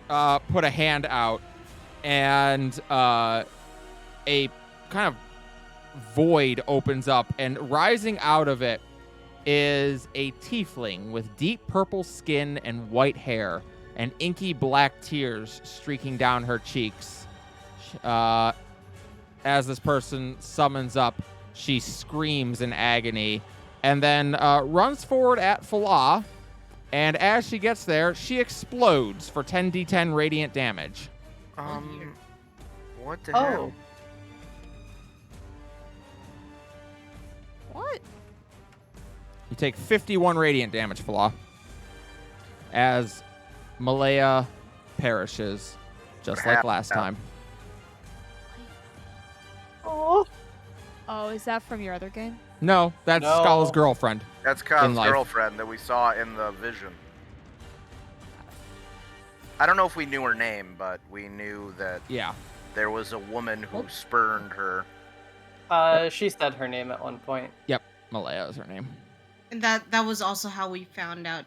put a hand out, and a kind of void opens up, and rising out of it is a tiefling with deep purple skin and white hair, and inky black tears streaking down her cheeks. As this person summons up, she screams in agony, and then runs forward at Falah. And as she gets there, she explodes for 10d10 radiant damage. What the Oh. hell? What? You take 51 radiant damage, Falah, as Malaya perishes, just like last time. Oh. Oh, is that from your other game? No, that's No. Skala's girlfriend. That's Kyle's life. girlfriend that we saw in the vision. I don't know if we knew her name, but we knew that Yeah. there was a woman who spurned her. She said her name at one point. Yep. Malaya is her name. And that was also how we found out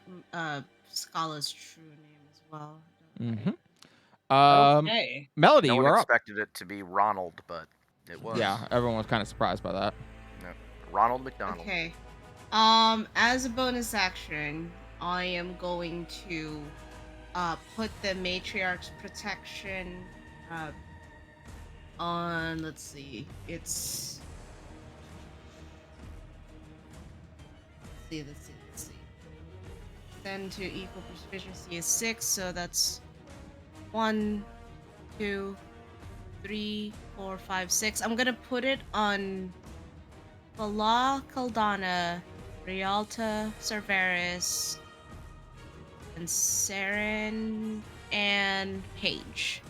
Scala's true name as well. Mm-hmm. Okay. Melody, No you one are up. expected it to be Ronald, but it was. Yeah, everyone was kind of surprised by that. Ronald McDonald. Okay. As a bonus action, I am going to put the Matriarch's protection on, let's see, let's see. 10 to equal proficiency is 6, so that's 1, 2, 3, 4, 5, 6. I'm gonna put it on Bala, Caldana, Rialta, Cerberus, and Saren, and Paige.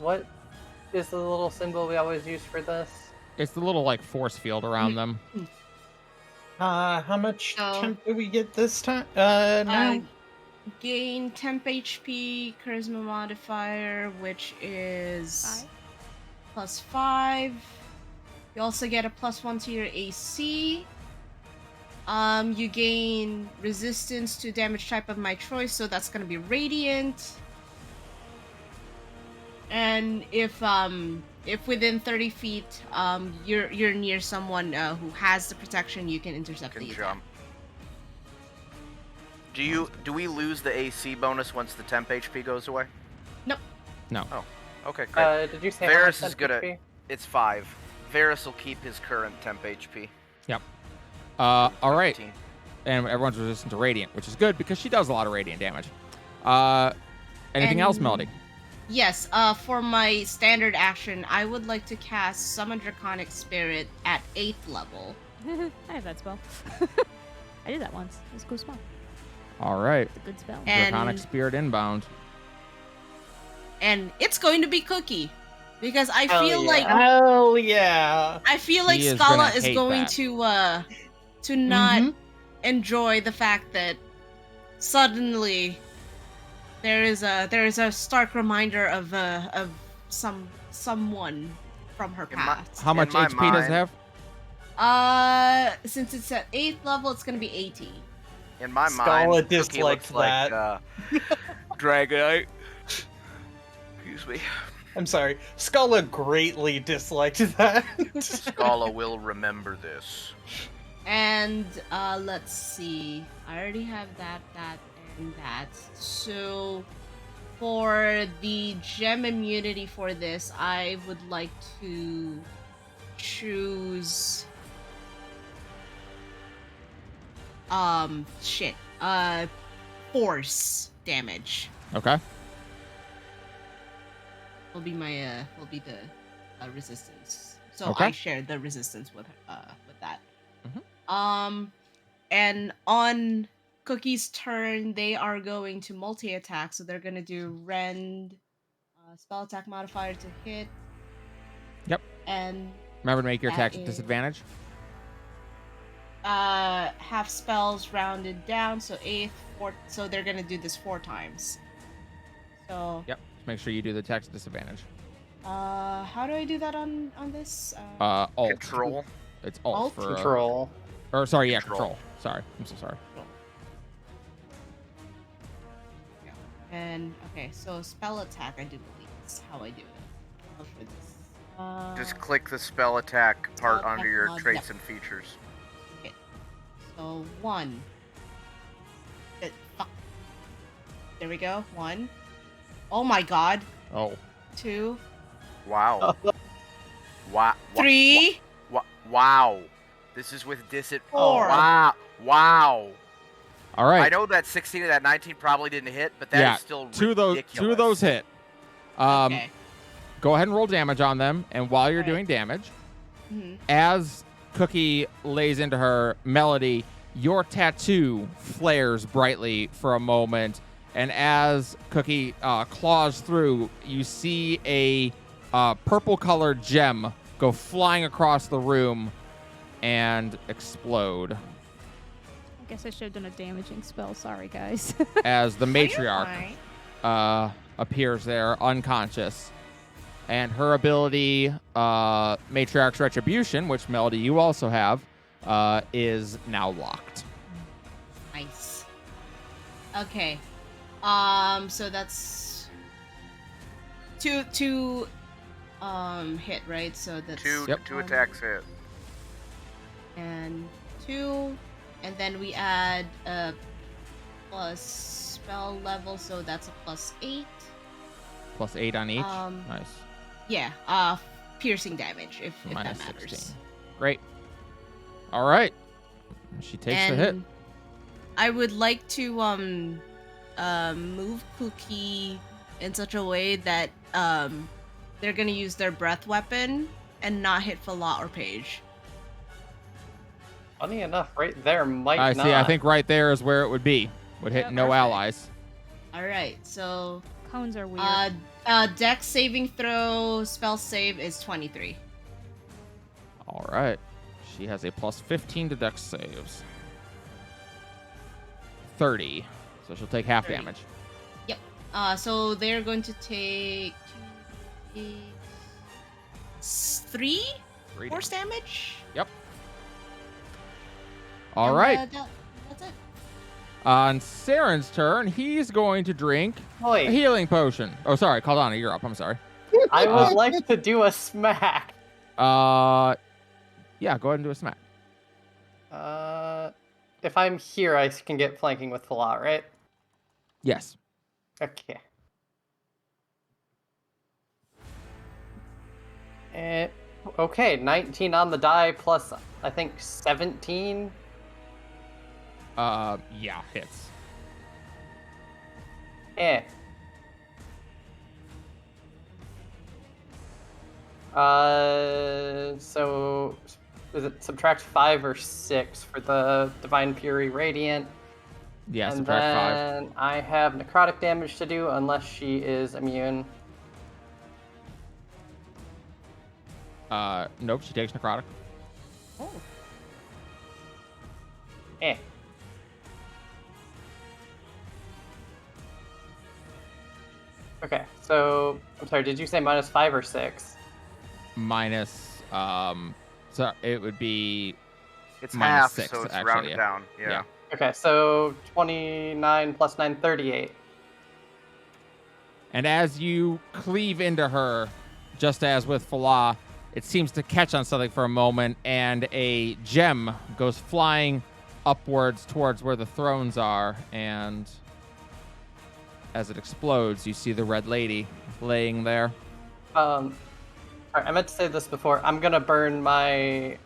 What is the little symbol we always use for this? It's the little like force field around them. How much So- temp do we get this time? Now? Gain temp HP, charisma modifier, which is +5. You also get a +1 to your AC. You gain resistance to damage type of my choice, so that's gonna be radiant. And if within 30 feet, you're near someone who has the protection, you can intercept Can the attack. jump. Do we lose the AC bonus once the temp HP goes away? No. Okay, great. Did you say Varys how much is good at- HP? It's 5. Varys will keep his current temp HP. All right. 15. And everyone's resistant to radiant, which is good because she does a lot of radiant damage. Anything else, And- Melody? Yes, for my standard action, I would like to cast Summon Draconic Spirit at 8th level. I have that spell. I did that once. It was a cool spell. All right. It's a good spell. And- Draconic Spirit inbound. And it's going to be Cookie. Because I Hell feel yeah. like Hell yeah. He is Scala gonna is hate going that. to not Mhm. enjoy the fact that suddenly there is a stark reminder of someone from her In my- past. How much my HP does it mind- have? Since it's at 8th level, it's gonna be 18. In my Scala mind, Cookie disliked looks like Dragonite. Excuse me. I'm sorry. Scala greatly disliked that. Scala will remember this. And let's see. I already have that, and that. So for the gem immunity for this, I would like to choose force damage. Okay. Will be the resistance. So Okay. I share the resistance with that. Mhm. And on Cookie's turn, they are going to multi-attack, so they're gonna do rend, spell attack modifier to hit. Yep. And Remember to make your That attacks at is- disadvantage. half spells rounded down, so 8th, 4th, so they're gonna do this 4 times. So Yep. Just make sure you do the attacks at disadvantage. how do I do that on this? Alt. Control. It's alt, Alt? for. Control. Or sorry, yeah, Control. control. Sorry, I'm so sorry. And okay, so spell attack, I do believe is how I do it. For this. Just click the spell attack part Spell under attack your mod, traits yep. and features. Okay. So 1. Fuck. There we go. 1. Oh my god. Oh. 2. Wow. Wow. 3. Wow. This is with disadvantage. Four. Wow. Wow. All right. I know that 16 and that 19 probably didn't hit, but that is Yeah, still two of ridiculous. those hit. Okay. Go ahead and roll damage on them, and while you're Alright. doing damage, Mhm. as Cookie lays into her, Melody, your tattoo flares brightly for a moment, and as Cookie claws through, you see a purple-colored gem go flying across the room and explode. Guess I should have done a damaging spell. Sorry, guys. as the Oh, you're matriarch fine. appears there unconscious. And her ability, Matriarch's Retribution, which Melody you also have, is now locked. Nice. Okay. So that's two hit, right? So that's Two Yep. two attacks hit. and 2, and then we add a plus spell level, so that's a +8. Plus 8 on each. Um, Nice. Yeah, piercing damage if Minus that matters. 16. Great. All right. She takes the hit. And I would like to move Cookie in such a way that they're gonna use their breath weapon and not hit Falat or Paige. Funny enough, right there might I not. see. I think right there is where it would be. Would hit Yep. no Perfect. allies. All right, so Cones are weird. Dex saving throw spell save is 23. All right. She has a plus 15 to dex saves. 30. So she'll take half 30. damage. So they're going to take 3 Three force damage. damage. Yep. All And, right. That's it. On Saren's turn, he's going to drink a Wait, healing potion. Oh, sorry. Caldana, you're up. I'm sorry. I would like to do a smack. Yeah, go ahead and do a smack. If I'm here, I can get flanking with Falat, right? Yes. Okay. Okay, 19 on the die plus, I think, 17. Yeah, hits. Eh. So is it subtract 5 or 6 for the Divine Fury Radiant? Yeah, and subtract 5. then I have necrotic damage to do unless she is immune. Nope, she takes necrotic. Oh. Eh. Okay, so I'm sorry, did you say minus 5 or 6? Minus, so it would be It's Minus half, 6, so it's actually, rounded yeah. down. Yeah. Yeah. Okay, so 29 plus 9, 38. And as you cleave into her, just as with Falah, it seems to catch on something for a moment, and a gem goes flying upwards towards where the thrones are, and as it explodes, you see the Red Lady laying there. Alright, I meant to say this before. I'm gonna burn my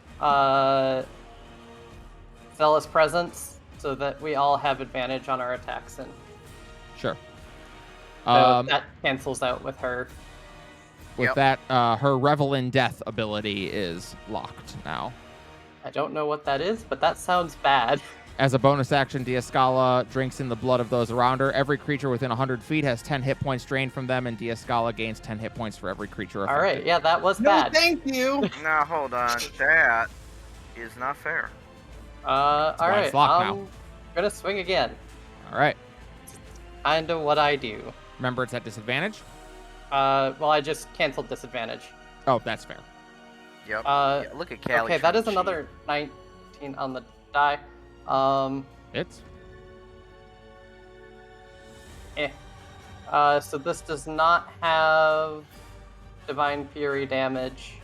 Zealous Presence so that we all have advantage on our attacks, and Sure. so that cancels out with her. With Yep. that, her Revel in Death ability is locked now. I don't know what that is, but that sounds bad. As a bonus action, Diascala drinks in the blood of those around her. Every creature within 100 feet has 10 hit points drained from them, and Diascala gains 10 hit points for every creature affected. Alright, yeah, that was No, bad. thank you. Now hold on. That is not fair. why it's Alright, locked now. I'm gonna swing again. All right. Kinda what I do. Remember, it's at disadvantage. Well, I just canceled disadvantage. Oh, that's fair. Yep. Yeah, look at Callie. Okay, that trying is to cheat. another 19 on the die. It's So this does not have Divine Fury damage.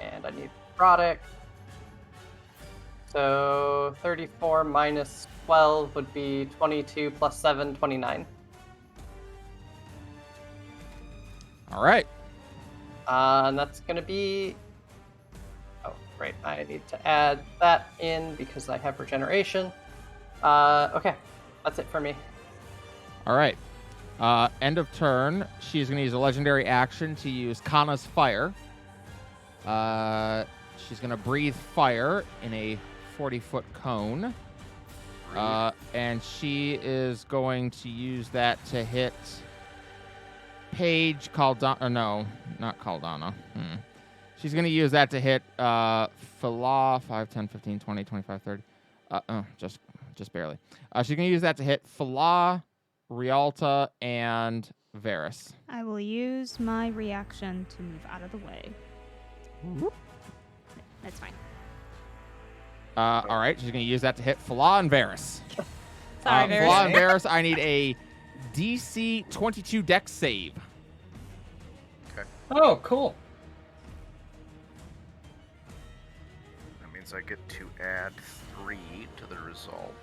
And I need Necrotic. So 34 minus 12 would be 22 plus 7, 29. all right. And that's going to be... Oh, right. I need to add that in because I have regeneration. Okay. That's it for me. All right. End of turn. She's going to use a legendary action to use Kana's Fire. She's going to breathe fire in a 40-foot cone. And she is going to use that to hit Paige, Caldana. No, not Caldana. She's going to use that to hit Falah, 5, 10, 15, 20, 25, 30. Just barely. She's gonna use that to hit Fala, Rialta, and Varys. I will use my reaction to move out of the way. That's fine. All right, she's gonna use that to hit Fala and Varys. Sorry, Varys. Fala and Varys, I need a DC 22 Dex save. Oh, cool. That means I get to add 3 to the result.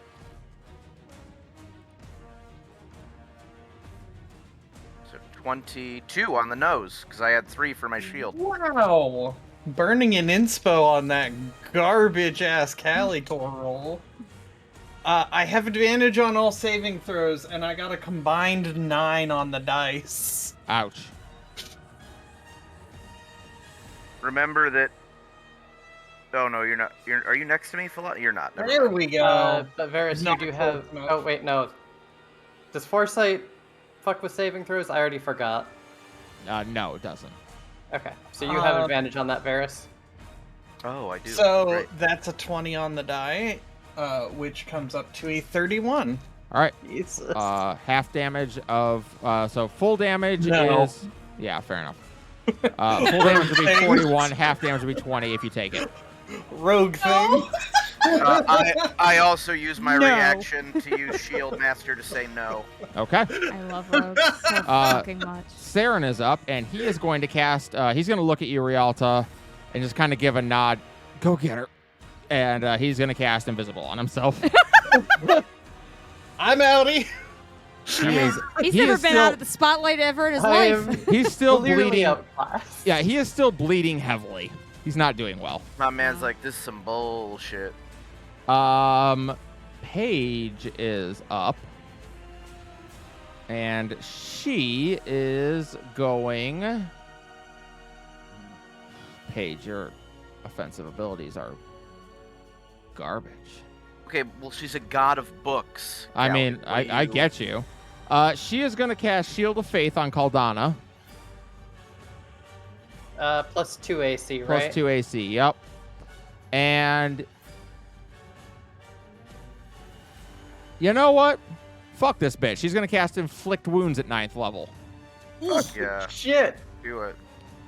So 22 on the nose, because I had 3 for my shield. Wow. Burning an inspo on that garbage-ass Calitor roll. I have advantage on all saving throws, and I got a combined 9 on the dice. Ouch. Remember that. Oh no, you're not. Are you next to me, Fala? You're not. Never There mind. we go. But Varys, Not you do have. close enough. Oh wait, no. Does Foresight fuck with saving throws? I already forgot. No, it doesn't. Okay, so you have advantage on that, Varys. Oh, I do. So Great. that's a 20 on the die, which comes up to a 31. All right. Jesus. Half damage of so full damage No. is fair enough. Full damage would be 41. Half damage would be 20 if you take it. Rogue thing. I also use my No. reaction to use Shield Master to say no. Okay. I love rogues so fucking much. Saren is up, and he is going to cast. He's going to look at you, Rialta, and just kind of give a nod. Go get her. And he's going to cast Invisible on himself. I'm outie. He is. He's he never is been still, out of the spotlight ever in his I life. am He's still clearly bleeding. outclassed. Yeah, he is still bleeding heavily. He's not doing well. My man's like, this is some bullshit. Paige is up. And she is going. Paige, your offensive abilities are garbage. Okay, well, she's a god of books. I Callie. mean, What I do you- get you. She is going to cast Shield of Faith on Caldana. Plus 2 AC, right? Plus 2 AC, yep. And you know what? Fuck this bitch. She's going to cast Inflict Wounds at 9th level. Fuck yeah, Shit. do it.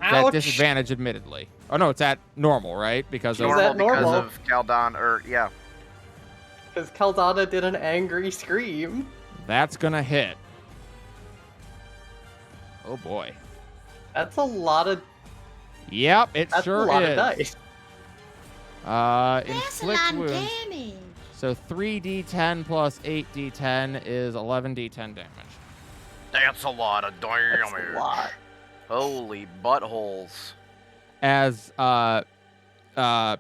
At Ouch. disadvantage, admittedly. Oh, no, it's at normal, right? Because of... Normal. Normal because normal? of Caldon, or yeah. Because Caldana did an angry scream. That's going to hit. Oh, boy. That's a lot of. Yep, it That's sure a lot is. of dice. That's a Inflict lot of Wounds. damage. So 3d10 plus 8d10 is 11d10 damage. That's a lot of That's damage. a lot. Holy buttholes. As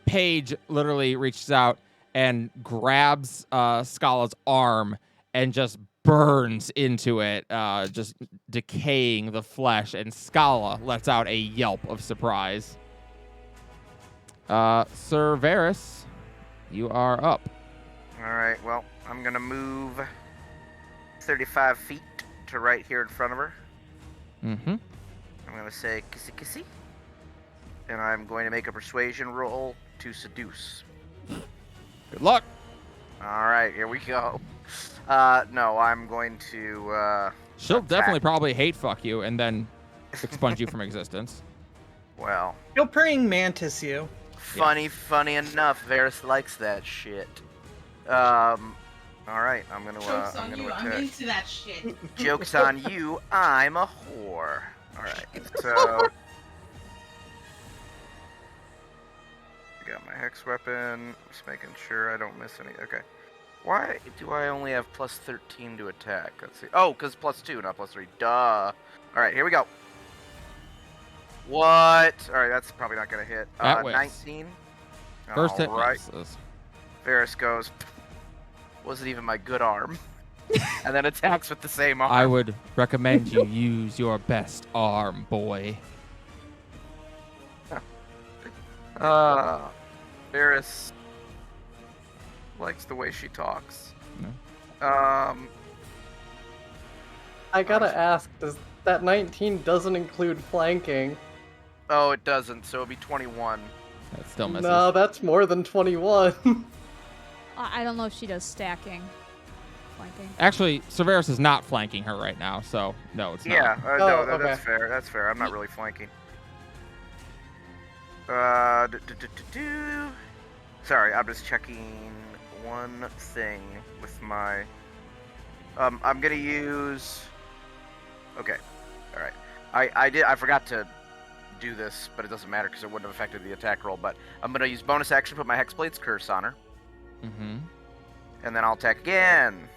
Paige literally reaches out and grabs Scala's arm and just burns into it, just decaying the flesh, and Scala lets out a yelp of surprise. Sir Varys, you are up. Alright, well, I'm gonna move 35 feet to right here in front of her. Mm-hmm. I'm gonna say kissy kissy. And I'm going to make a persuasion roll to seduce. Good luck. Alright, here we go. No, I'm going to, She'll attack. definitely probably hate fuck you and then expunge you from existence. well, He'll praying mantis you. funny enough, Varys likes that shit. Alright, I'm gonna, Joke's I'm on gonna you. I'm attack. into that shit. Joke's on you, I'm a whore. Alright, so... I got my hex weapon. Just making sure I don't miss any. Okay. Why do I only have plus 13 to attack? Let's see. Oh, because plus 2, not plus 3. Duh. Alright, here we go. What? Alright, that's probably not going to hit. That whiffs. 19. First hit Alright. misses. Varys goes, wasn't even my good arm. And then attacks with the same arm. I would recommend you use your best arm, boy. Varys likes the way she talks. No. I gotta ask, does that 19 doesn't include flanking? Oh, it doesn't, so it'll be 21. That still misses. No, that's more than 21. I don't know if she does stacking. Flanking. Actually, Severus is not flanking her right now, so no, it's Yeah, not. no, okay. that's fair. That's fair. I'm not really flanking. Sorry, I'm just checking one thing with my. I'm gonna use. Okay, all right. I forgot to do this, but it doesn't matter because it wouldn't have affected the attack roll. But I'm gonna use bonus action, put my Hexblade's Curse on her, Mm-hmm. and then I'll attack again.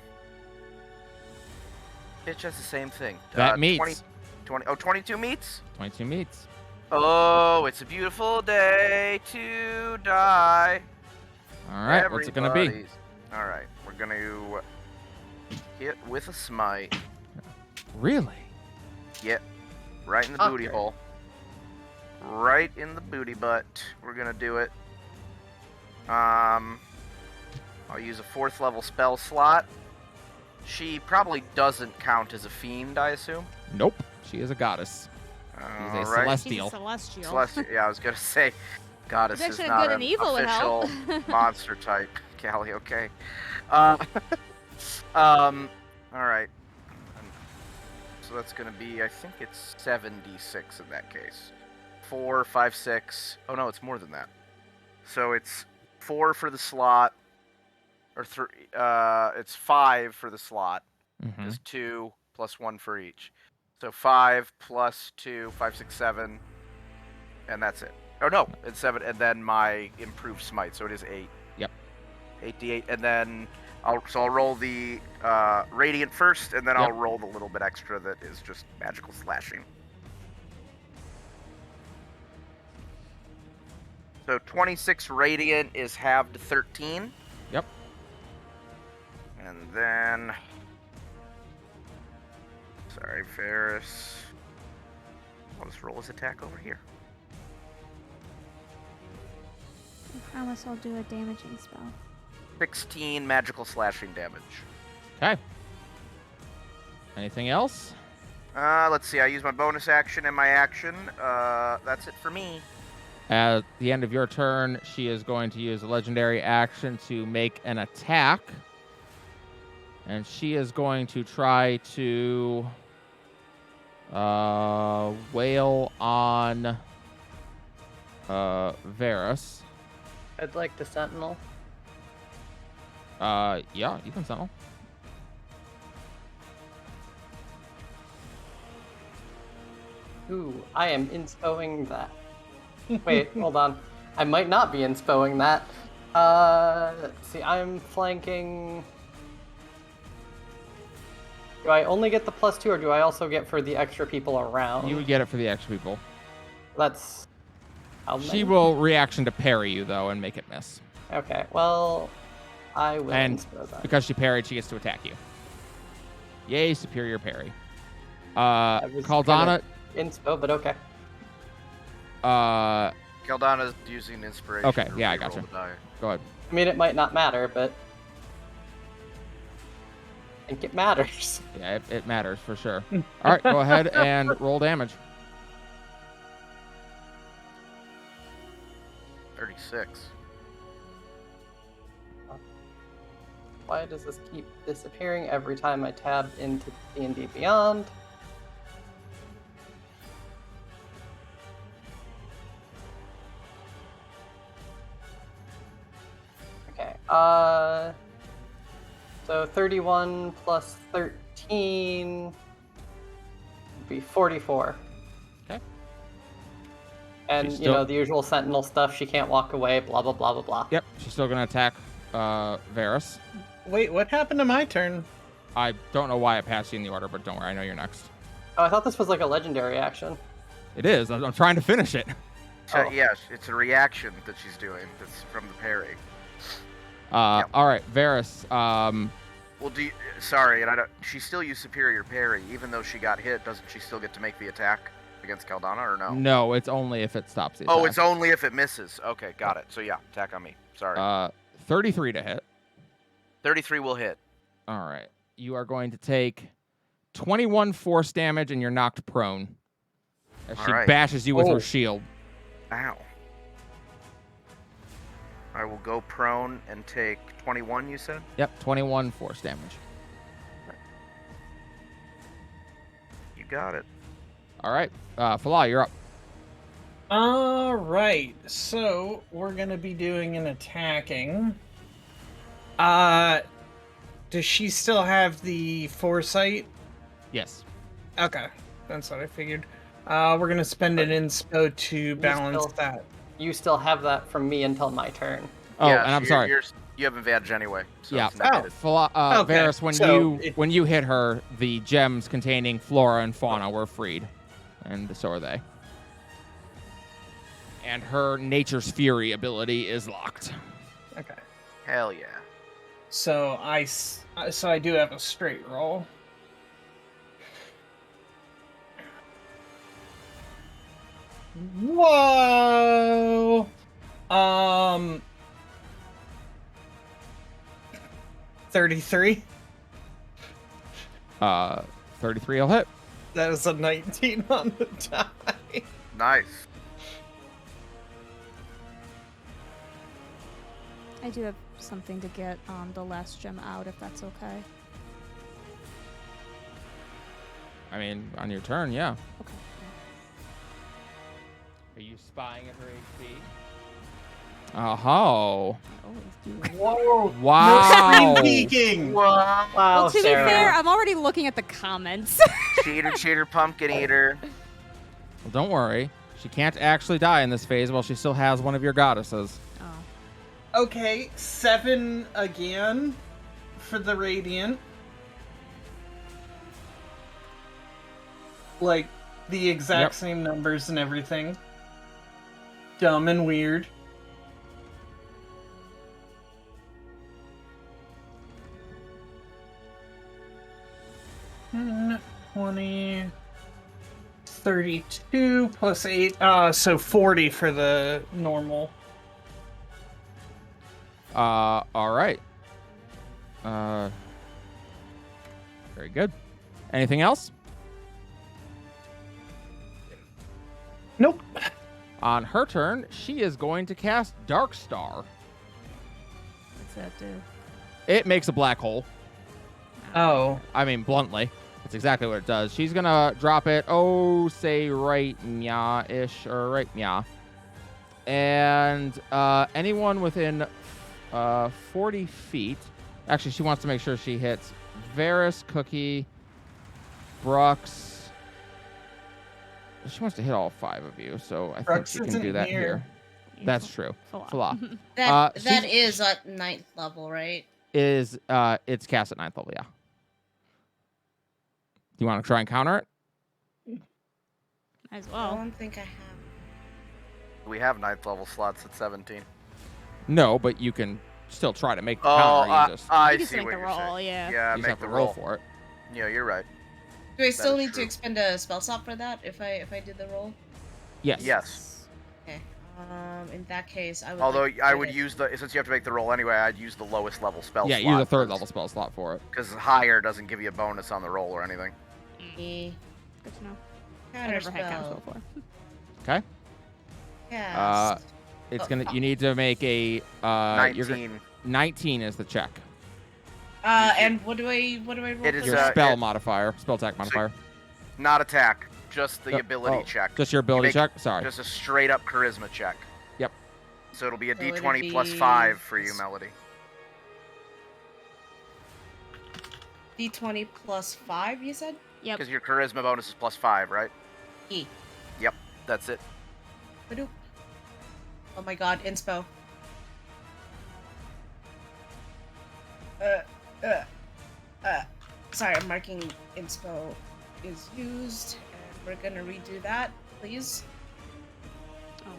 Bitch, that's the same thing. That meets. 22 meets? 22 meets. Oh, it's a beautiful day to die. All right, what's it going to be? Everybody's- All right, we're going to hit with a smite. Really? Yep, right in the booty Okay. hole. Right in the booty butt. We're going to do it. I'll use a 4th level spell slot. She probably doesn't count as a fiend, I assume. Nope. She is a goddess. She's a All right. celestial. She's a celestial. Celestial. Yeah, I was gonna say, goddess It's is actually not good an and evil would official help. monster type. Callie, okay. All right. So that's gonna be, I think it's 7d6 in that case. 4, 5, 6. Oh no, it's more than that. So it's 4 for the slot, or 3. It's 5 for the slot. Mm-hmm. Is 2 plus 1 for each. So 5 plus 2, 5, 6, 7, and that's it. Oh no, it's 7, and then my improved smite, so it is 8. Yep. 8d8, and then I'll roll the radiant first, and then I'll Yep. roll the little bit extra that is just magical slashing. So 26 radiant is halved to 13. Yep. And then, sorry, Ferris. I'll just roll his attack over here. I promise I'll do a damaging spell. 16 magical slashing damage. Okay. Anything else? Let's see. I use my bonus action and my action. That's it for me. At the end of your turn, she is going to use a legendary action to make an attack. And she is going to try to wail on Varus. I'd like to sentinel. Yeah, you can sentinel. Ooh, I am inspoing that. Wait, hold on. I might not be inspoing that. Let's see, I'm flanking. Do I only get the +2, or do I also get for the extra people around? You would get it for the extra people. That's. How She many? will reaction to parry you, though, and make it miss. Okay, well, I will And inspo that. because she parried, she gets to attack you. Yay, superior parry. was Caldana, Inspo, but okay. Caldana's using inspiration. Okay, to yeah, I reroll gotcha. the die. go ahead. I mean, it might not matter, but I think it matters. Yeah, it matters for sure. All right, go ahead and roll damage. 36. Why does this keep disappearing every time I tab into D&D Beyond? Okay, so 31 plus 13 would be 44. Okay. And, She's you know, still- the usual sentinel stuff, she can't walk away, blah, blah, blah, blah, blah. Yep, she's still going to attack Varus. Wait, what happened to my turn? I don't know why I passed you in the order, but don't worry, I know you're next. Oh, I thought this was like a legendary action. It is. I'm trying to finish it. So, Oh. yes, it's a reaction that she's doing that's from the parry. All right, Varus. Well, sorry, and I don't. She still used superior parry, even though she got hit. Doesn't she still get to make the attack against Caldana, or no? No, it's only if it stops the Oh, attack. it's only if it misses. Okay, got it. So yeah, attack on me. Sorry. 33 to hit. 33 will hit. All right. You are going to take 21 force damage, and you're knocked prone as she All right. bashes you with Oh. her shield. Ow. I will go prone and take 21, you said? Yep, 21 force damage. You got it. All right, Fala, you're up. All right, so we're gonna be doing an attacking. Does she still have the foresight? Yes. Okay, that's what I figured. We're gonna spend an inspo to balance still- that. You still have that from me until my turn. Oh, Yeah, and I'm so sorry. you have advantage anyway. So Yeah. it's negated. Okay, Varys, so when you hit her, the gems containing flora and fauna were freed, and so are they. And her Nature's Fury ability is locked. Okay, Hell yeah. so I do have a straight roll. Whoa! 33. 33 will hit. That is a 19 on the die. Nice. I do have something to get the last gem out, if that's okay. I mean, on your turn, yeah. Okay. Are you spying at her HP? Oh. I always do. Whoa! Wow. Screen peeking. Wow, Well, to Sarah. be fair, I'm already looking at the comments. Cheater, pumpkin eater. Well, don't worry. She can't actually die in this phase while she still has one of your goddesses. Oh. Okay, 7 again for the radiant. Like the exact Yep. same numbers and everything. Dumb and weird. Hmm, 20, 32 plus 8, so 40 for the normal. All right. Very good. Anything else? Nope. On her turn, she is going to cast Dark Star. What's that do? It makes a black hole. Oh. I mean, bluntly. That's exactly what it does. She's going to drop it, say right meow-ish, or right meow. And anyone within 40 feet... Actually, she wants to make sure she hits Varys, Cookie, Brooks... She wants to hit all 5 of you, so I think Brooks she can isn't do that here. Yeah, That's true. Fala. Fala. That she's- that is at 9th level, right? It's cast at 9th level, yeah. You want to try and counter it? Might as I well. don't think I have. We have 9th level slots at 17. No, but you can still try to make the Oh, counter. You just, I You just see make what the you're roll, saying. yeah. Yeah, you just make have the to roll roll. for it. Yeah, you're right. Do I still is need to true. expend a spell slot for that if I do the roll? Yes. Yes. Okay. In that case, I would. Although like to I try would to- use since you have to make the roll anyway, I'd use the lowest level spell Yeah, slot. use a 3rd level spell slot for it. Because higher doesn't give you a bonus on the roll or anything. Eh, Good to know. I Counter never had counter spell. before. Okay. Cast. It's gonna. You need to make a. You're 19. 19 is the check. And what do I roll? It for is, Your that? spell modifier, spell attack modifier. Not attack, just the Oh, ability oh, check. Just your ability make- check. Sorry. Just a straight up charisma check. Yep. So it'll be a So it'd d20 plus be- 5 for you, Melody. D20 plus 5, you said? Yep. Because your charisma bonus is plus 5, right? E. Yep, that's it. Badoop. Oh my god, inspo. Sorry, I'm marking inspo is used, and we're gonna redo that, please. Oh.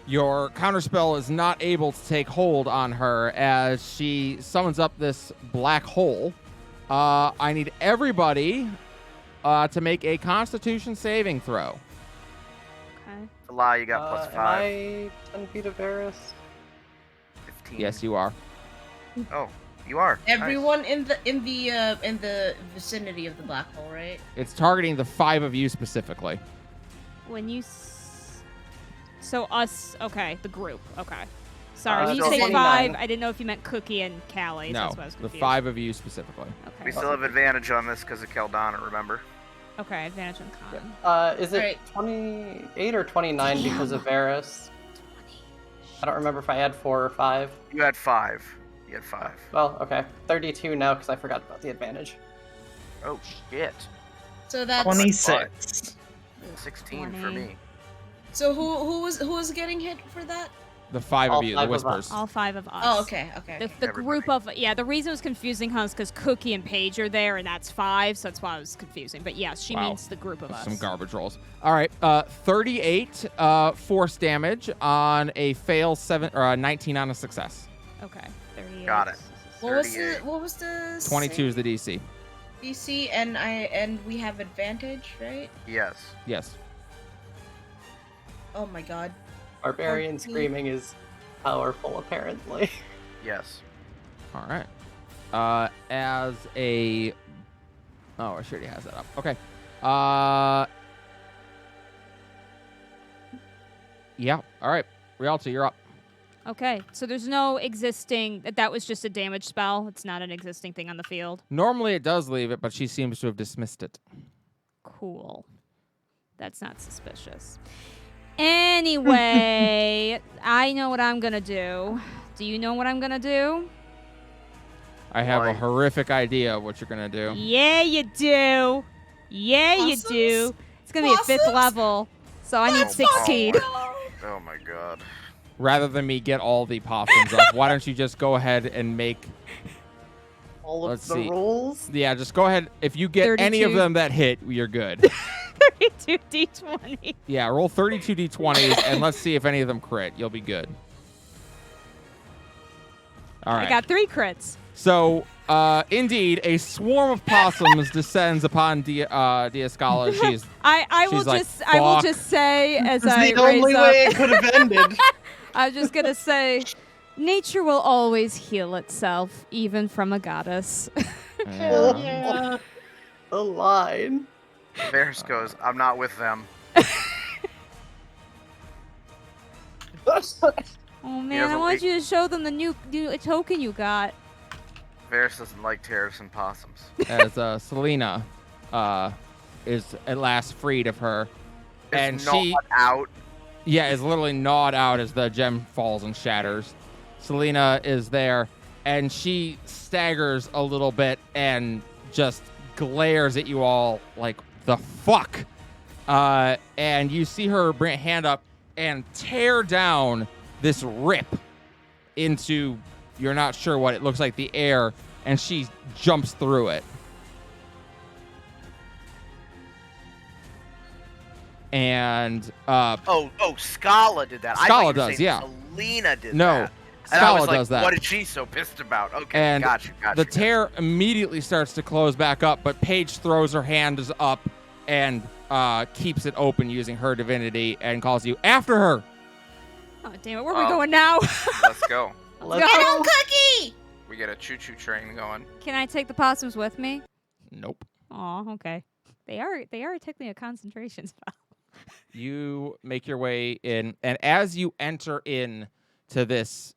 Your counterspell is not able to take hold on her as she summons up this black hole. I need everybody to make a Constitution saving throw. Okay. Lie, you got plus Am 5. I 10 feet of Varys? 15. Yes, you are. Oh, you are. Nice. Everyone in the vicinity of the black hole, right? It's targeting the 5 of you specifically. When you. So us. Okay, the group. Okay. Sorry, when you still say 29. 5, I didn't know if you meant Cookie and Callie. No, That's why I was the confused. 5 of you specifically. Okay. We still have advantage on this because of Keldana, remember? Okay, advantage on con. Is it Alright. 28 or 29 because of Varys? I don't remember if I had 4 or 5. You had 5. You had 5. Well, okay. 32 now because I forgot about the advantage. Oh, shit. So that's 26. 16 for 20. me. so who was getting hit for that? The 5 All of you, the 5 of Whispers. us. All 5 of us. Oh, okay. The group of the reason it was confusing, Hans, because Cookie and Paige are there, and that's 5, so that's why it was confusing. But yes, she Wow. means the group of us. Some garbage rolls. All right, 38 force damage on a fail 7 or a 19 on a success. Okay, 38. Got it. What was the 22 is the DC. DC and we have advantage, right? Yes. Yes. Oh my god. Barbarian Okay. screaming is powerful, apparently. Yes. All right. As a oh, she already has that up. Okay. Yeah. All right. Rialto, you're up. Okay, so there's no existing. That was just a damage spell. It's not an existing thing on the field. Normally it does leave it, but she seems to have dismissed it. Cool. That's not suspicious. Anyway, I know what I'm gonna do. Do you know what I'm gonna do? I have a Why? horrific idea of what you're gonna do. Yeah, you do. Yeah, you Possums? do. It's gonna be a 5th Possums? level, so I need Let's 16. Oh my god. Rather than me get all the poffins up, why don't you just go ahead and make? All of Let's the see. rules. Yeah, just go ahead. If you get any of 32. them that hit, you're good. 32 d20. Yeah, roll 32 d20s and let's see if any of them crit. You'll be good. All right. I got 3 crits. So, indeed, a swarm of possums descends upon Diascala. She's I will She's like, I will "Fuck." just say as This is I the raise only up, way it could have ended. I was just gonna say, nature will always heal itself, even from a goddess. Yeah. The line. Varys goes, I'm not with them. Oh man, I doesn't want like- you to show them the new token you got. Varys doesn't like tariffs and possums. as Selena is at last freed of her, and It's she not out. is literally gnawed out as the gem falls and shatters. Selena is there, and she staggers a little bit and just glares at you all like, the fuck? And you see her bring a hand up and tear down this rip into, you're not sure what it looks like, the air, and she jumps through it. And Oh, Scala did that. I Scala thought you were does, saying yeah. Selena did No, that. And I Scala was like, does that. What is she so pissed about? Okay, And got you. the tear immediately starts to close back up, but Paige throws her hands up and keeps it open using her divinity and calls you after her. Oh damn it, where are we Oh. going now? Let's go. Let's go. Get on Cookie! We get a choo-choo train going. Can I take the possums with me? Nope. Oh, okay. They are technically a concentration spell. You make your way in, and as you enter in to this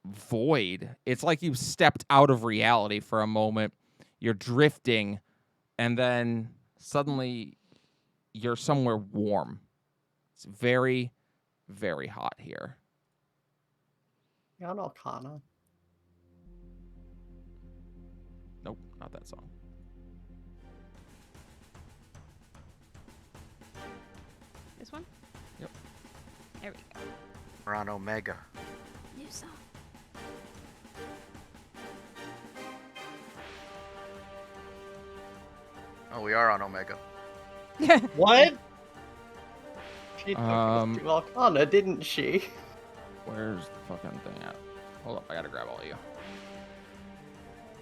void, it's like you've stepped out of reality for a moment. You're drifting, and then suddenly you're somewhere warm. It's very, very hot here. You're on Arcana. Nope, not that song. This one? Yep. There we go. We're on Omega. New song. Oh, we are on Omega. What? She took Um, us to Arcana, didn't she? Where's the fucking thing at? Hold up, I gotta grab all of you.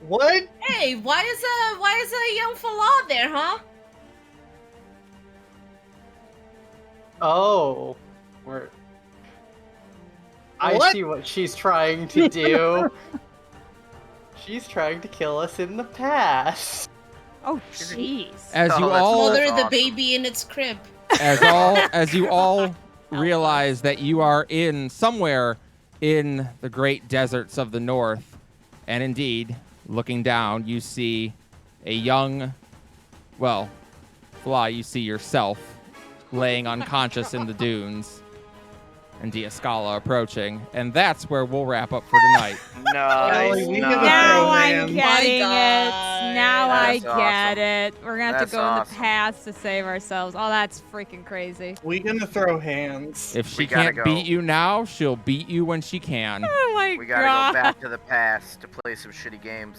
What? Hey, why is a young Falad there, huh? Oh, we're. I What? see what she's trying to do. She's trying to kill us in the past. Oh jeez. As you Oh, that's all Mother the awesome. baby in its crib. as you all realize that you are in somewhere in the great deserts of the north. And indeed, looking down, you see a young, well, Fly, you see yourself laying unconscious in the dunes, and Diascala approaching. And that's where we'll wrap up for tonight. Nice. we nice. get Now throw I'm hands. getting My it. God. Now I That's get awesome. it. We're gonna have That's to go in awesome. the past to save ourselves. Oh, that's freaking crazy. We gonna throw hands. If she We gotta can't go. beat you now, she'll beat you when she can. Oh my We gotta god. go back to the past to play some shitty games.